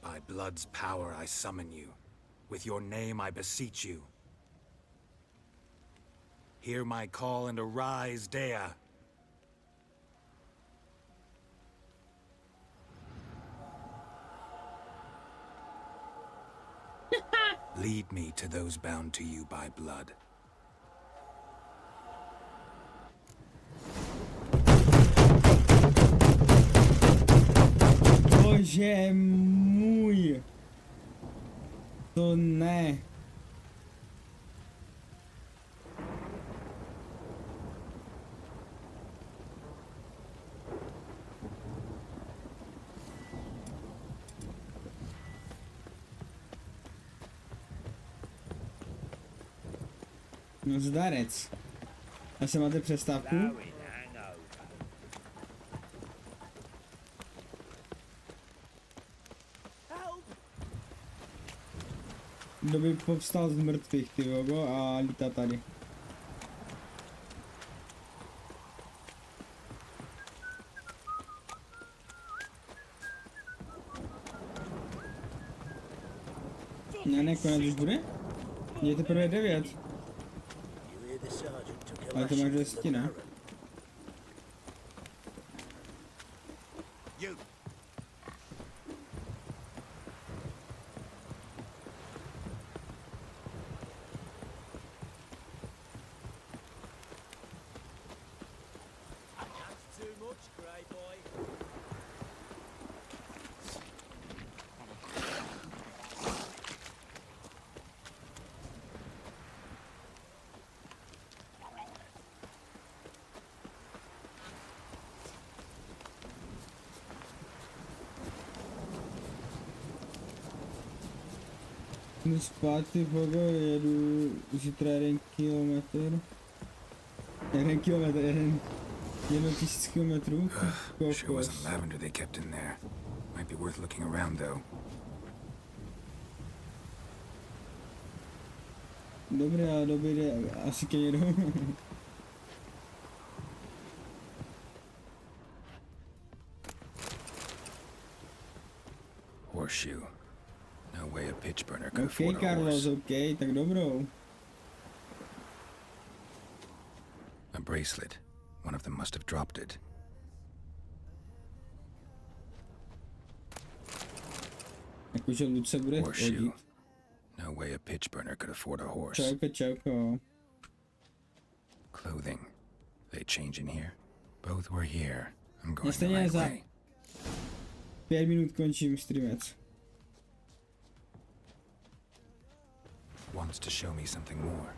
By blood's power I summon you. With your name I beseech you. Hear my call and arise, Dea. Lead me to those bound to you by blood. Bože můj. To ne. No zdarec. Asi máte přestávku? Kdo by povstal z mrtvých, ty vogo, a lítá tady. Ne, konec už bude? Je teprve 9. Ale to máš 10, ne? Jdu zpátky, Fogo, jedu zítra 1 kilometr. 1 kilometr, 1000 kilometrů. Sure wasn't lavender they kept in there. Might be worth looking around though. Dobré, asi ke někdo. Horseshoe. No way a pitch burner could OK, afford a Carlos, horse. OK, tak dobrou. A bracelet. One of them must have dropped it. Jakože Lud se bude Horseshoe. hodit. No way a pitch burner could afford a horse. Čauko. Clothing. They change in here? Both were here. I'm going the Stejně right za way. 5 minut končím streamec. Wants to show me something more.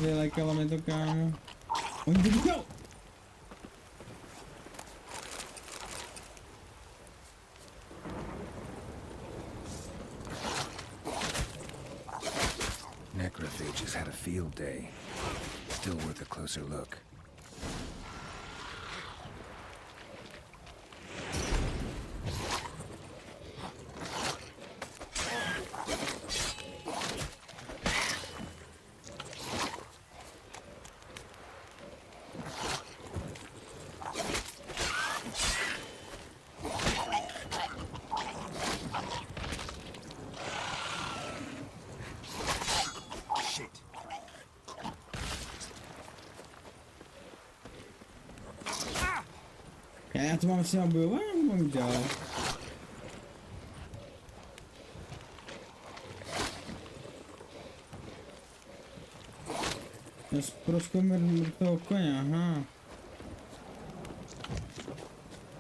Vylekalo mi to, kámo. Oni to viděl! Necrophages had a field day. Still worth a closer look. Já to mám s nima bojovat, nebo mám dělat? Já zproškou mrtvého koně, aha.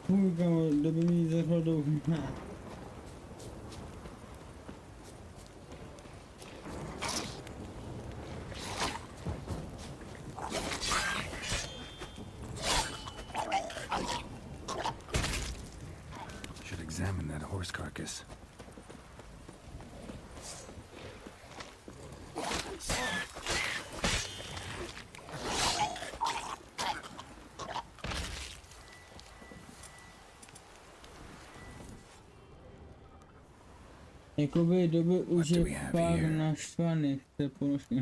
Fuj, kámo, doby mi zašlo dlouho. Carcass. Jakoby doby už je pár naštvaných, to je ponožky.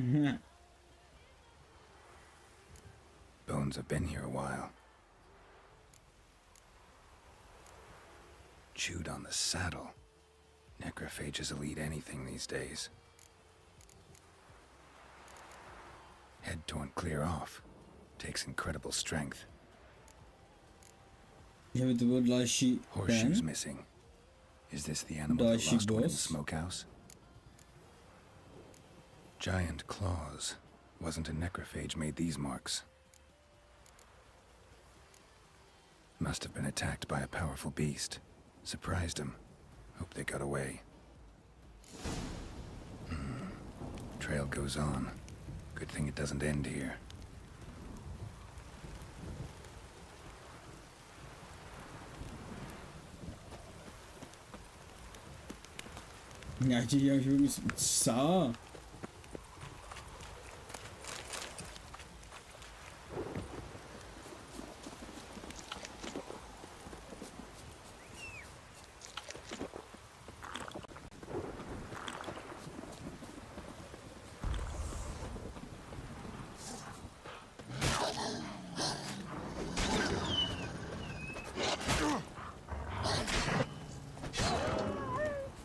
Bones have been here a while. Chewed on the saddle. Necrophages will eat anything these days. Head torn clear off. Takes incredible strength. Horseshoes missing. Is this the animal that lost one in the smokehouse? Giant claws. Wasn't a necrophage made these marks. Must have been attacked by a powerful beast. Surprised him. Hope they got away. Trail goes on. Good thing it doesn't end here. Já ti dělám, že budu psa.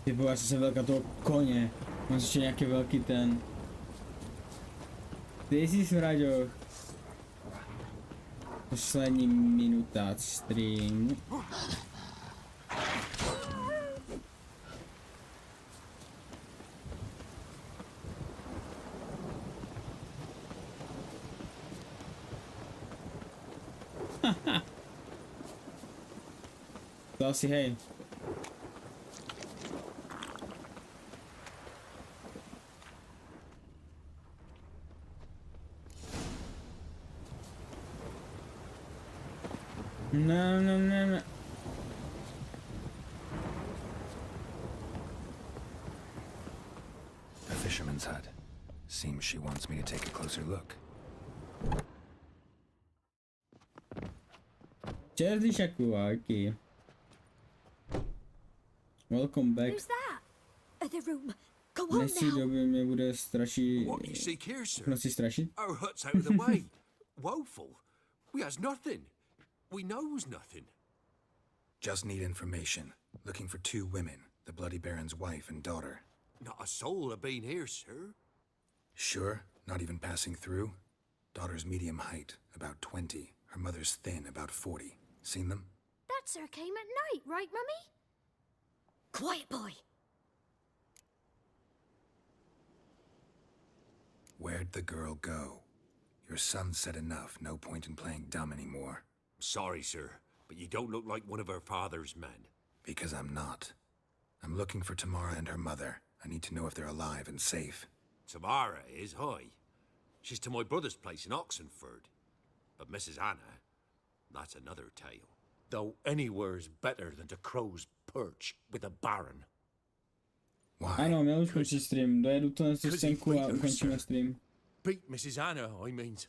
Ty vole, já jsem velká toho koně. Mám ještě nějaký velký ten. Ty jsi smraďo. Poslední minuta stream. To asi hej. No. A fisherman's hut. Seems she wants me to take a closer look. Čerdyšaku, okay. Welcome back. Who's that? The room. Go on Dnešní now. době mě bude strašit. What you seek here, sir? Noci strašit? Our hut's out of the way. Woeful. We has nothing. We knows nothing. Just need information. Looking for 2 women, the Bloody Baron's wife and daughter. Not a soul have been here, sir. Sure? Not even passing through? Daughter's medium height, about 20. Her mother's thin, about 40. Seen them? That sir came at night, right, Mummy? Quiet, boy. Where'd the girl go? Your son said enough. No point in playing dumb anymore. Sorry, sir, but you don't look like one of her father's men. Because I'm not. I'm looking for Tamara and her mother. I need to know if they're alive and safe. Tamara is, hi. She's to my brother's place in Oxenford. But Mrs. Anna, that's another tale. Though anywhere's better than to crow's perch with a baron. Ano, měl už končit stream. Dojedu to na scénku a ukončíme stream. Beat Mrs. Anna, I means.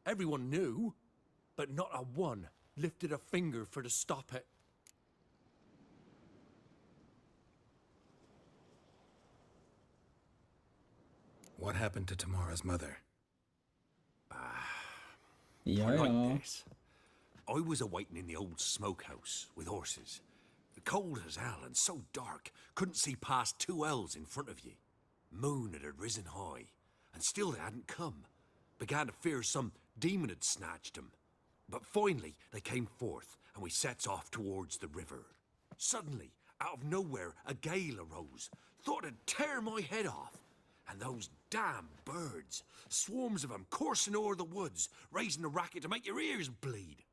Everyone knew, but not a one lifted a finger for to stop it. What happened to Tamara's mother? Like this. I was awaiting in the old smokehouse with horses. Cold as hell and so dark, couldn't see past 2 ells in front of ye. Moon had risen high, and still they hadn't come. Began to fear some demon had snatched them. But finally they came forth, and we sets off towards the river. Suddenly, out of nowhere, a gale arose. Thought it'd tear my head off. And those damn birds, swarms of them coursing o'er the woods, raising a racket to make your ears bleed.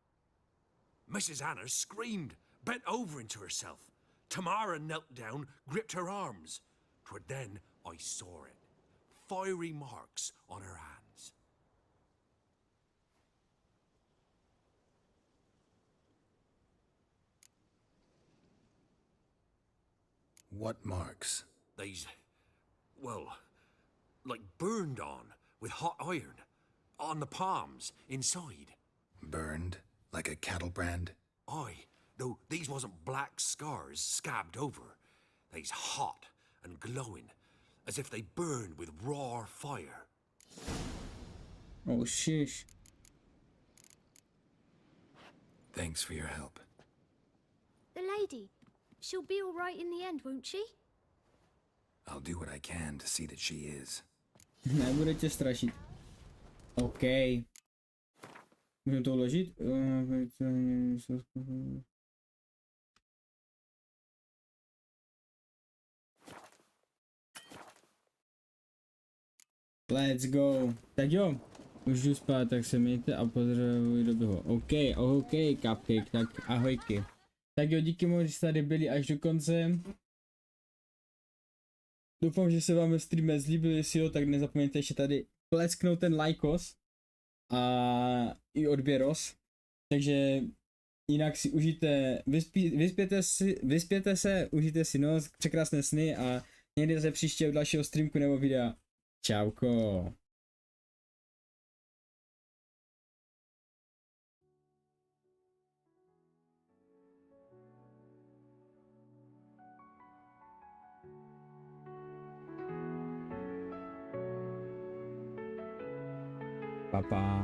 Mrs. Anna screamed, bent over into herself. Tamara knelt down, gripped her arms. 'Twere then I saw it. Fiery marks on her hands. What marks? These, well, like burned on with hot iron. On the palms, inside. Burned? Like a cattle brand? Aye, though these wasn't black scars scabbed over. They's hot and glowing, as if they burned with raw fire. Oh, shish. Thanks for your help. The lady. She'll be all right in the end, won't she? I'll do what I can to see that she is. Nebude tě strašit. OK. Můžeme to uložit? Let's go. Tak jo. Už jdu spát, tak se mějte a pozdravuji do běhu. OK, cupcake, tak ahojky. Tak jo, díky moc, že jste tady byli až do konce. Doufám, že se vám stream zlíbil, jestli jo, tak nezapomeňte ještě tady plesknout ten lajkos a i odběros. Takže jinak si užijte, vyspěte se, užijte si noc, překrásné sny a někdy se příště u dalšího streamku nebo videa. Čauko. Pa.